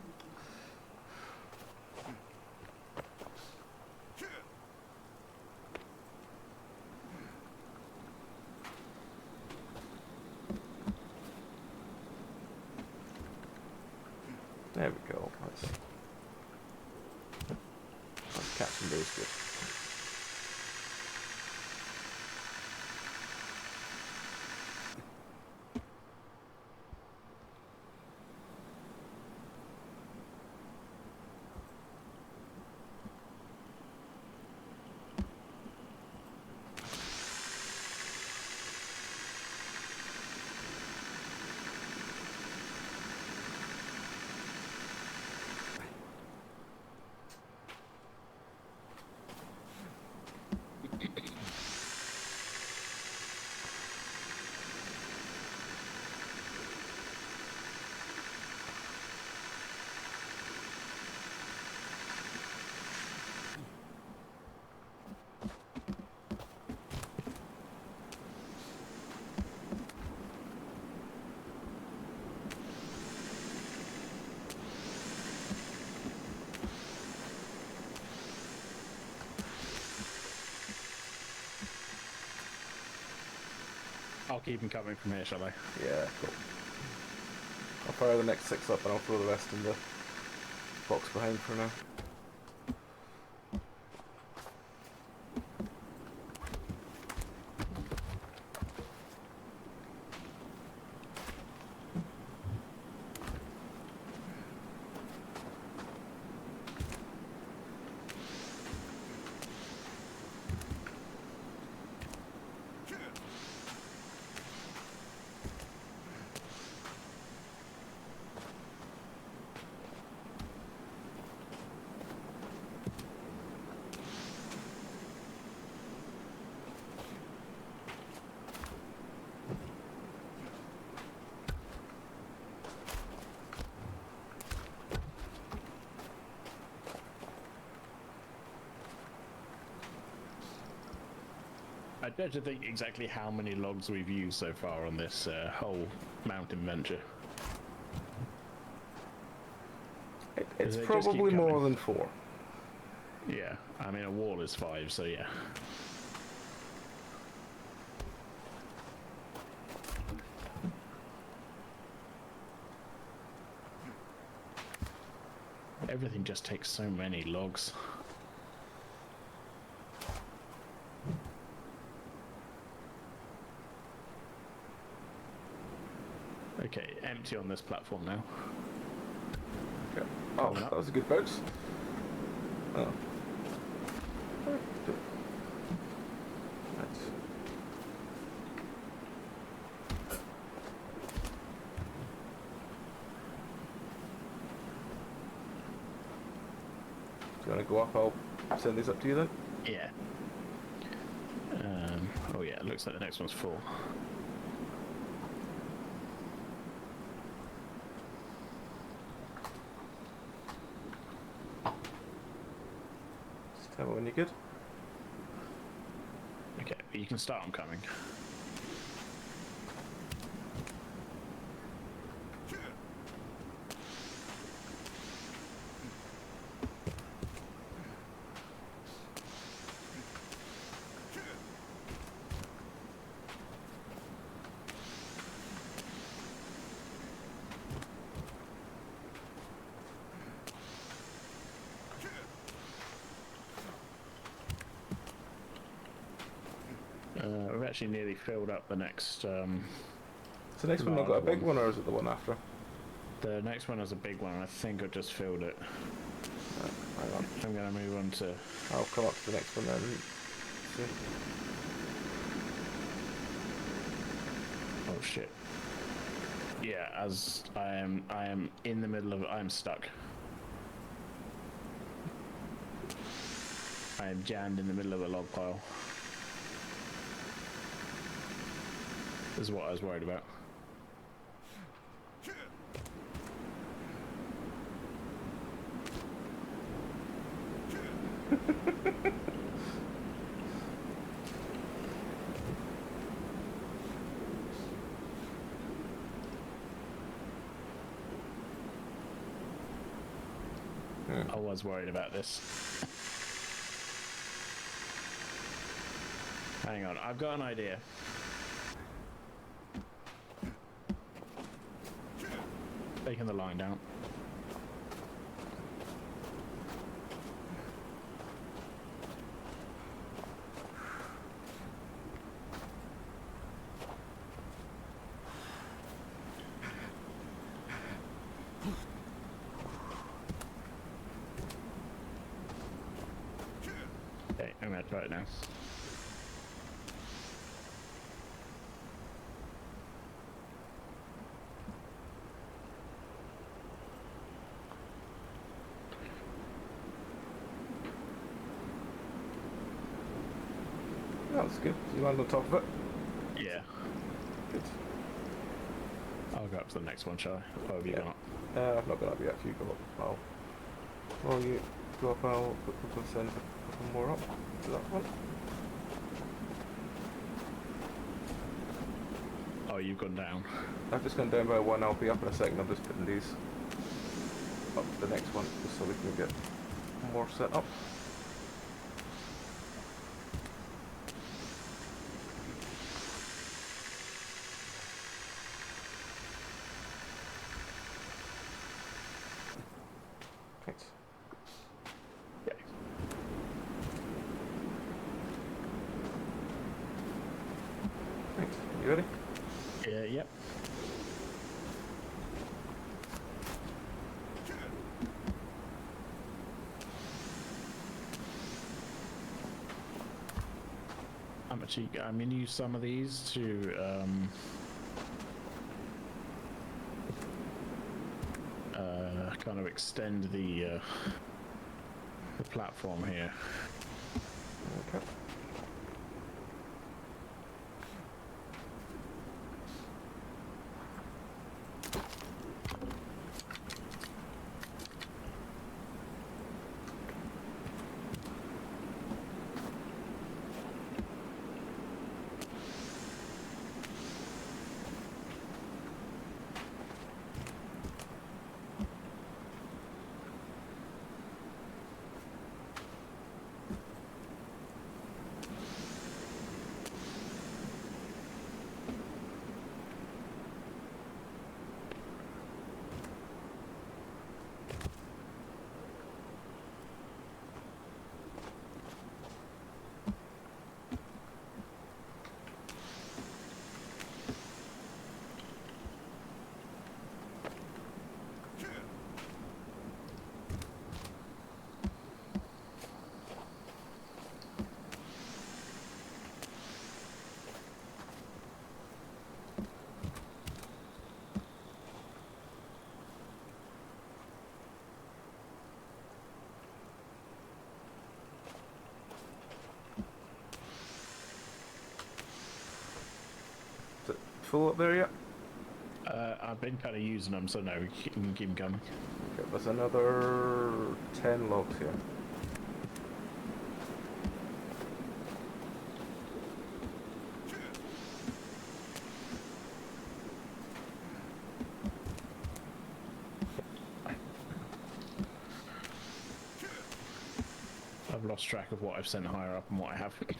There we go. Let's catching those good. I'll keep him coming from here, shall I? Yeah, cool. I'll fire the next 6 up and I'll throw the rest in the box behind for now. I dread to think exactly how many logs we've used so far on this whole mountain venture. It's They just keep probably more coming. than 4. Yeah, I mean a wall is 5, so yeah. Everything just takes so many logs. Okay, empty on this platform now. Okay. Oh, Coming up. that was a good bounce. Oh. Nice. Do you want to go up? I'll send these up to you then. Yeah. Oh yeah, it looks like the next one's full. Just tell me when you're good. Okay, you can start on coming. We've actually nearly filled up the next. So the next one not got a big one, or is it the one after? The next one has a big one. I think I just filled it. Hang on. I'm going to move on to. I'll come up to the next one then. See. Oh shit. Yeah, as I am in the middle of. I'm stuck. I am jammed in the middle of a log pile. This is what I was worried about. I was worried about this. Hang on, I've got an idea. Taking the line down. Okay, I'm gonna try it now. That's good. You land on top of it. Yeah. Good. I'll go up to the next one, shall I? What have you Yeah. got? I've not got up yet. If you go up, well, you go up, I'll send a couple more up to that one. Oh, you've gone down. I've just gone down by one. I'll be up in a second. I'm just putting these up to the next one just so we can get more set up. Thanks. Okay. Thanks. You ready? Yeah, yep. I'm gonna use some of these to kind of extend the platform here. Okay. full up there yet? I've been kind of using them, so no, you can keep them coming. Okay, there's another 10 logs here. I've lost track of what I've sent higher up and what I haven't.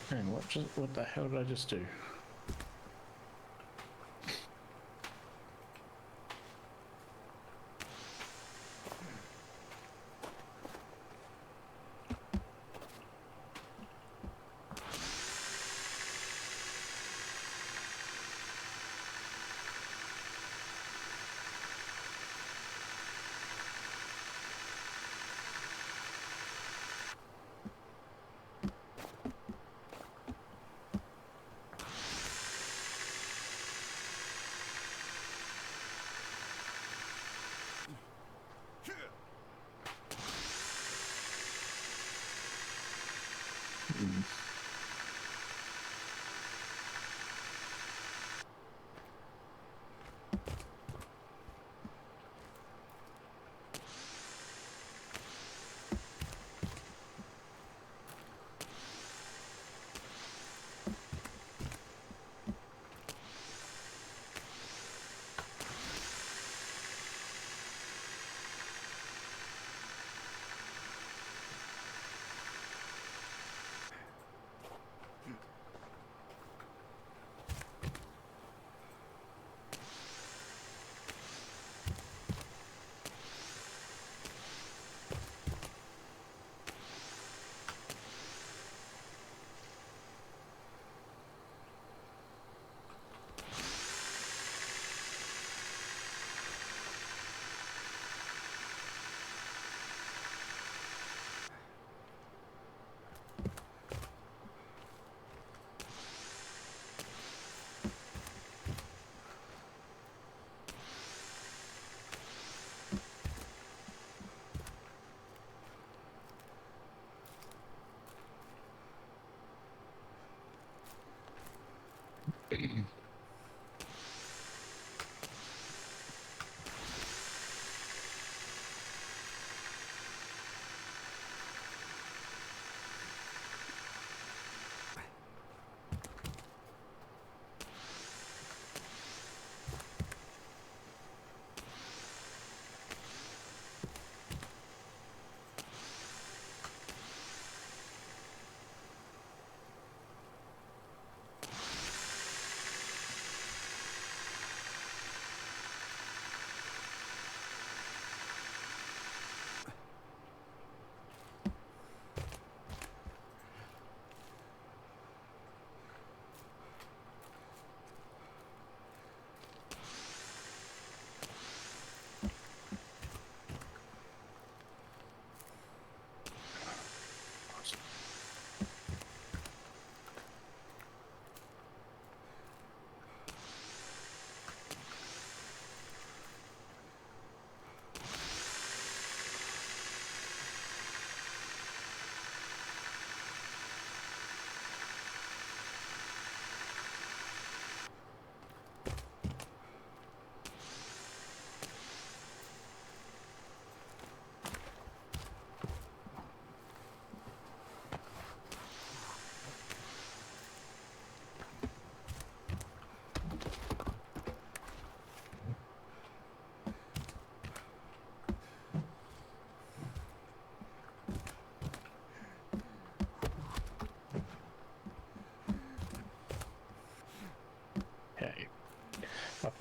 Hang on, what the hell did I just do?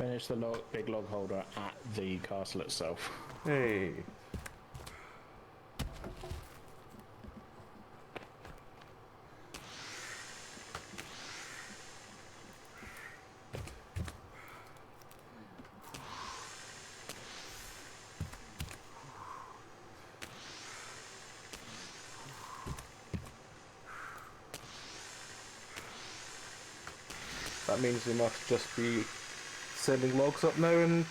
Finish the big log holder at the castle itself. Hey. That means we must just be sending logs up now and...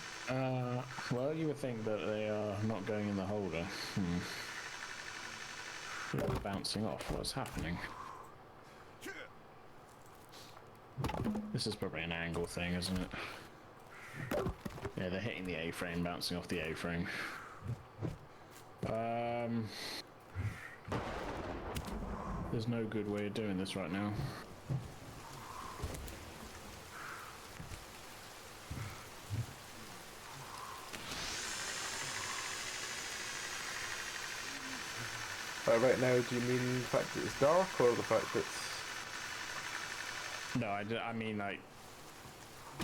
Well, you would think that they are not going in the holder. They're bouncing off. What's happening? This is probably an angle thing, isn't it? Yeah, they're hitting the A-frame, bouncing off the A-frame. There's no good way of doing this right now. Right now, do you mean the fact that it's dark, or the fact that it's... No, I mean like...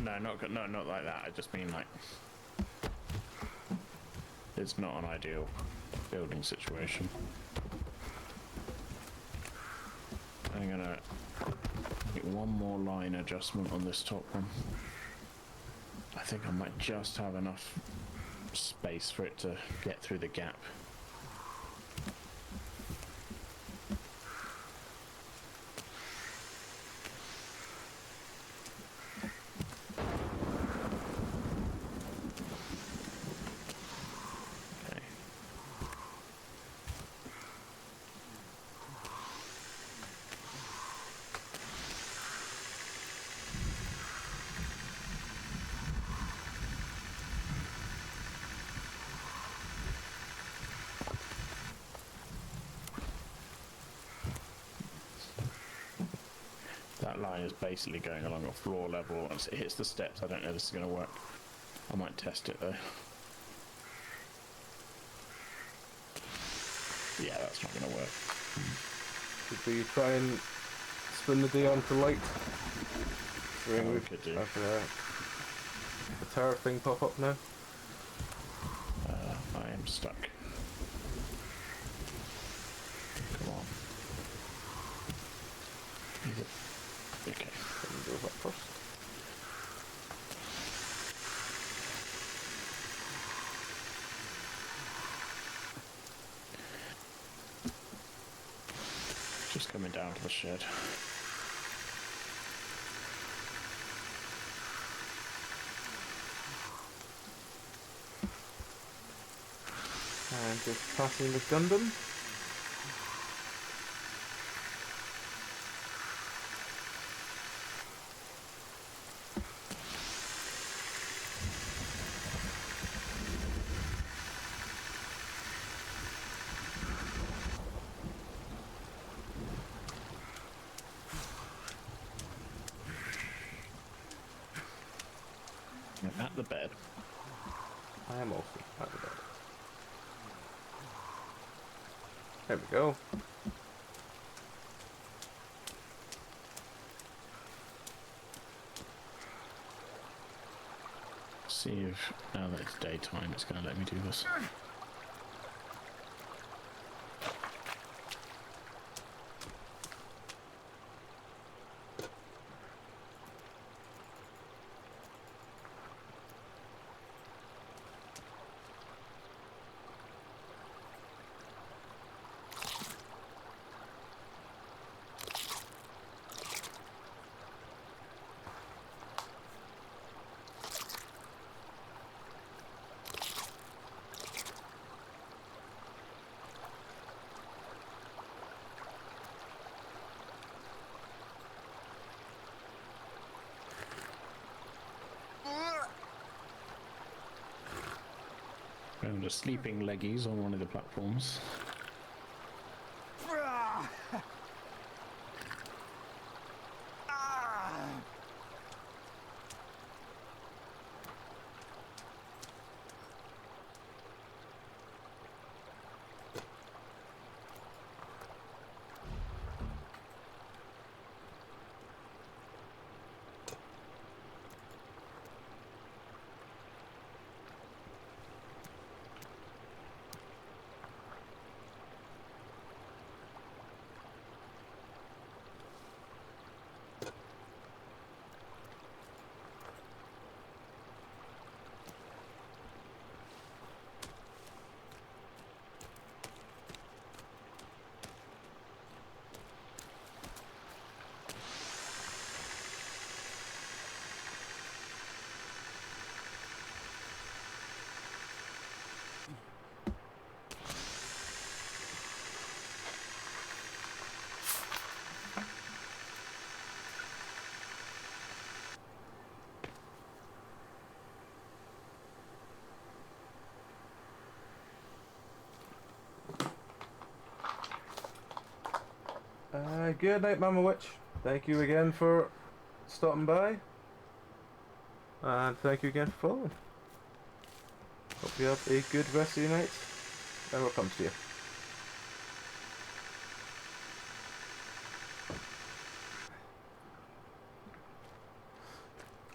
No, not like that. I just mean like... It's not an ideal building situation. I'm gonna get one more line adjustment on this top one. I think I might just have enough space for it to get through the gap. That line is basically going along at floor level. Once it hits the steps, I don't know if this is going to work. I might test it though. Yeah, that's not going to work. Should we try and spin the day on for light? We could do. Have the tower thing pop up now? I am stuck. Come on. Okay. Let me go up first. Just coming down to the shed. And just passing the Gundam. At the bed. I am also at the bed. There we go. See if now that it's daytime, it's going to let me do this. Found a sleeping leggies on one of the platforms. Good night, Mama Witch. Thank you again for stopping by. And thank you again for following. Hope you have a good rest of your night. And what comes to you.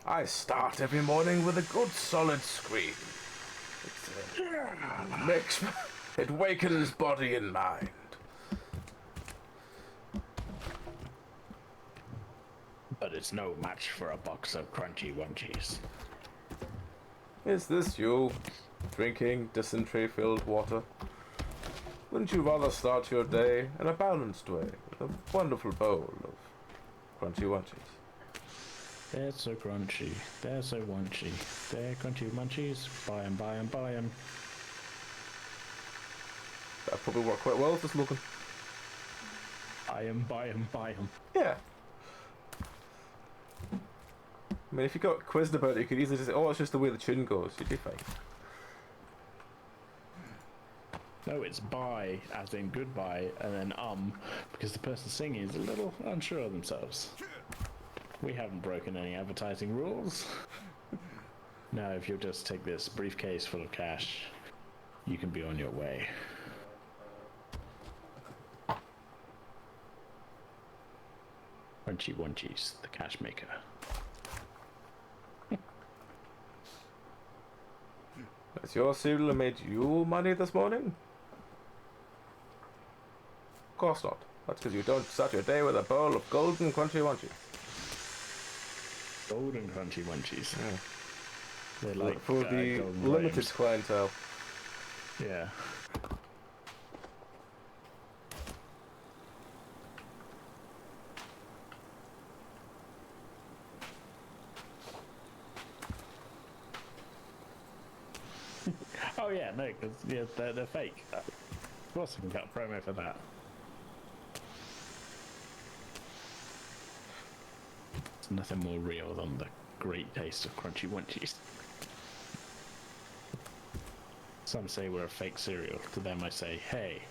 I start every morning with a good solid scream. It wakens body and mind. But it's no match for a box of crunchy munchies. Is this you, drinking dysentery-filled water? Wouldn't you rather start your day in a balanced way with a wonderful bowl of crunchy munchies? They're so crunchy, they're so wunchy, they're crunchy munchies, buy 'em, buy 'em, buy 'em. That'd probably work quite well with this slogan. Buy 'em, buy 'em, buy 'em. Yeah. I mean, if you got quizzed about it, you could easily just say, oh, it's just the way the tune goes. You'd be fine. No, it's buy, as in goodbye, and then because the person singing is a little unsure of themselves. We haven't broken any advertising rules. Now, if you'll just take this briefcase full of cash, you can be on your way. Crunchy Wunchies, the cash maker. Has your cereal made you money this morning? Of course not. That's because you don't start your day with a bowl of golden crunchy munchies. Golden Crunchy Munchies. Yeah. They're like for the golden limited grapes. clientele. Yeah. Oh yeah, no, because they're fake. Of course I can cut a promo for that. There's nothing more real than the great taste of crunchy munchies. Some say we're a fake cereal. To them I say, hey,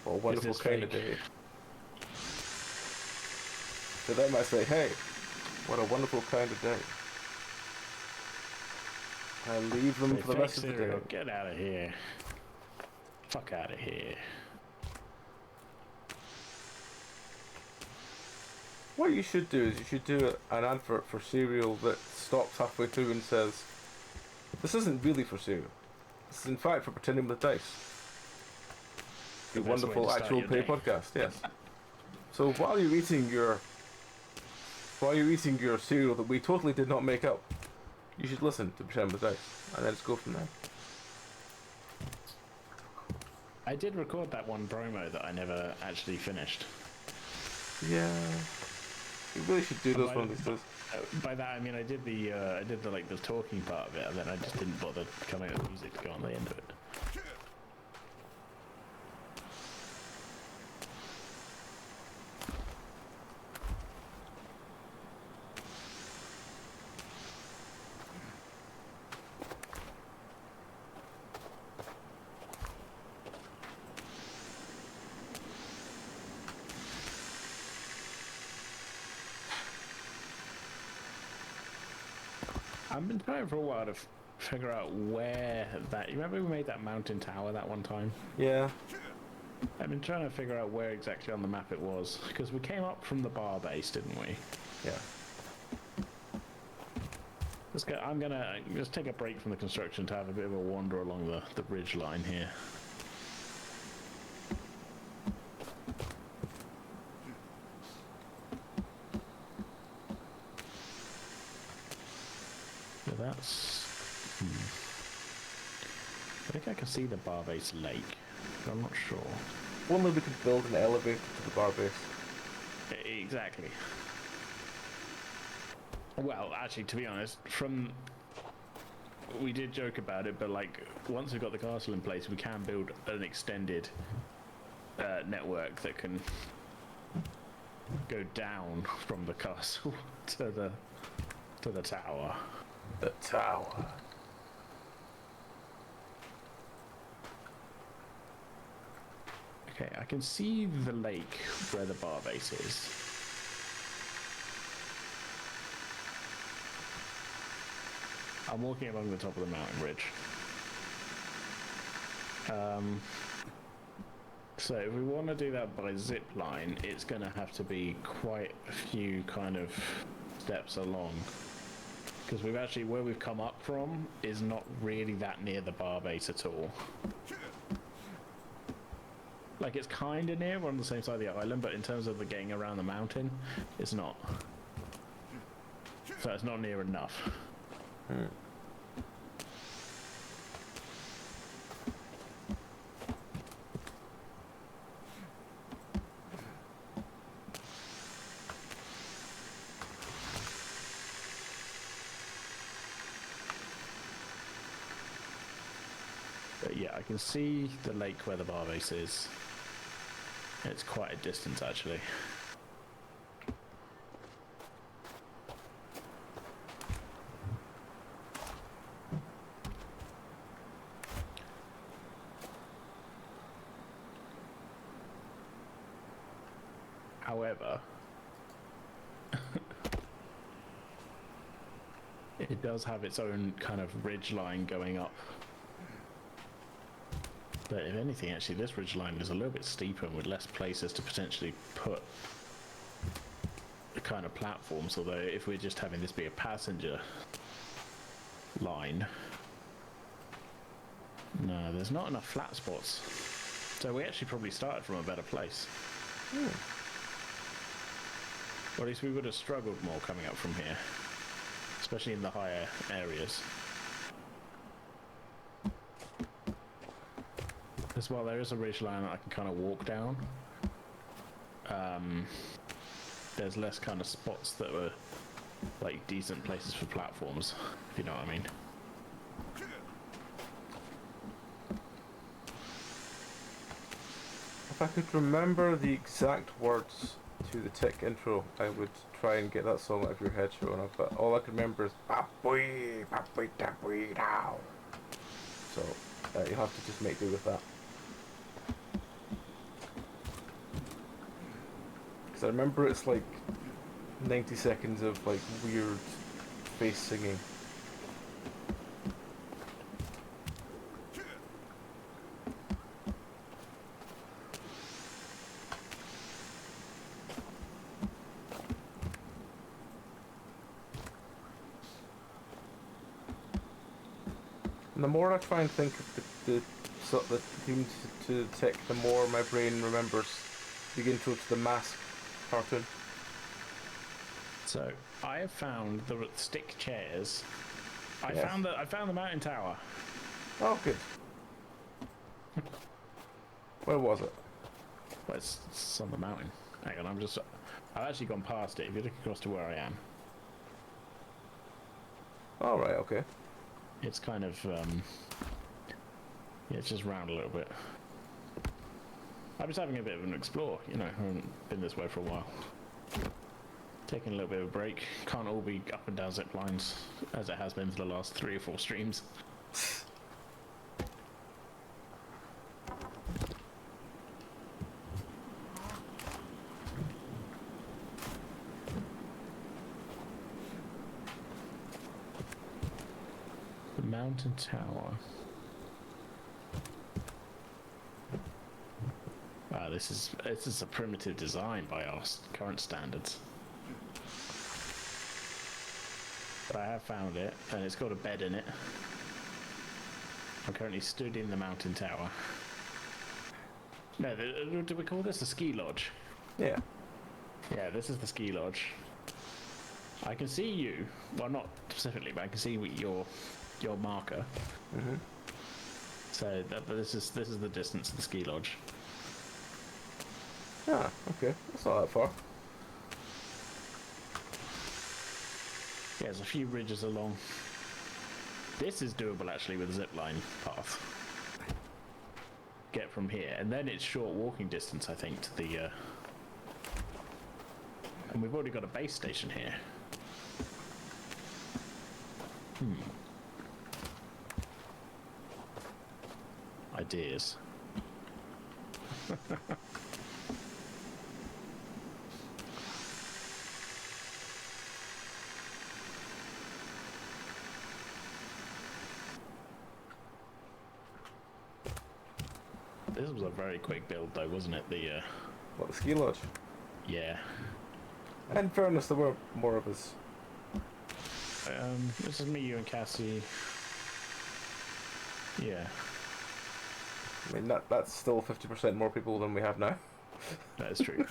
What a wonderful this kind of fake? day. To them I say, hey, what a wonderful kind of day. I leave them Say, for the fake rest of the day. cereal, get out of here. Fuck out of here. What you should do is you should do an advert for cereal that stops halfway through and says, this isn't really for cereal. This is in fact for pretending with dice. The The best way wonderful to start actual your play day. podcast, yes. So while you're eating your cereal that we totally did not make up, you should listen to Pretend with Dice, and then just go from there. I did record that one promo that I never actually finished. Yeah, you really should do those By- one of these days. By that I mean I did the like the talking part of it, and then I just didn't bother coming up with music to go on the end of it. I've been trying for a while to figure out where that. You remember we made that mountain tower that one time? Yeah, I've been trying to figure out where exactly on the map it was, because we came up from the bar base, didn't we? yeah. I'm gonna just take a break from the construction to have a bit of a wander along the ridge line here. So that's. I think I can see the bar base lake, but I'm not sure. Only we could build an elevator to the bar base. Exactly. Well, actually, to be honest, we did joke about it, but like once we've got the castle in place, we can build an extended network that can go down from the castle to the tower. The tower. Okay, I can see the lake where the bar base is. I'm walking along the top of the mountain ridge. So if we want to do that by zip line, it's going to have to be quite a few kind of steps along. Because we've actually, where we've come up from is not really that near the bar base at all. Like, it's kind of near, we're on the same side of the island, but in terms of the getting around the mountain, it's not. So it's not near enough. But yeah, I can see the lake where the bar base is. It's quite a distance, actually. However, it does have its own kind of ridge line going up. But if anything, actually, this ridge line is a little bit steeper and with less places to potentially put the kind of platforms. Although, if we're just having this be a passenger line, no, there's not enough flat spots. So we actually probably started from a better place. Or at least we would have struggled more coming up from here, especially in the higher areas. As well, there is a ridge line that I can kind of walk down. There's less kind of spots that were like decent places for platforms, if you know what I mean. If I could remember the exact words to the Tick intro, I would try and get that song out of your head, Shona, but all I can remember is "Papoy, papoy, tapoy, dow." So you'll have to just make do with that. Because I remember it's like 90 seconds of like weird face singing. And the more I try and think of the theme to the Tick, the more my brain remembers the intro to the Mask cartoon. So I have found the stick chairs. I Yes. found the mountain tower. Oh, good. Where was it? Well, it's on the mountain. Hang on, I've actually gone past it. If you look across to where I am, All right, okay. it's kind of yeah, it's just round a little bit. I was having a bit of an explore, you know. I haven't been this way for a while. Taking a little bit of a break. Can't all be up and down zip lines as it has been for the last 3 or 4 streams. The mountain tower. Wow, this is a primitive design by our current standards. But I have found it, and it's got a bed in it. I'm currently stood in the mountain tower. No, do we call this a ski lodge? Yeah. Yeah, this is the ski lodge. I can see you. Well, not specifically, but I can see your marker. Mm-hmm. So this is the distance of the ski lodge. Ah, okay. That's not that far. Yeah, there's a few ridges along. This is doable actually with a zipline path. Get from here, and then it's short walking distance, I think, to the. And we've already got a base station here. Ideas. This was a very quick build, though, wasn't it? What, the ski lodge? Yeah. In fairness, there were more of us. This is me, you, and Cassie. Yeah, I mean, that's still 50% more people than we have now. that is true.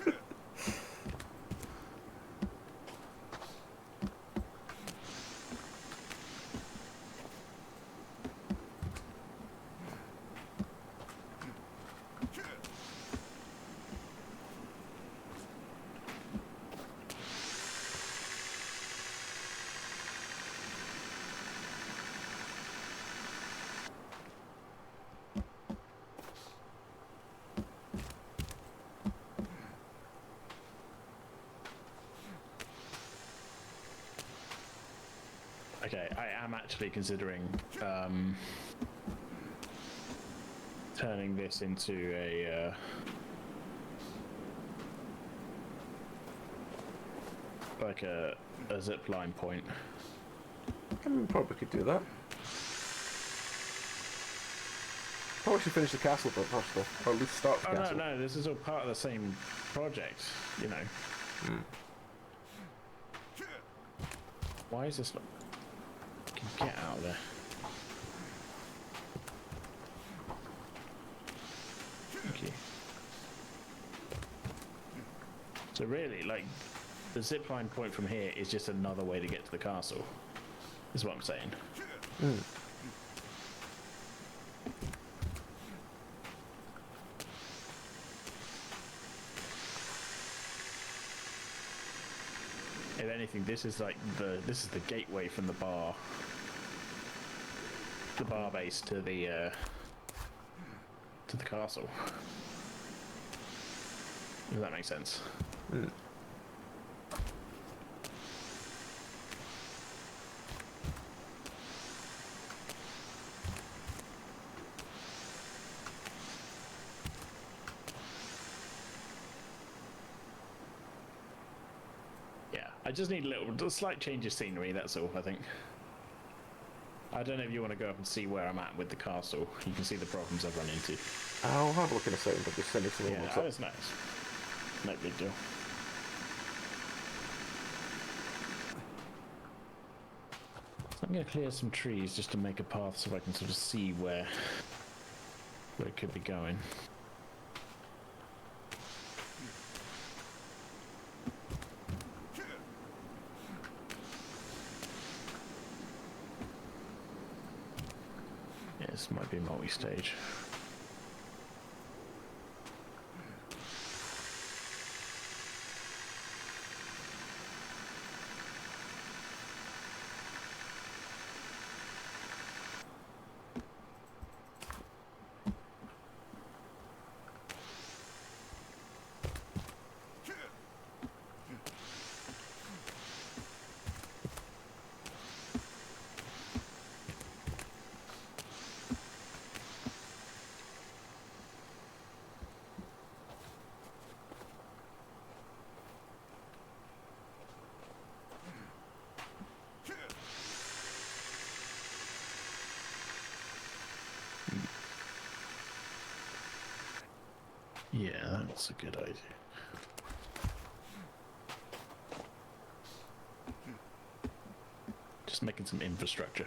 Okay, I am actually considering turning this into a like a zip line point. I mean, we probably could do that. Probably should finish the castle bit first, though, or at least start the Oh castle. no, this is all part of the same project, you know. Why is this not? Get out of there. Thank you. So really, like, the zipline point from here is just another way to get to the castle, is what I'm saying. If anything, this is like the gateway from the bar base to the castle. Does that make sense? Yeah, I just need a slight change of scenery, that's all, I think. I don't know if you want to go up and see where I'm at with the castle. You can see the problems I've run into. I'll have a look in a second, but just send me some Yeah, looks oh, up. it's nice. No big deal. So I'm going to clear some trees just to make a path so I can sort of see where it could be going. Yeah, this might be multi-stage. Yeah, that's a good idea. Just making some infrastructure.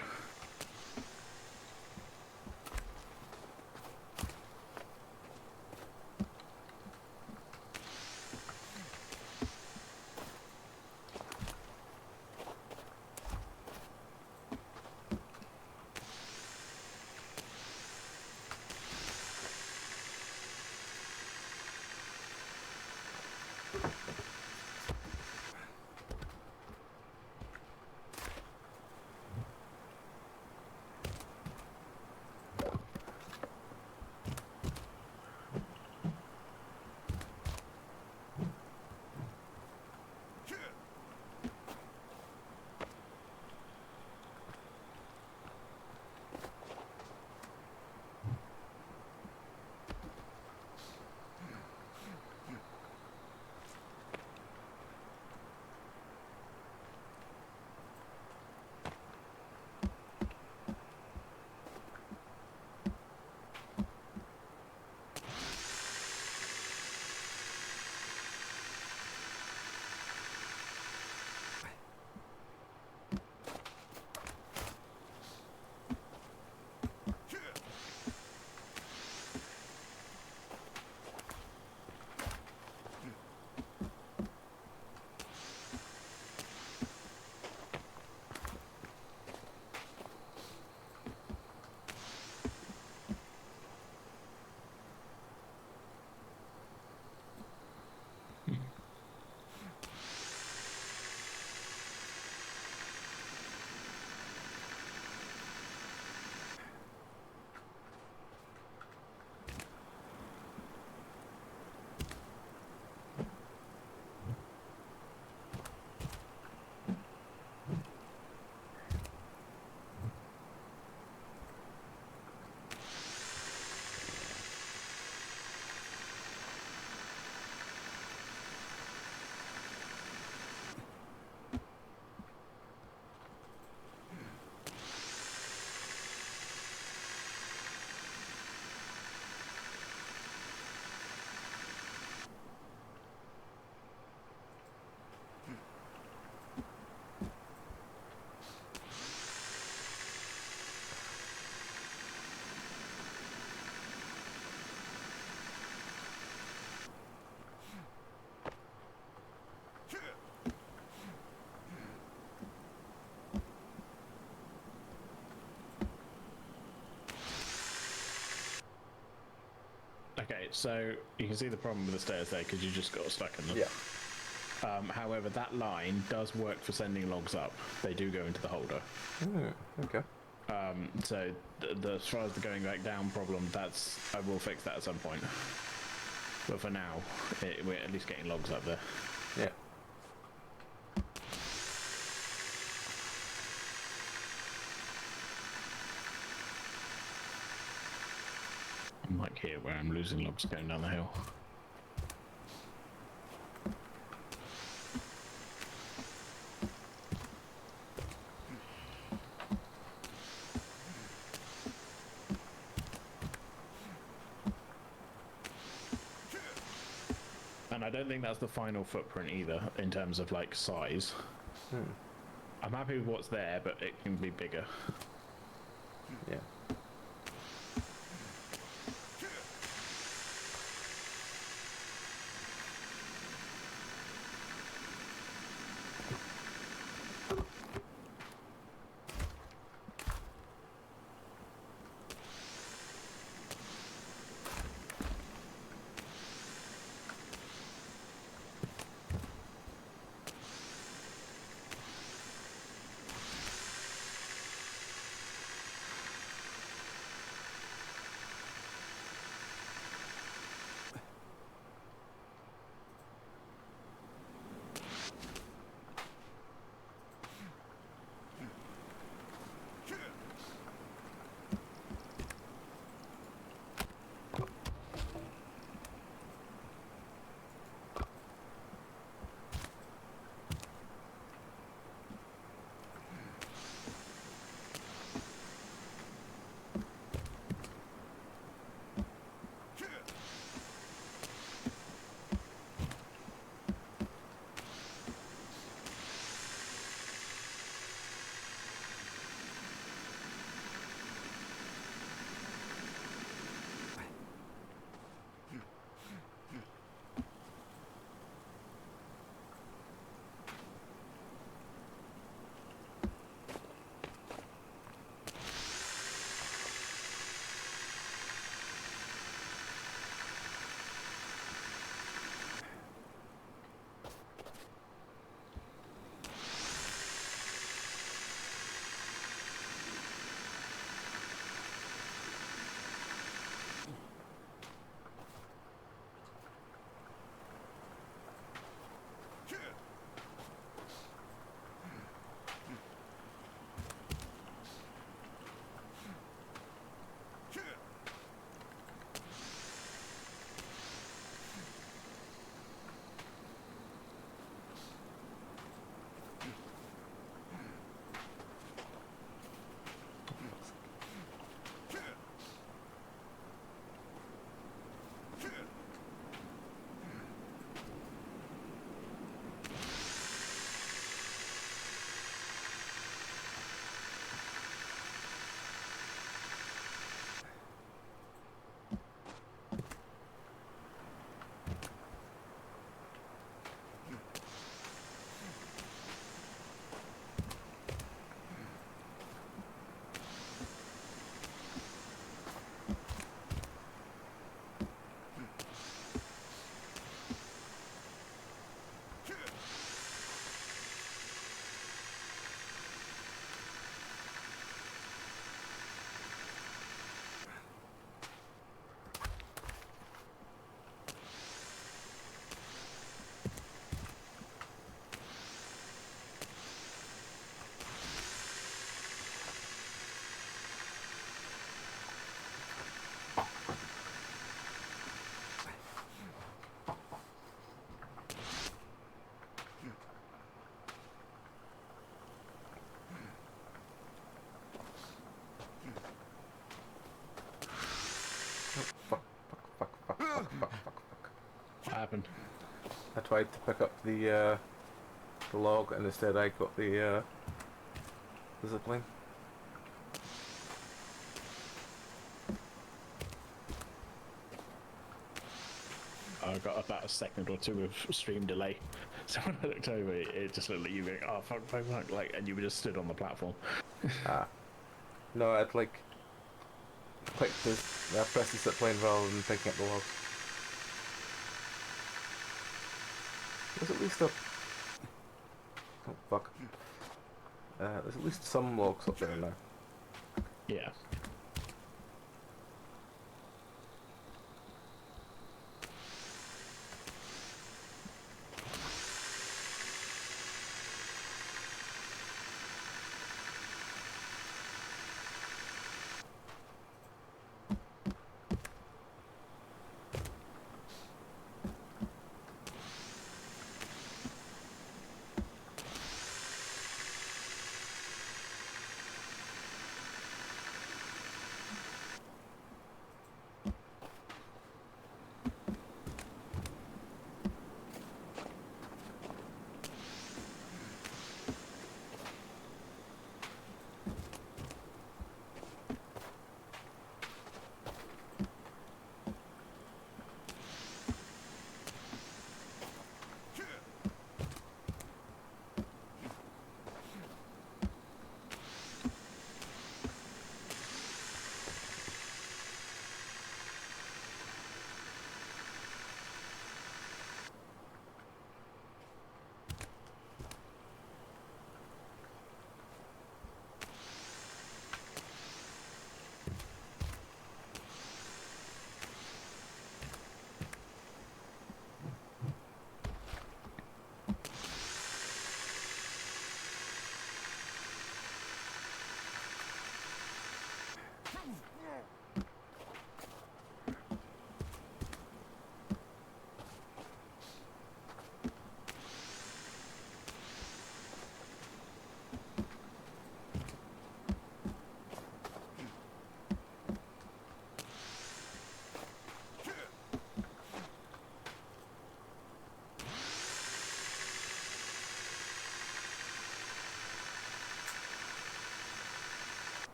Okay, so you can see the problem with the stairs there because you just got stuck in them. Yeah. However, that line does work for sending logs up. They do go into the holder. Okay. So as far as the going back down problem, I will fix that at some point. But for now, we're at least getting logs up there. Yeah. I'm like here where I'm losing logs going down the hill. And I don't think that's the final footprint either, in terms of like size. I'm happy with what's there, but it can be bigger. Yeah. What happened? I tried to pick up the log, and instead I got the zipline. I got about a second or two of stream delay. So when I looked over, it just looked like you going, oh, fuck, fuck, fuck, like, and you were just stood on the platform. No, I'd like... click to press the zip line rather than picking up the logs. There's at least a... Oh, fuck. There's at least some logs up there now. Yeah.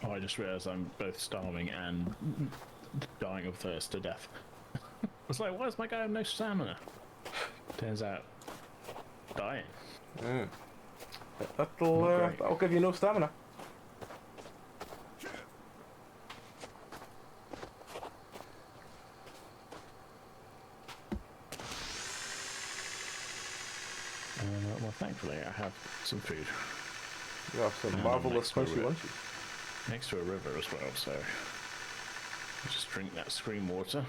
Oh, I just realised I'm both starving and dying of thirst to death. I was like, why does my guy have no stamina? Turns out, dying. That'll give you no stamina. Well, thankfully, I have some food. You have some And marvellous crunchy lunches. Next to a river as well, so I'll just drink that stream water.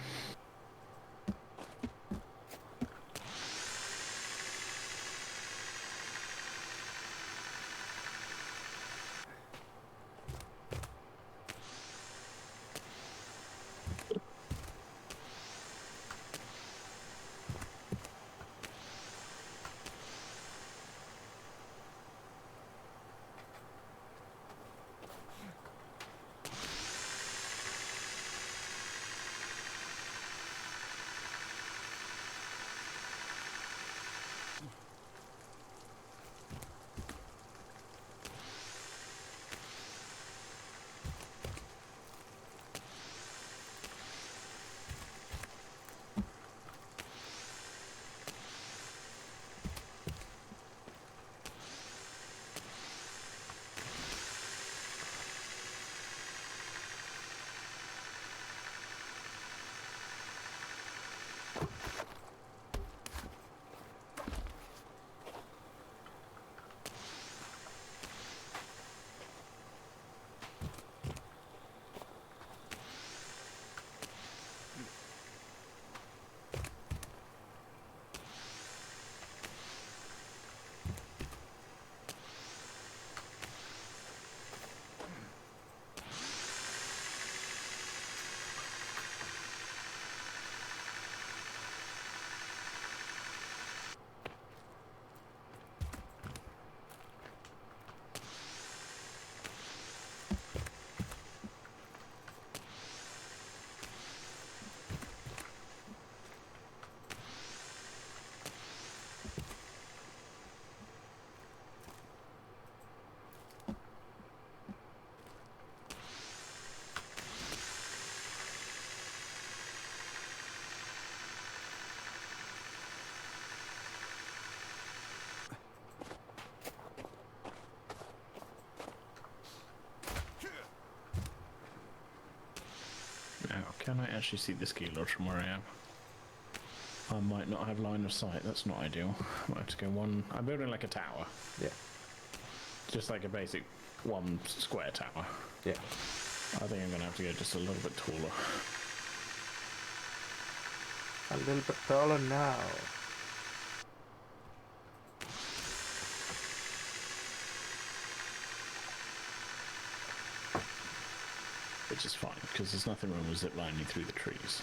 Can I actually see the ski lodge from where I am? I might not have line of sight. That's not ideal. I might have to go one. I'm building like a tower. Yeah. Just like a basic one square tower. Yeah. I think I'm going to have to go just a little bit taller. A little bit taller now. Which is fine, because there's nothing wrong with ziplining through the trees.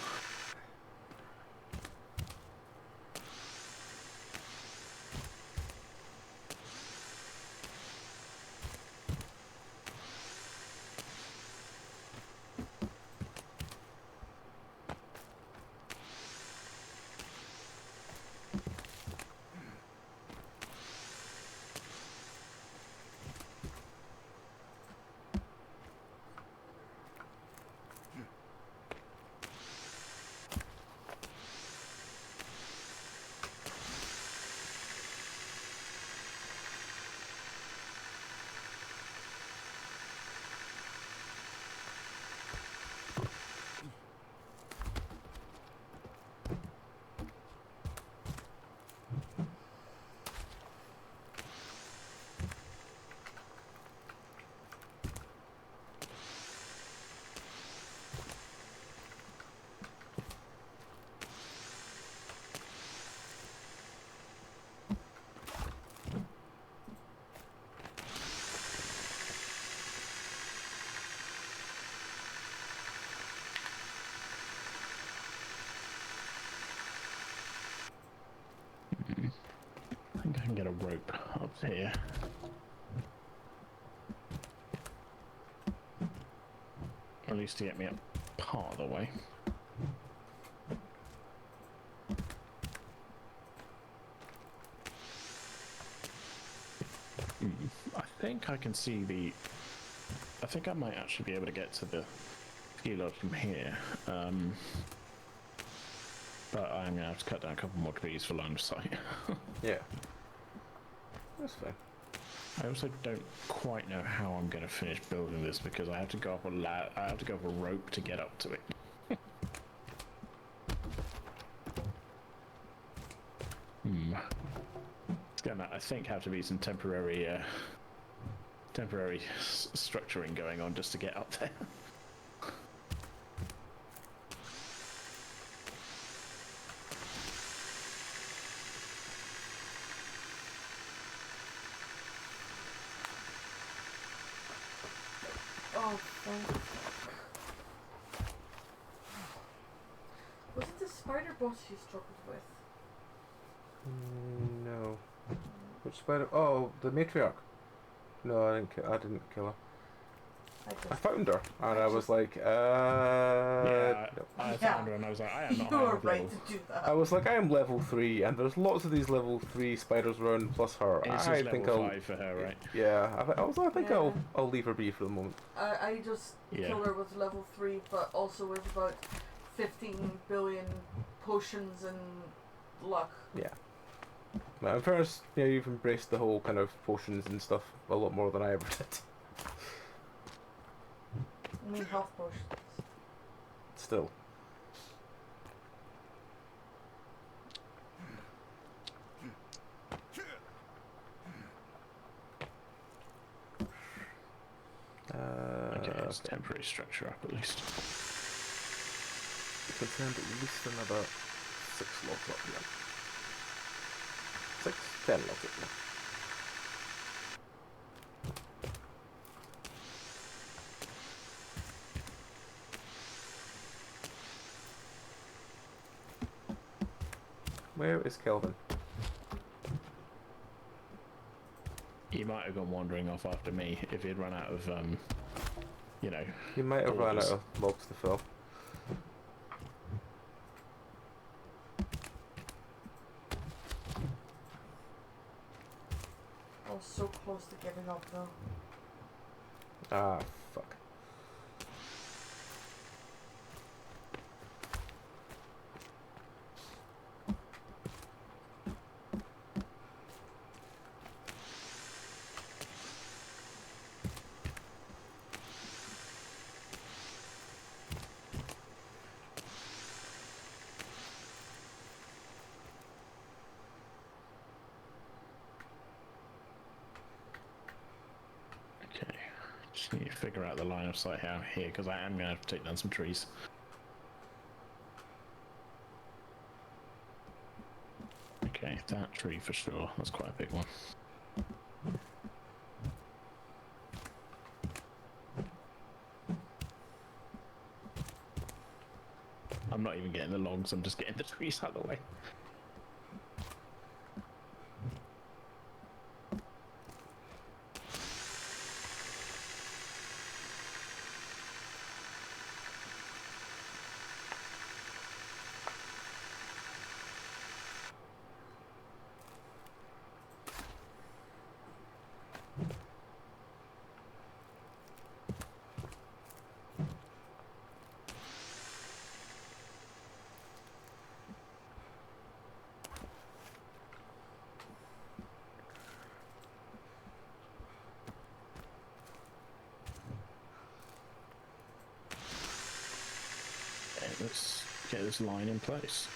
I think I can get a rope up here. Or at least to get me up part of the way. I think I can see the... I think I might actually be able to get to the ski lodge from here. But I'm going to have to cut down a couple more trees for line of sight. Yeah. That's fine. I also don't quite know how I'm going to finish building this because I have to go up I have to go up a rope to get up to it. It's going to, I think, have to be some temporary structuring going on just to get up there. Oh, thank fuck. Was it the spider boss you struggled with? No. Which spider? Oh, the matriarch. No, I didn't kill her. I found her, and I was like, Yeah, no. I found her and I was like, I am not You high were enough right level. to do that. I was like, I am level 3, and there's lots of these level 3 spiders around, plus her. It's I just think level I'll. 5 for her, right? Yeah, I think Yeah. I'll leave her be for the moment. I just Yeah. killed her with level 3, but also with about 15 billion potions and luck. Yeah. Well, in fairness, you've embraced the whole kind of potions and stuff a lot more than I ever did. I mean health potions. Still. Okay, it's temporary structure up at least. You can send at least another 6 logs up here. 10 logs up here. Where is Kelvin? He might have gone wandering off after me if he'd run out of, you know. He might have run out orders. of logs to fill. I was so close to giving up though. Ah, fuck. Okay. Just need to figure out the line of sight out here, because I am going to have to take down some trees. Okay, that tree for sure. That's quite a big one. I'm not even getting the logs, I'm just getting the trees out of the way. Okay, let's get this line in place.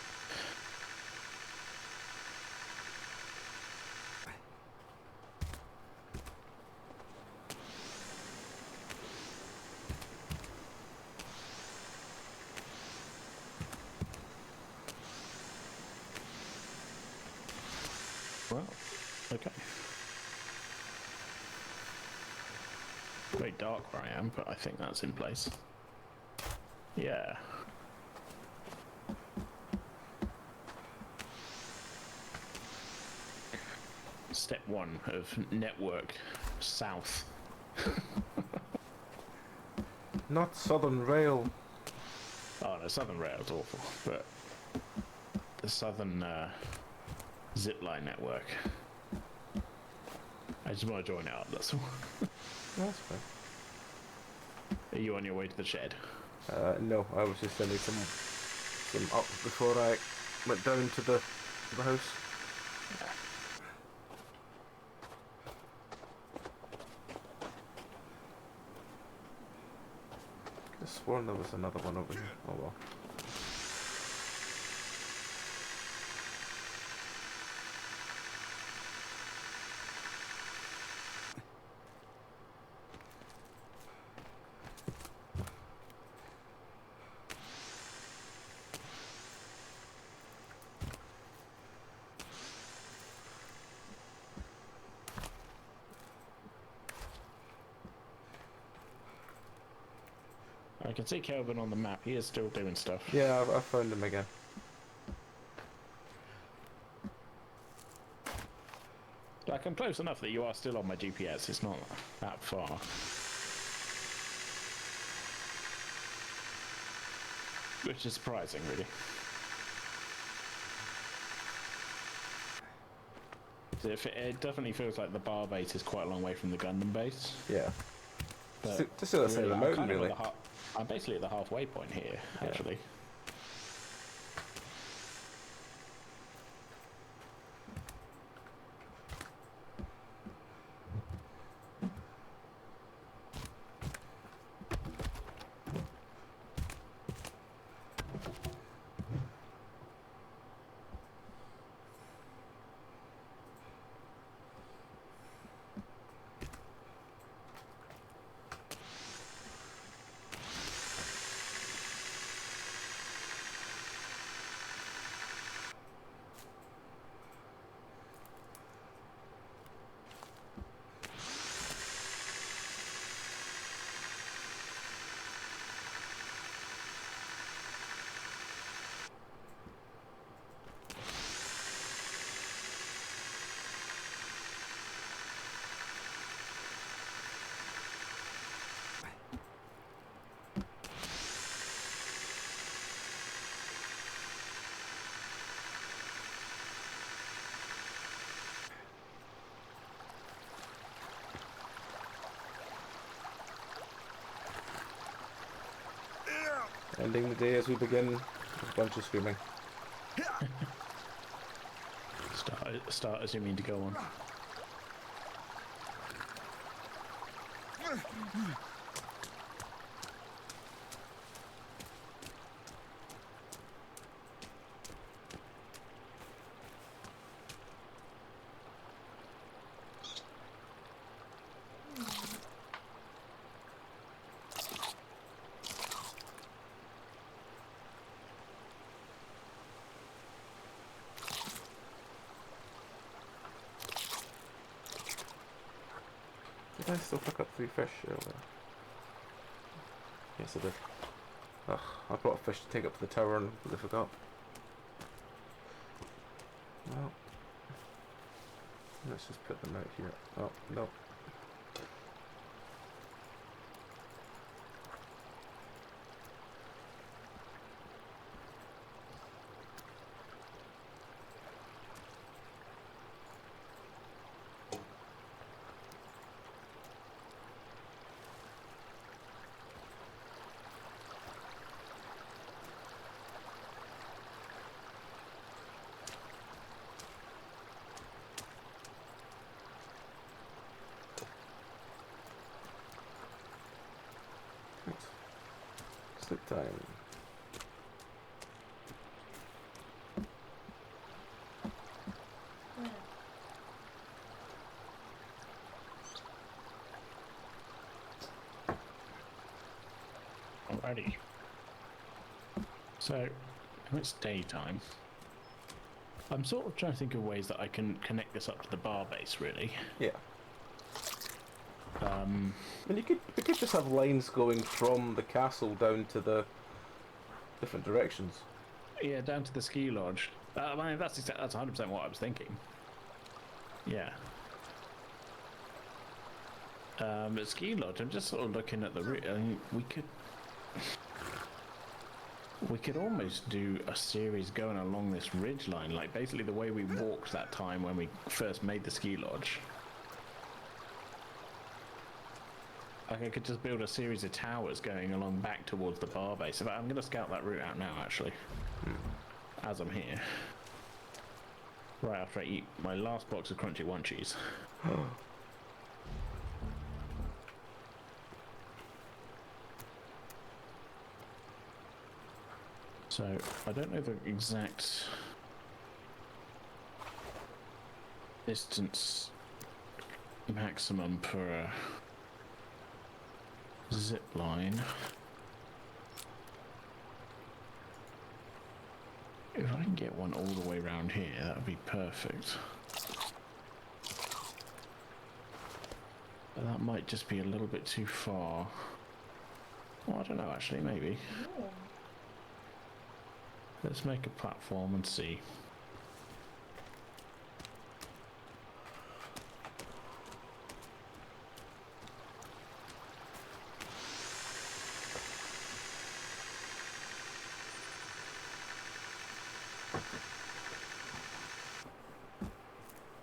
Well, okay. Very dark where I am, but I think that's in place. Yeah. Step 1 of network south. Not Southern Rail. Oh no, Southern Rail's awful, but the Southern zipline network. I just want to join it up, that's all. That's fine. Are you on your way to the shed? No, I was just sending some up before I went down to the house. I sworn there was another one over here. Oh well. I can see Kelvin on the map, he is still doing stuff. Yeah, I found him again. Like, I'm close enough that you are still on my GPS, it's not that far. Which is surprising, really. It definitely feels like the bar base is quite a long way from the Gundam base. Yeah. But Just the other side of the I'm mountain, kind of really. I'm basically at the halfway point here, Yeah. actually. Ending the day as we begin with a bunch of screaming. Start as you mean to go on. Did I still pick up 3 fish earlier? Yes, I did. Ugh, I brought a fish to take up to the tower and I forgot. Well, let's just put them out here. Oh, no. Sleep time. Alrighty. So, when it's daytime, I'm sort of trying to think of ways that I can connect this up to the bar base, really. Yeah. And you could just have lines going from the castle down to the different directions. Yeah, down to the ski lodge. I mean, that's 100% what I was thinking. Yeah. At ski lodge, I'm just sort of looking at the route. I mean, we could almost do a series going along this ridge line, like basically the way we walked that time when we first made the ski lodge. Like I could just build a series of towers going along back towards the bar base. I'm going to scout that route out now, actually, as I'm here. Right after I eat my last box of crunchy munchies. So, I don't know the exact distance maximum per zip line. If I can get one all the way around here, that would be perfect. But that might just be a little bit too far. Well, I don't know, actually, maybe. Oh. Let's make a platform and see.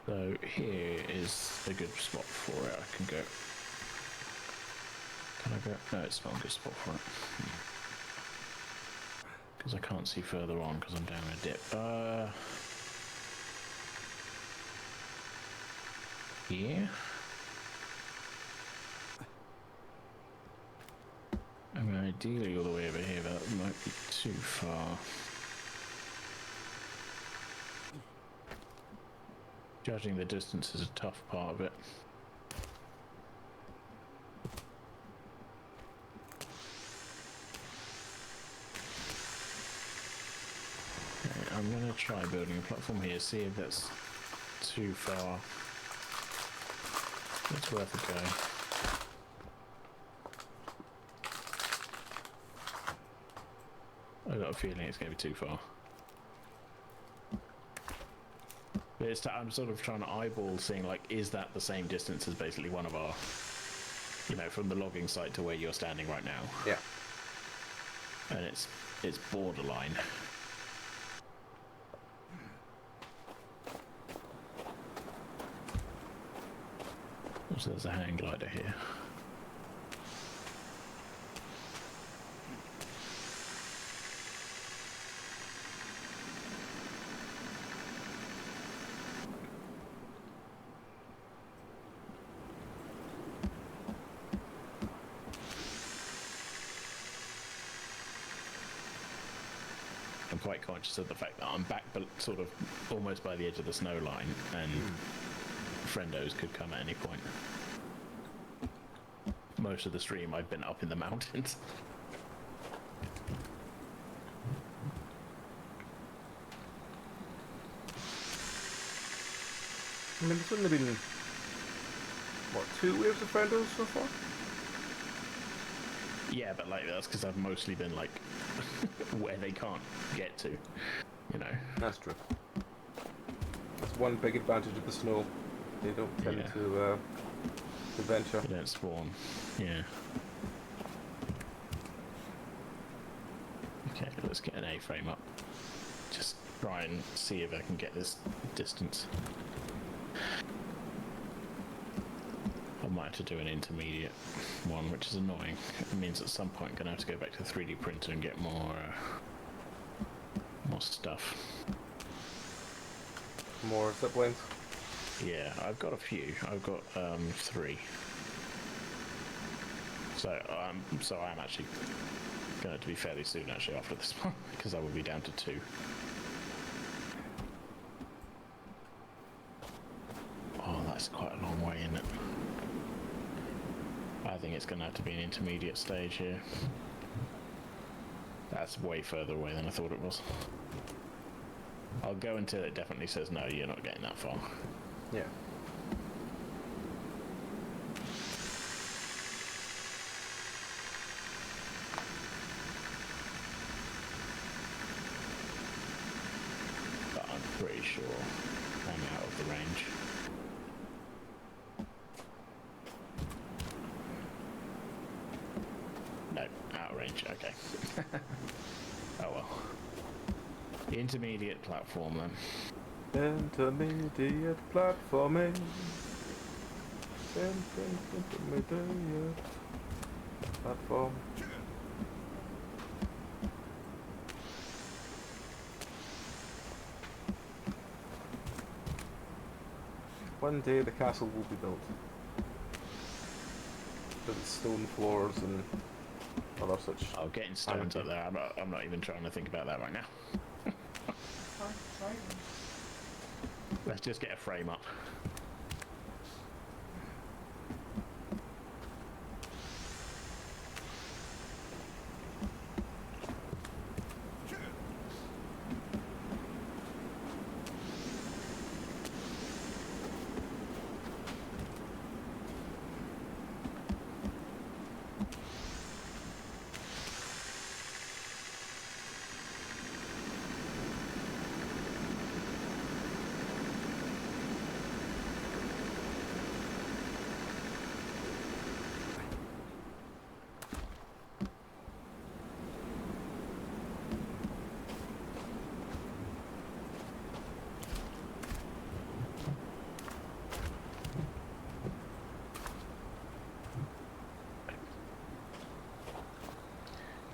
So here is a good spot for it. I can go. Can I go? No, it's not a good spot for it. Because I can't see further on because I'm down a dip. Here. I mean, ideally all the way over here, but that might be too far. Judging the distance is a tough part of it. Okay, I'm going to try building a platform here, see if that's too far. It's worth a go. I got a feeling it's going to be too far. But I'm sort of trying to eyeball seeing, like, is that the same distance as basically one of our, you know, from the logging site to where you're standing right now? Yeah. And it's borderline. So there's a hang glider here. I'm quite conscious of the fact that I'm back, but sort of almost by the edge of the snow line, and friendos could come at any point. Most of the stream I've been up in the mountains. I mean, this wouldn't have been what, 2 waves of friendos so far? Yeah, but like that's because I've mostly been like where they can't get to, you know. That's true. That's one big advantage of the snow. They don't tend Yeah. to venture. They don't spawn. Yeah. Okay, let's get an A-frame up. Just try and see if I can get this distance. I might have to do an intermediate one, which is annoying. It means at some point I'm going to have to go back to the 3D printer and get more stuff. More ziplines. Yeah, I've got a few. I've got 3. So I'm actually going to be fairly soon actually after this one because I will be down to 2. Oh, that's quite a long way, isn't it? I think it's going to have to be an intermediate stage here. That's way further away than I thought it was. I'll go until it definitely says no, you're not getting that far. Yeah. But I'm pretty sure I'm out of the range. No, out of range, okay. Oh well. The intermediate platform then. Intermediate platforming. Intermediate platform. One day the castle will be built. With its stone floors and other such. Oh, getting stones up there, I'm not even trying to think about that right now. Try them. Let's just get a frame up.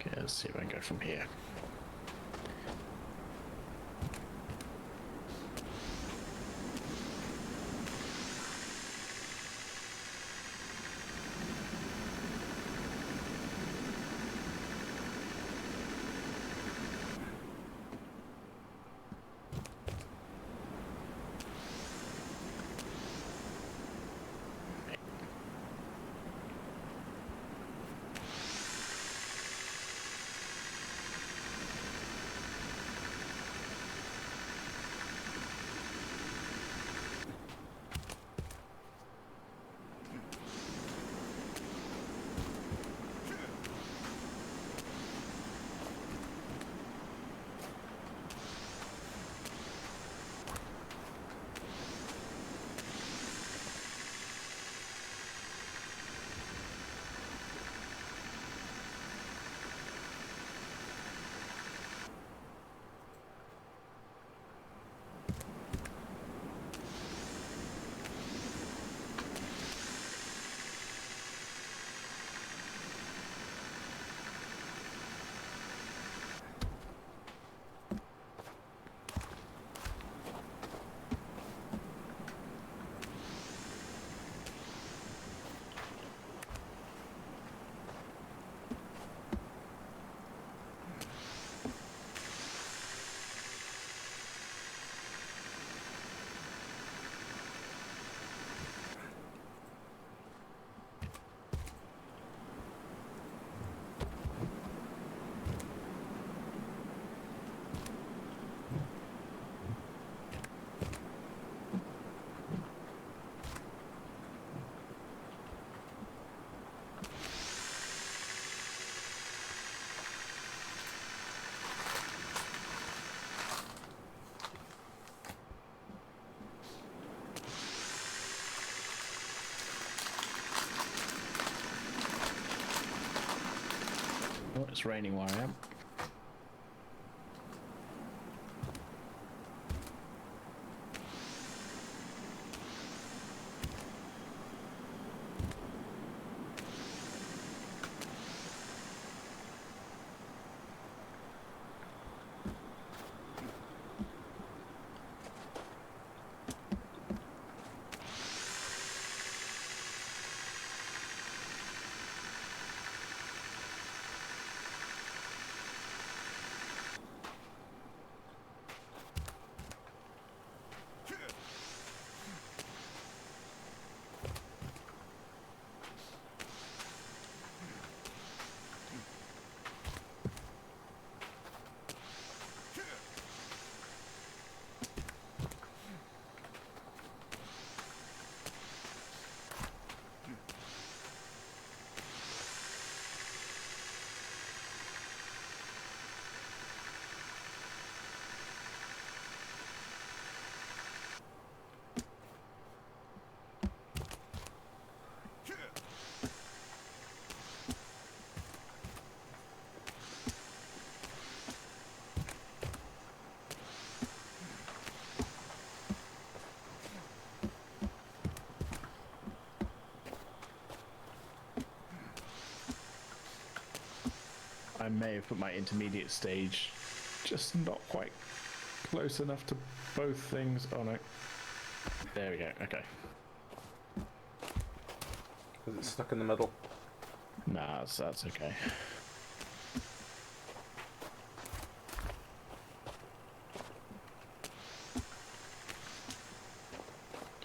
Okay, let's see if I can go from here. Oh, it's raining where I am. I may have put my intermediate stage just not quite close enough to both things. Oh no. There we go, okay. Is it stuck in the middle? Nah, that's okay.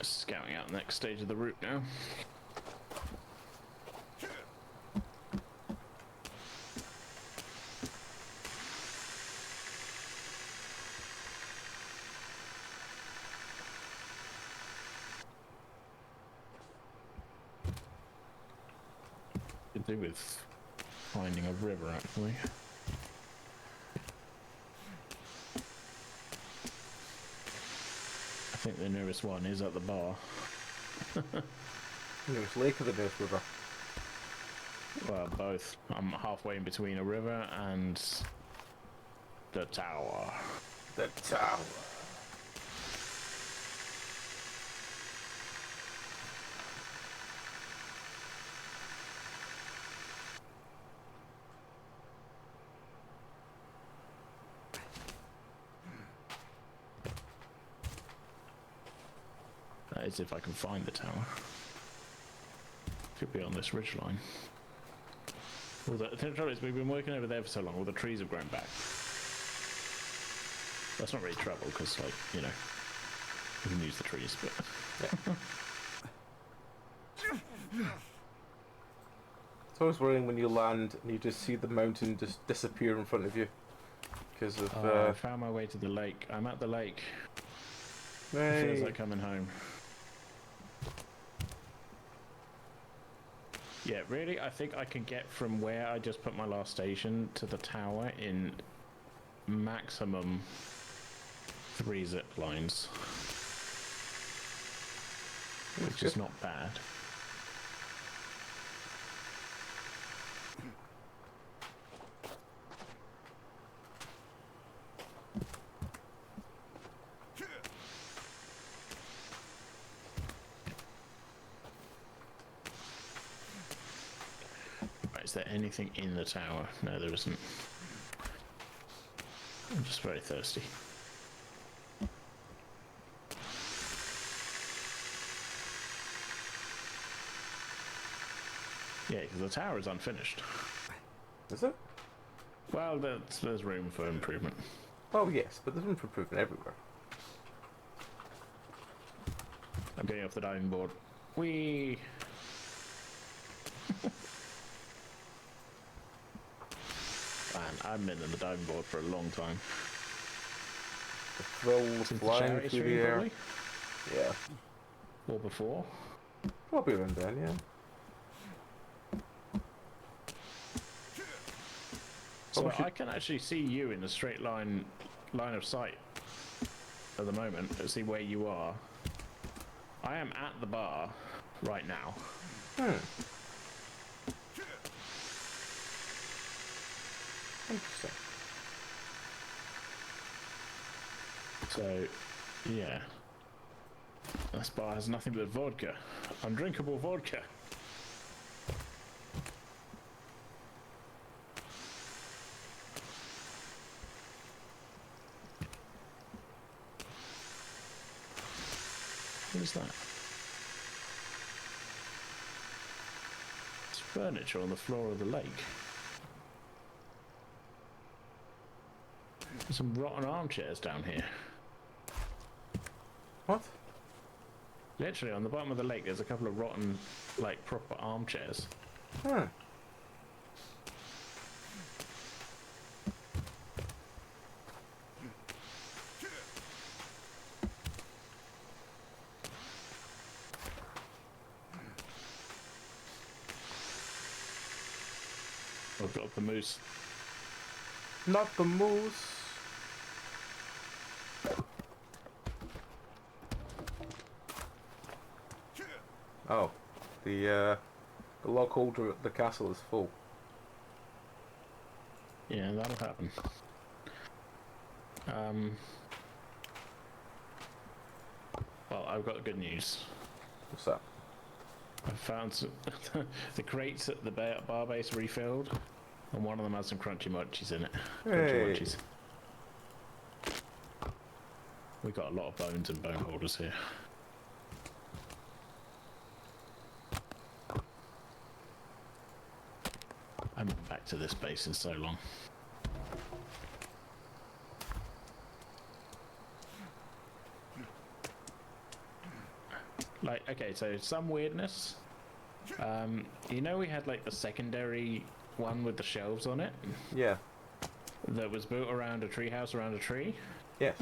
Scouting out the next stage of the route now. To do with finding a river, actually. I think the nearest one is at the bar. Nearest lake or the nearest river? Well, both. I'm halfway in between a river and the tower. The tower. That is if I can find the tower. Could be on this ridgeline. Well, the trouble is we've been working over there for so long, all the trees have grown back. That's not really trouble, because, like, you know, we can use the trees, but... Yeah. It's always worrying when you land and you just see the mountain just disappear in front of you. Because of... I found my way to the lake. I'm at the lake. It feels like coming home. Yeah, really, I think I can get from where I just put my last station to the tower in maximum 3 zip lines. Which is not bad. Is there anything in the tower? No, there isn't. I'm just very thirsty. Yeah, because the tower is unfinished. Is it? Well, there's room for improvement. Oh yes, but there's room for improvement everywhere. I'm getting off the diving board. Whee! Man, I've been in the diving board for a long time. The thrills flying through the air. Probably? Yeah. Or before. Probably around then, yeah. So I can actually see you in the straight line of sight at the moment. Let's see where you are. I am at the bar right now. Interesting. So, yeah. This bar has nothing but vodka. Undrinkable vodka. What is that? It's furniture on the floor of the lake. There's some rotten armchairs down here. What? Literally, on the bottom of the lake, there's a couple of rotten, like, proper armchairs. Huh. I've got the moose. Not the moose. Oh, the log holder at the castle is full. Yeah, that'll happen. Well, I've got good news. What's that? I found some the crates at the bar base refilled, and one of them has some crunchy munchies in it. Crunchy Hey. munchies. We got a lot of bones and bone holders here. I haven't been back to this base in so long. Like, okay, so some weirdness. You know we had like the secondary one with the shelves on it Yeah. that was built around a treehouse around a tree? Yes.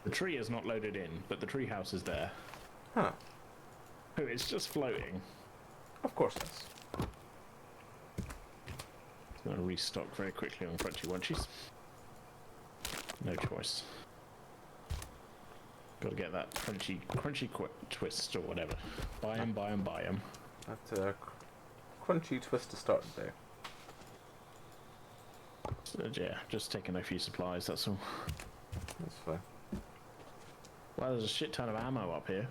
The tree is not loaded in, but the treehouse is there. Huh. Oh, it's just floating. Of course it is. I'm gonna restock very quickly on crunchy munchies. No choice. Gotta get that crunchy twist or whatever. Buy 'em, buy 'em, buy 'em. That's a crunchy twist to start the day. So, yeah, just taking a few supplies, that's all. That's fine. Wow, there's a shit ton of ammo up here.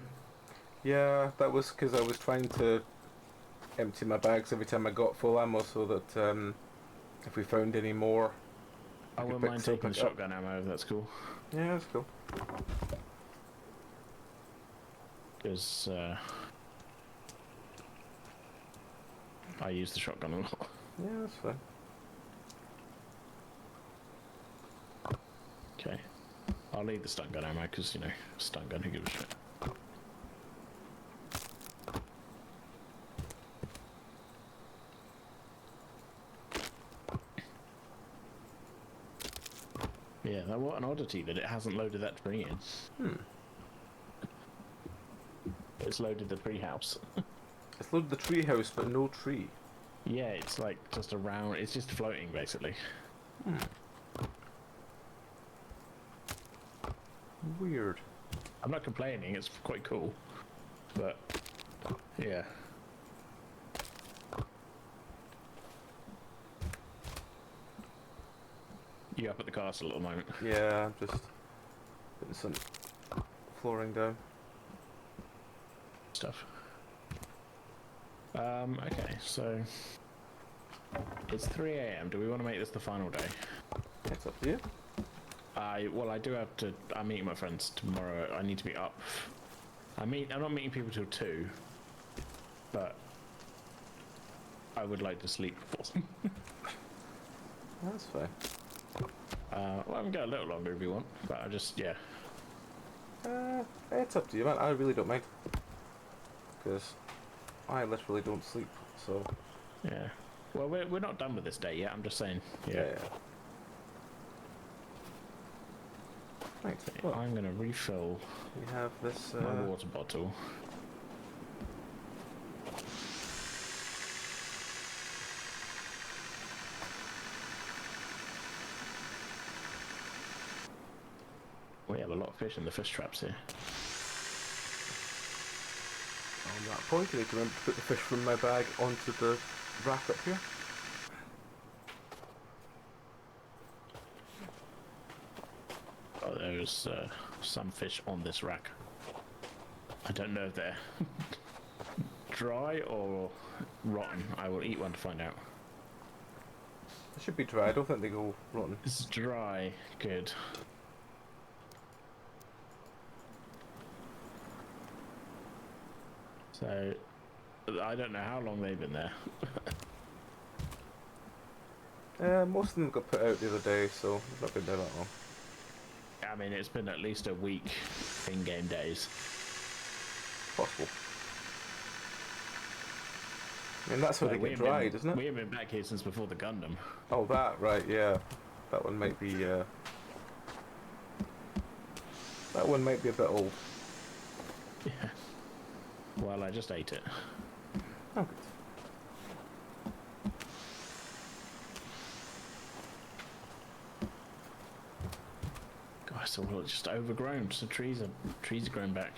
Yeah, that was because I was trying to empty my bags every time I got full ammo so that if we found any more... I could wouldn't pick- mind still taking pick it up. shotgun ammo, that's cool. Yeah, that's cool. Because I use the shotgun a lot. Yeah, that's fine. Okay. I'll leave the stun gun ammo because, you know, stun gun, who gives a shit. Yeah, now what an oddity that it hasn't loaded that tree in. It's loaded the tree house. It's loaded the tree house, but no tree. Yeah, it's like just around, it's just floating basically. Weird. I'm not complaining, it's quite cool. But, yeah. You up at the castle at the moment? Yeah, I'm just putting some flooring down. Stuff. Okay, so it's 3 AM. Do we want to make this the final day? It's up to you. Well, I do have to. I'm meeting my friends tomorrow. I need to be up. I'm not meeting people till 2, but I would like to sleep before. That's fine. Well, I can go a little longer if you want, but I just, yeah. It's up to you, man. I really don't mind. Because I literally don't sleep, so... Yeah. Well, we're not done with this day yet. I'm just saying. Yeah. Right, well, I'm gonna refill we have this... my water bottle. We have a lot of fish in the fish traps here. On that point, I need to remember to put the fish from my bag onto the rack up here. but there's some fish on this rack. I don't know if they're dry or rotten. I will eat one to find out. It should be dry. I don't think they go rotten. It's dry. Good. So, I don't know how long they've been there. Most of them got put out the other day, so they've not been there that long. I mean, it's been at least a week in-game days. Possible. I mean, that's how Like, they get dried, isn't it? We haven't been back here since before the Gundam. Oh, that, right, yeah. That one might be, that one might be a bit old. Yeah. Well, I just ate it. Oh, good. Gosh, so well, it's just overgrown. So trees are grown back.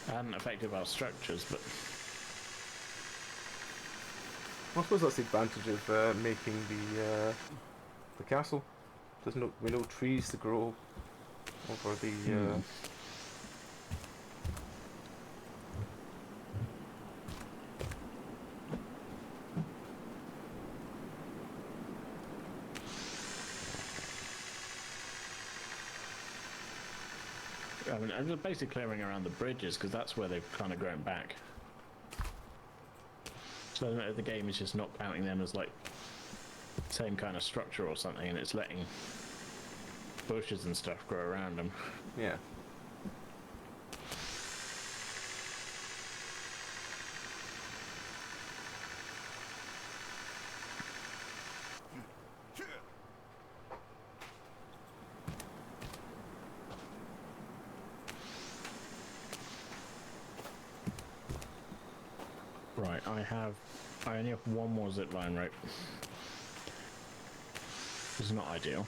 Hadn't affected our structures, but I suppose that's the advantage of making the castle. There's no trees to grow over the. I mean, I'm just basically clearing around the bridges because that's where they've kind of grown back. So I don't know if the game is just not counting them as like same kind of structure or something, and it's letting bushes and stuff grow around them. Yeah. Right, I only have one more zip line rope. It's not ideal.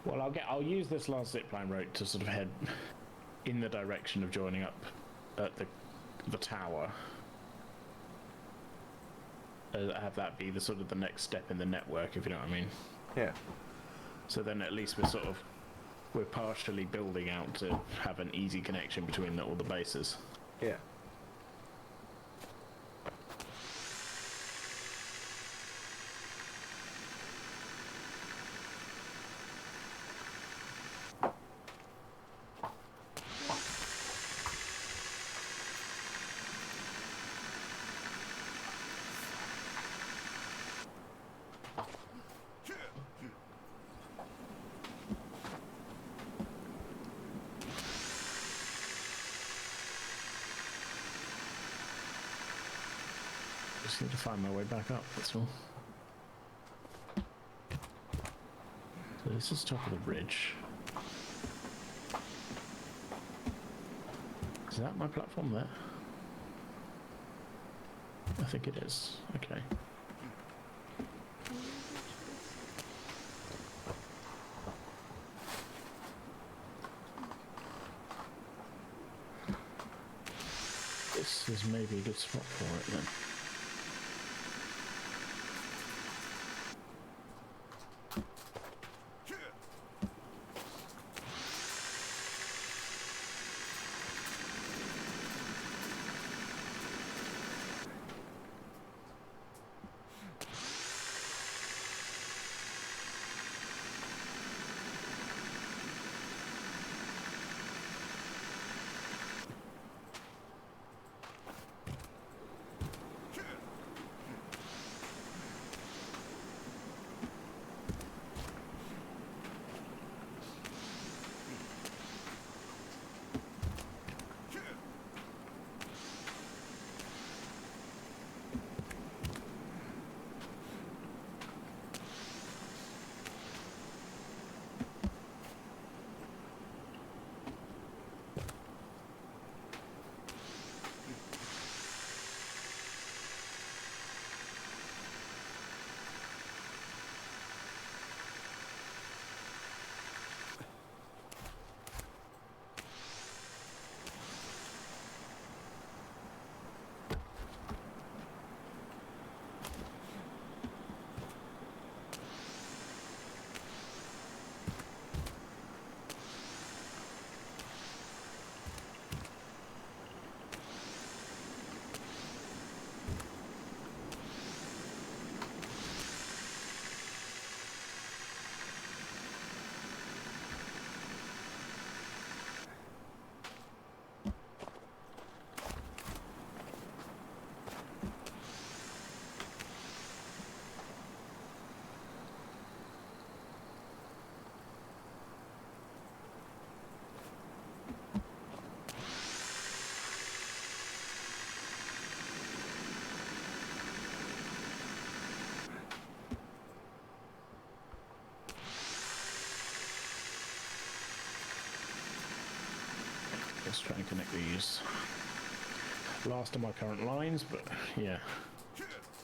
Well, I'll use this last zipline route to sort of head in the direction of joining up at the tower. Have that be the sort of the next step in the network, if you know what I mean. Yeah. So then at least we're partially building out to have an easy connection between all the bases. Yeah. Just need to find my way back up, that's all. So this is top of the ridge. Is that my platform there? I think it is. Okay. This is maybe a good spot for it then. Let's try and connect these. Last of my current lines, but yeah.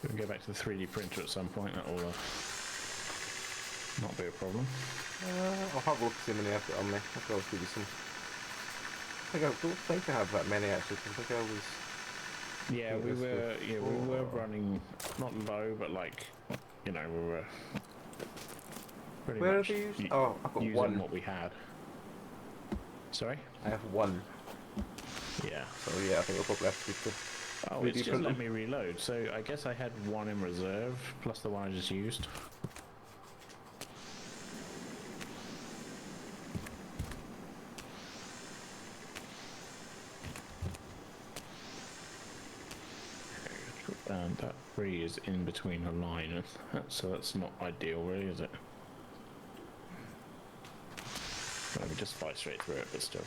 We can go back to the 3D printer at some point, that'll not be a problem. I'll have a look to see how many I've got on me. I can always give you some. I don't think I have that many actually, because I think I was... Yeah, we were running, not low, but like, you know, we were pretty Where much are these? Oh, I've got using one. what we had. Sorry? I have one. Yeah. So yeah, I think we'll probably have to do Oh, it's just let me reload, so I guess I had one in reserve, plus the one I just used. And that 3 is in between a line, so that's not ideal really, is it? Let me just fight straight through it, but still.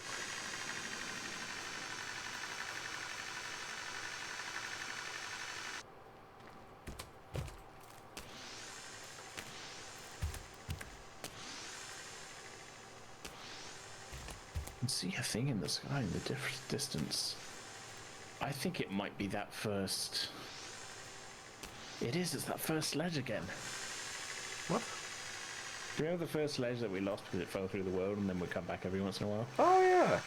I can see a thing in the sky in the distance. I think it might be that first... It is, it's that first sledge again. What? Do you know the first sledge that we lost because it fell through the world and then would come back every once in a while? Oh yeah!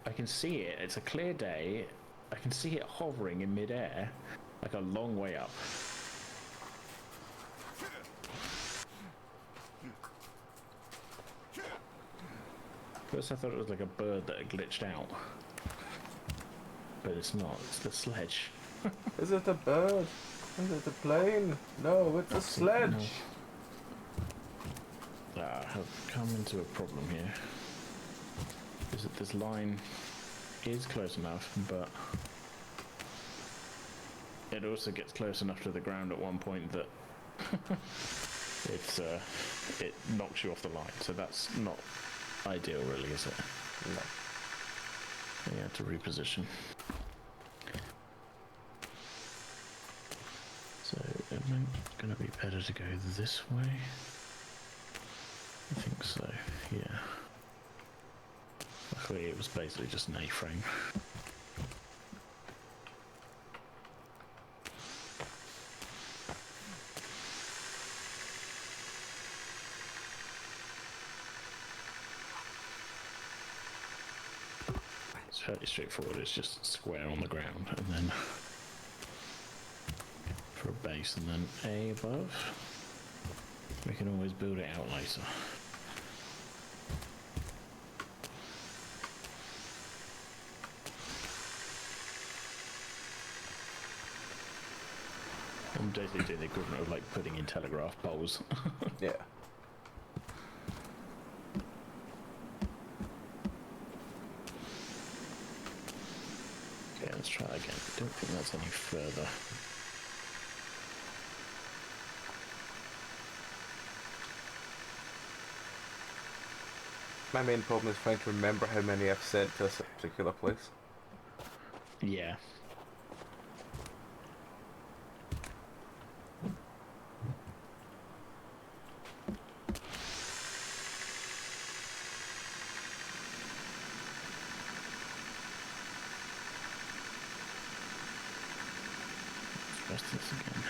I can see it, it's a clear day. I can see it hovering in midair, like a long way up. First I thought it was like a bird that had glitched out. But it's not, it's the sledge. Is it a bird? Is it a plane? No, it's a sledge! I have come into a problem here. Is that this line is close enough, but it also gets close enough to the ground at one point that it knocks you off the line. So that's not ideal, really, is it? No. You have to reposition. So it might going to be better to go this way. I think so, yeah. Luckily it was basically just an A-frame. It's fairly straightforward, it's just square on the ground and then for a base and then A above. We can always build it out later. I'm basically doing the equivalent of like putting in telegraph poles. Yeah. Okay, let's try again. I don't think that's any further. My main problem is trying to remember how many I've sent to a particular place. Yeah. Let's press this again.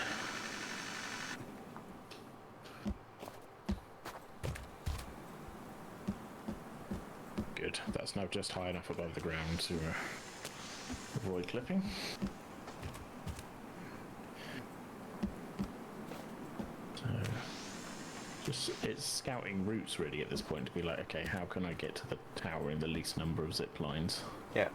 Good. That's now just high enough above the ground to avoid clipping. So, just it's scouting routes really at this point to be like, okay, how can I get to the tower in the least number of zip lines? Yeah.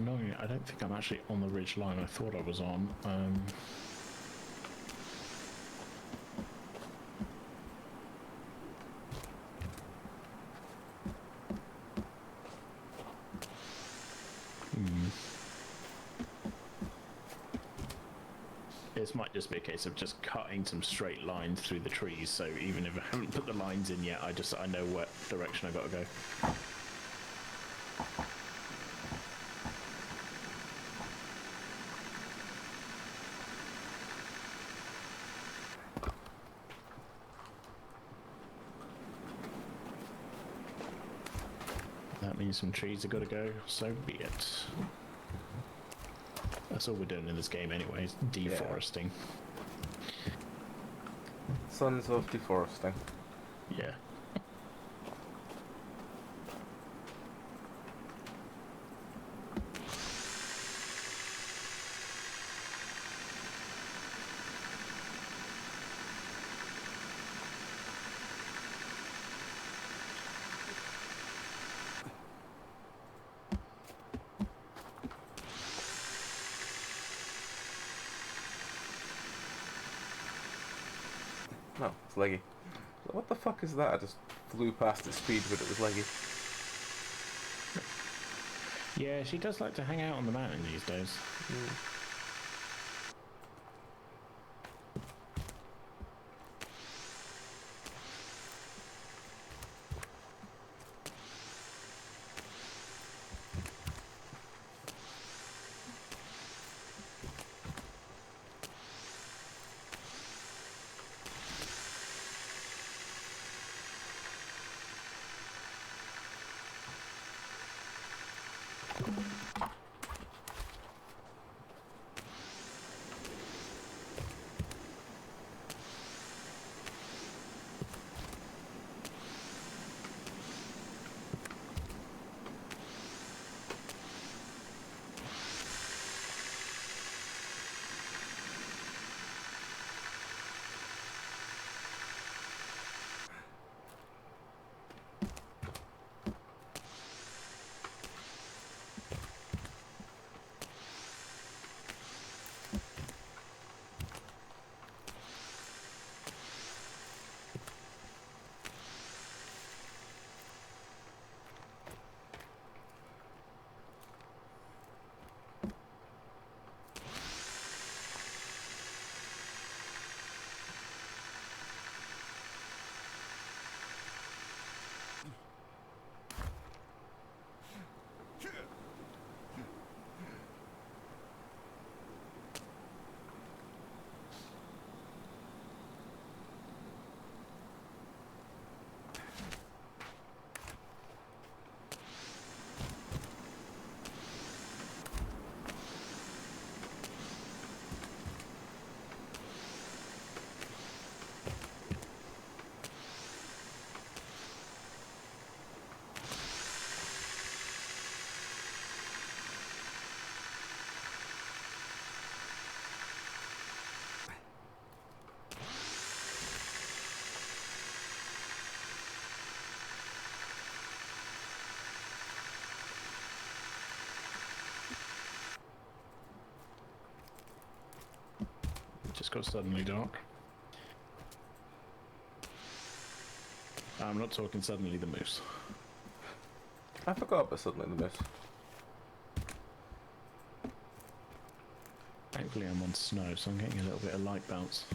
Annoyingly, I don't think I'm actually on the ridge line I thought I was on. This might just be a case of just cutting some straight lines through the trees, so even if I haven't put the lines in yet, I know what direction I gotta go. That means some trees have got to go, so be it. That's all we're doing in this game anyway, is deforesting. Sons of deforesting. Yeah. No, it's leggy. What the fuck is that? I just flew past its speed, but it was leggy. Yeah, she does like to hang out on the mountain these days. Just got suddenly dark. I'm not talking suddenly the moose. I forgot about suddenly the miss. Thankfully I'm on snow, so I'm getting a little bit of light bounce.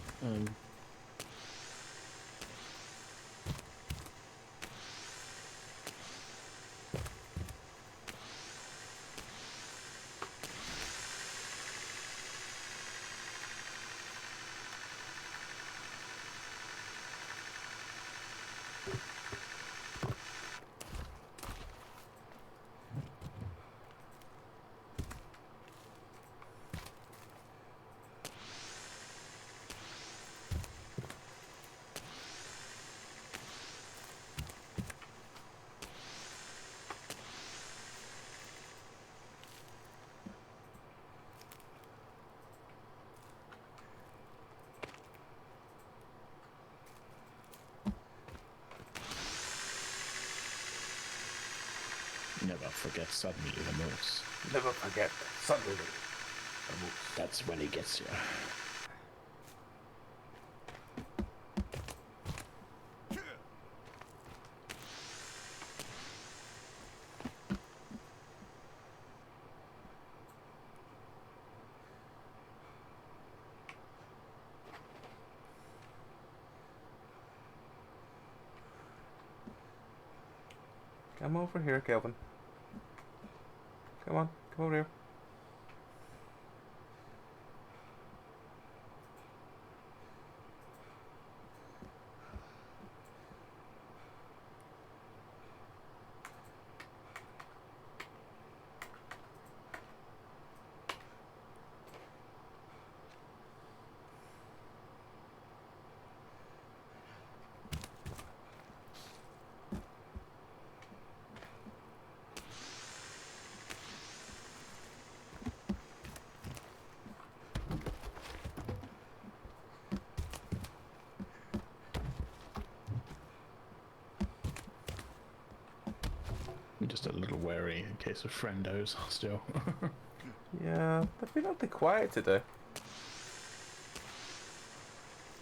forget suddenly the moose. Never forget, suddenly. That's when he gets you. Come over here, Kelvin. Come on, come over here. I'm just a little wary in case of friendos still. Yeah, they've been awfully quiet today.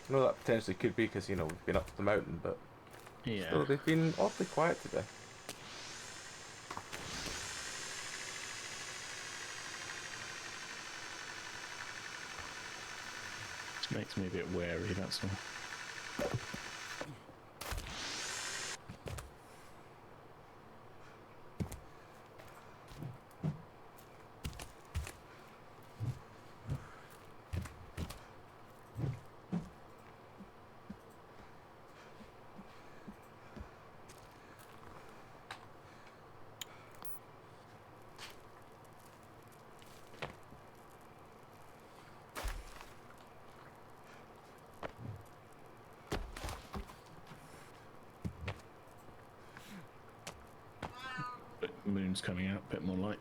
I know that potentially could be because, you know, we've been up the mountain, but Yeah. still, they've been awfully quiet today. Just makes me a bit wary, that's all. Moon's coming out, a bit more light.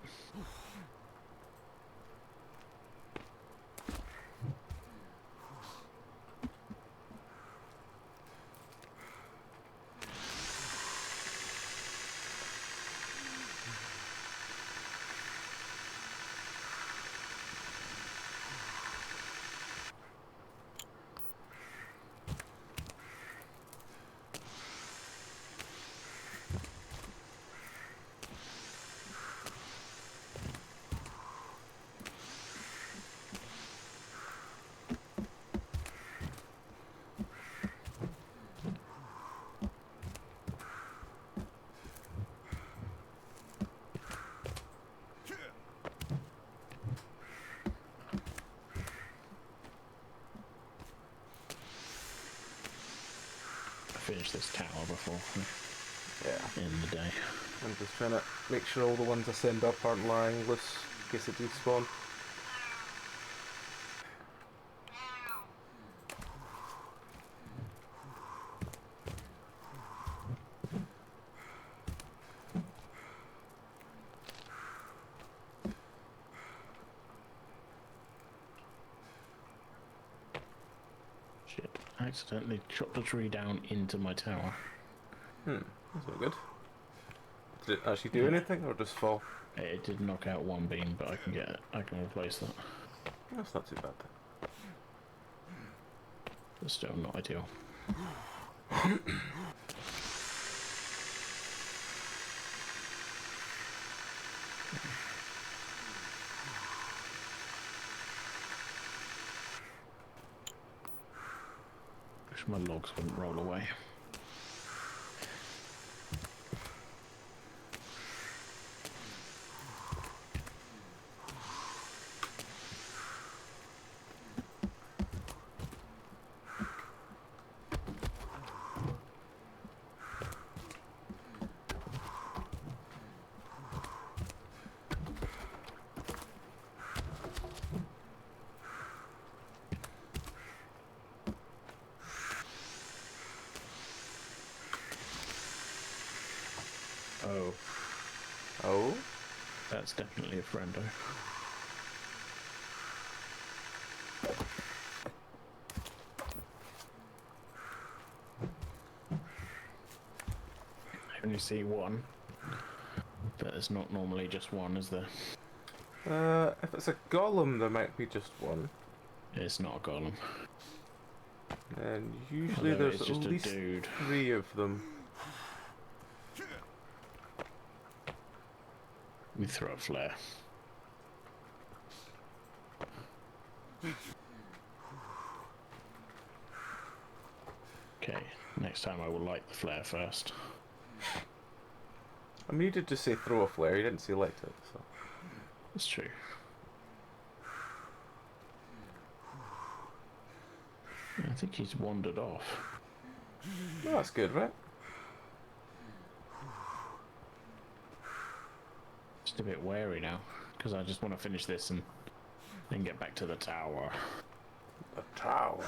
Finish this tower before Yeah. in the day. I'm just trying to make sure all the ones I send up aren't lying loose in case they do spawn. Shit, I accidentally chopped a tree down into my tower. That's not good. Did it actually do anything or just fall? It did knock out one beam, but I can replace that. That's not too bad. But still not ideal. Wish my logs wouldn't roll away. Oh, Oh? that's definitely a friendo. I only see one. But there's not normally just one, is there? If it's a golem, there might be just one. It's not a golem. And usually Although there's it's at just a least dude. 3 of them. We throw a flare. Okay, next time I will light the flare first. I mean, you did just say throw a flare, you didn't say light it, so... That's true. I think he's wandered off. No, that's good, right? Just a bit wary now, because I just want to finish this and then get back to the tower. The tower.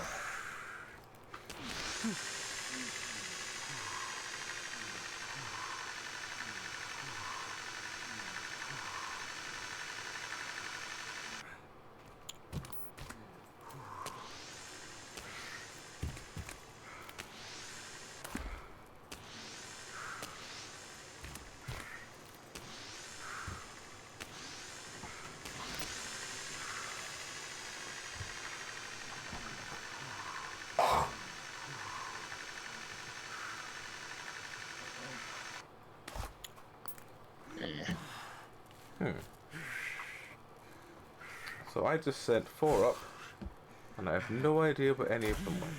So I just sent 4 up, and I have no idea where any of them went.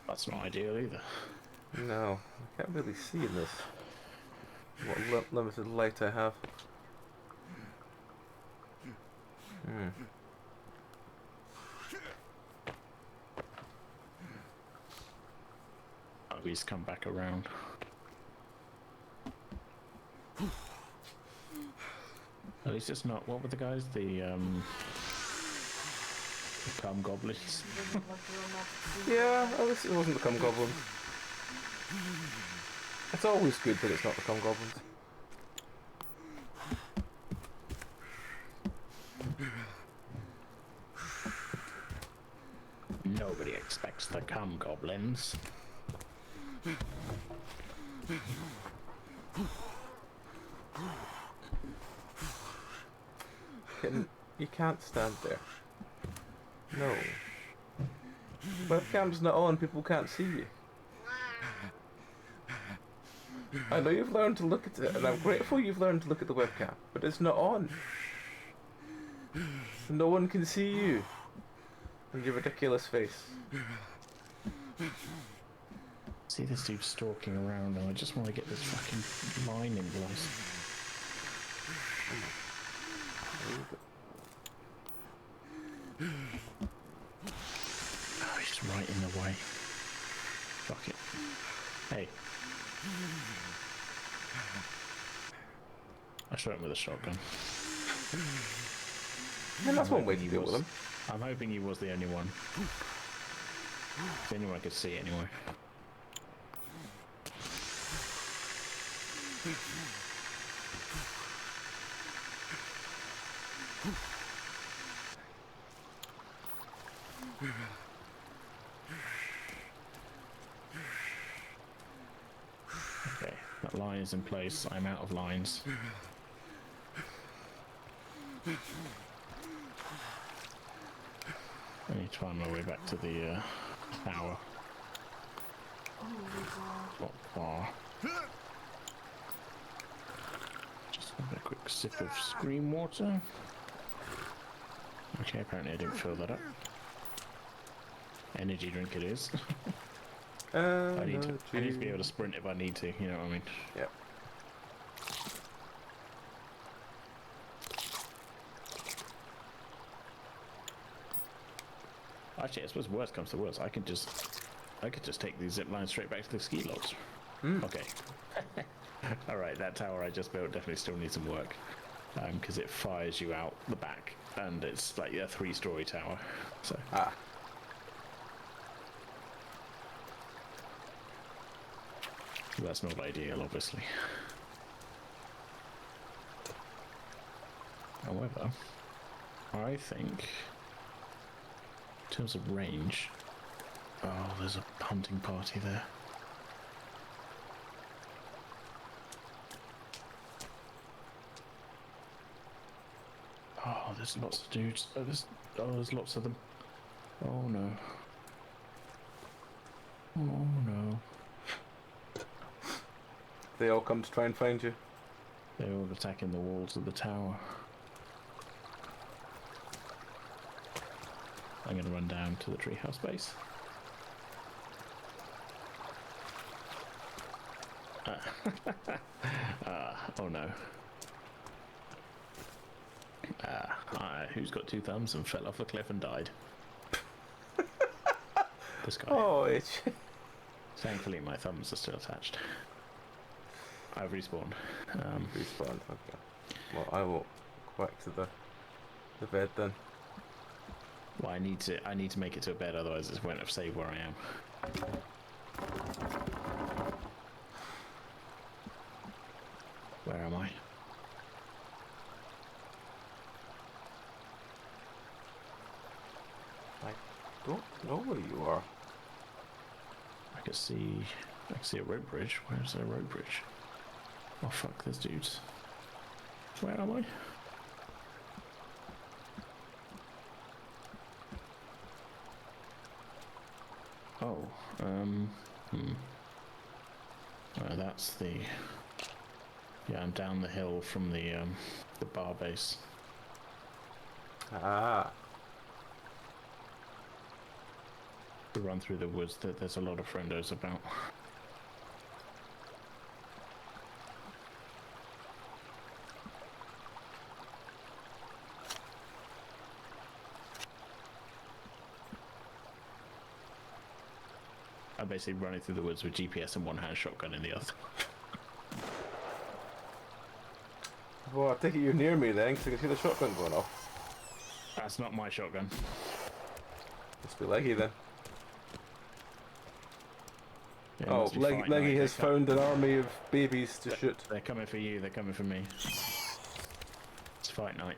That's not ideal either. No, I can't really see in this. What limited light I have. Oh, he's come back around. At least it's not. What were the guys? The cum goblins. Yeah, at least it wasn't the cum goblins. It's always good that it's not the cum goblins. Nobody expects the cum goblins. You can't stand there. No. Webcam's not on, people can't see you. I know you've learned to look at it, and I'm grateful you've learned to look at the webcam, but it's not on. No one can see you. And your ridiculous face. See this dude stalking around, and I just want to get this fucking line in place. Oh, he's right in the way. Fuck it. Hey. I shot him with a shotgun. And that's one way to deal with them. I'm hoping he was the only one. The only one I could see anyway. Okay, that line is in place. I'm out of lines. I need to find my way back to the tower. Not far. Just have a quick sip of scream water. Okay, apparently I didn't fill that up. Energy drink it is. I need to be able to sprint if I need to, you know what I mean? Yep. Actually, I suppose worst comes to worst, I could just take these zip lines straight back to the ski lodge. Okay. Alright, that tower I just built definitely still needs some work. Because it fires you out the back, and it's like a 3-story tower. So. That's not ideal, obviously. However, I think, in terms of range, oh, there's a hunting party there. Oh, there's lots of dudes. There's lots of them. Oh no. Oh no. They all come to try and find you. They're all attacking the walls of the tower. I'm going to run down to the treehouse base. Oh no. Who's got two thumbs and fell off a cliff and died? This guy. Oh, it's... Thankfully my thumbs are still attached. I've respawned. Respawned, okay. Well, I will go back to the bed then. Well, I need to make it to a bed, otherwise it won't have saved where I am. Where am I? I don't know where you are. I can see a rope bridge. Where's the rope bridge? Oh fuck, there's dudes. Where am I? Oh, that's the... Yeah, I'm down the hill from the bar base. Ah. To run through the woods, there's a lot of friendos about. I'm basically running through the woods with GPS in one hand, shotgun in the other. Well, I take it you're near me then, because I can see the shotgun going off. That's not my shotgun. Must be Leggy then. Yeah, it Oh, must be Leggy fight night. has found an army of babies to shoot. They're coming for you, they're coming for me. It's fight night.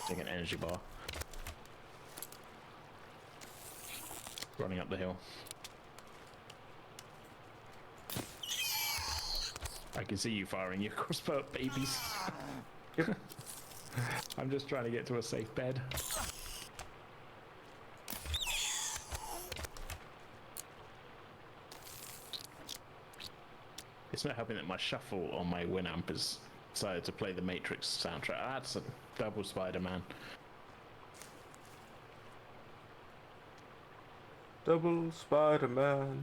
Getting an energy bar. Running up the hill. I can see you firing your crossbow at babies. Yep. I'm just trying to get to a safe bed. It's not helping that my shuffle on my Winamp is decided to play the Matrix soundtrack. That's a double Spider-Man. Double Spider-Man.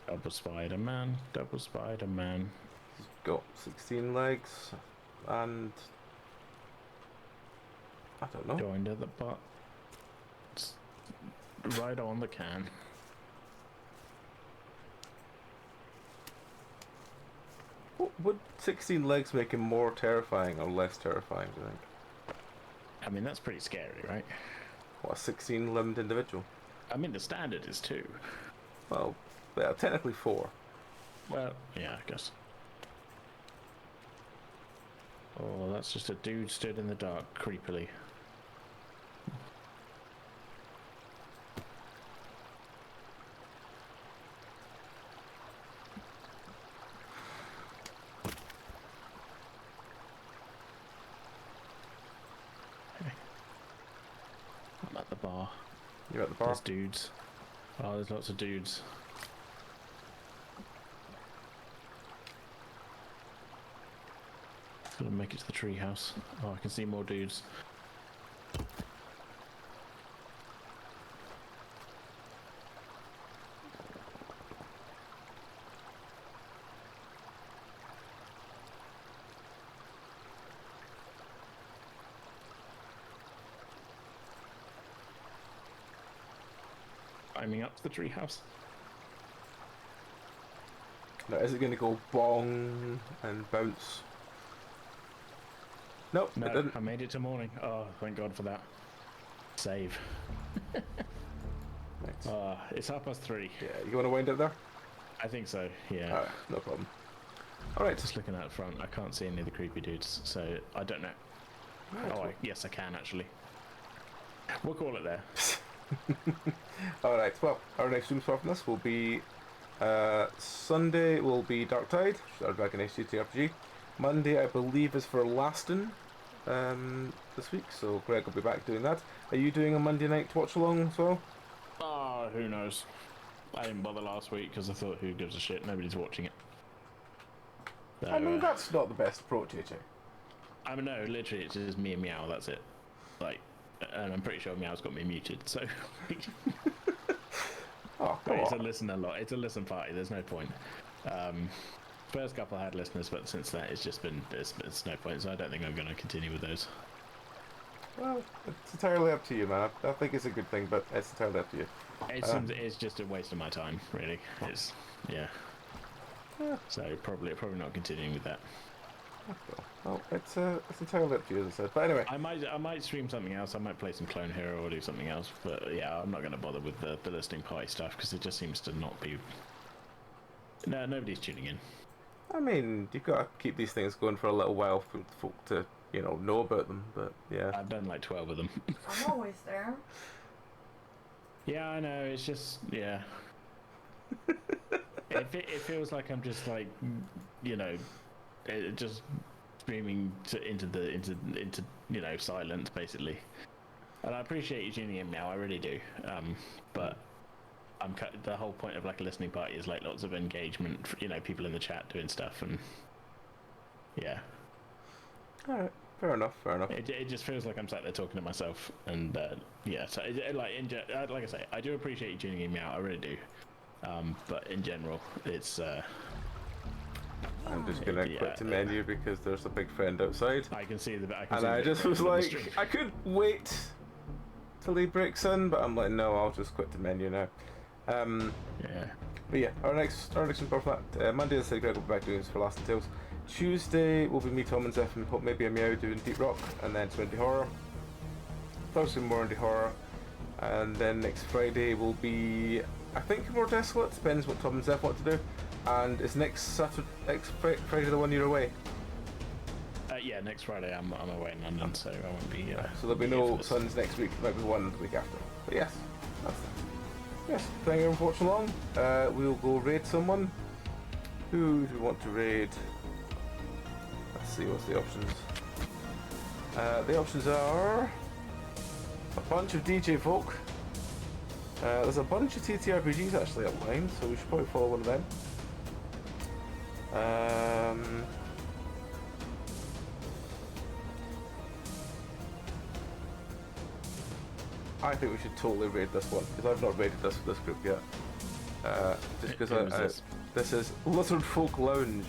Double Spider-Man, double Spider-Man. He's got 16 legs and... I don't know. Joined at the butt. It's right on the can. Would 16 legs make him more terrifying or less terrifying, do you think? I mean, that's pretty scary, right? What, a 16-limbed individual? I mean, the standard is 2. Well, yeah, technically 4. Well, yeah, I guess. Oh, that's just a dude stood in the dark, creepily. I'm at the bar. You're at the bar? There's dudes. Oh, there's lots of dudes. Gonna make it to the treehouse. Oh, I can see more dudes. Climbing up to the treehouse. Now, is it going to go bong and bounce? Nope, No, it didn't. I made it to morning. Oh, thank God for that. Save. Right. It's 3:30. Yeah, you want to wind up there? I think so. Yeah. Alright, no problem. Alright. Just looking out front, I can't see any of the creepy dudes, so I don't know. Right. Yes, I can actually. We'll call it there. Alright, well, our next stream spot from this will be Sunday will be Dark Tide, our Dragon Age TTRPG. Monday, I believe, is for Laston this week, so Greg will be back doing that. Are you doing a Monday night watch along as well? Oh, who knows? I didn't bother last week because I thought, who gives a shit? Nobody's watching it. So, I mean, that's not the best approach, AJ. I mean, no, literally, it's just me and Meow. That's it. Like, and I'm pretty sure Meow's got me muted. So, Oh, come it's a on. listen a lot. It's a listen party. There's no point. First couple had listeners, but since that, it's just been it's no point. So I don't think I'm going to continue with those. Well, it's entirely up to you, man. I think it's a good thing, but it's entirely up to you. It seems it's just a waste of my time, really. It's yeah. So probably not continuing with that. Well, it's entirely up to you, as I said. But anyway, I might stream something else. I might play some Clone Hero or do something else. But yeah, I'm not going to bother with the listening party stuff because it just seems to not be. No, nobody's tuning in. I mean, you've got to keep these things going for a little while for folk to, know about them. But yeah. I've done like 12 of them. I'm always there. Yeah, I know. It's just yeah. It feels like I'm just like, just screaming into silence basically. And I appreciate you tuning in now. I really do. But the whole point of like a listening party is like lots of engagement. People in the chat doing stuff and yeah. All right. Fair enough. It just feels like I'm sat there talking to myself, and yeah. So like I say, I do appreciate you tuning in me out. I really do. But in general, it's. I'm just gonna quit the menu because there's a big friend outside. I can see I just was like, I could wait till he breaks in, but I'm like, no, I'll just quit the menu now. Yeah. But yeah, our next report for that Monday, as I said, Greg will be back doing this for Last and Tales. Tuesday will be me, Tom, and Zeph, and maybe a Meow doing Deep Rock, and then some indie horror. Thursday more indie horror, and then next Friday will be, I think, more Desolate. Depends what Tom and Zeph want to do. And is next Friday the one you're away? Yeah, next Friday I'm away in London, so I won't be. So there'll be no Suns next week. There might be one the week after. But yes, that's it. Yes, thank you for watching along. We'll go raid someone. Who do we want to raid? Let's see, what's the options? The options are a bunch of DJ folk. There's a bunch of TTRPGs actually outlined, so we should probably follow one of them. I think we should totally raid this one because I've not raided this group yet. Just because this is Lizard Folk Lounge.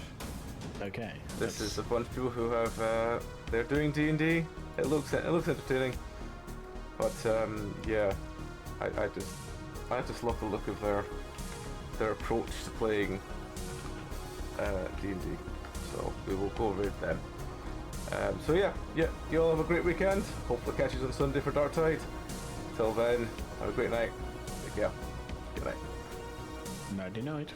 Okay. This is a bunch of people who have they're doing D&D. It looks entertaining, but yeah, I just love the look of their approach to playing D&D. So we will go raid them. So yeah, you all have a great weekend. Hopefully catch you on Sunday for Dark Tide. Till then, have a great night. Take care. Good night. Nighty night.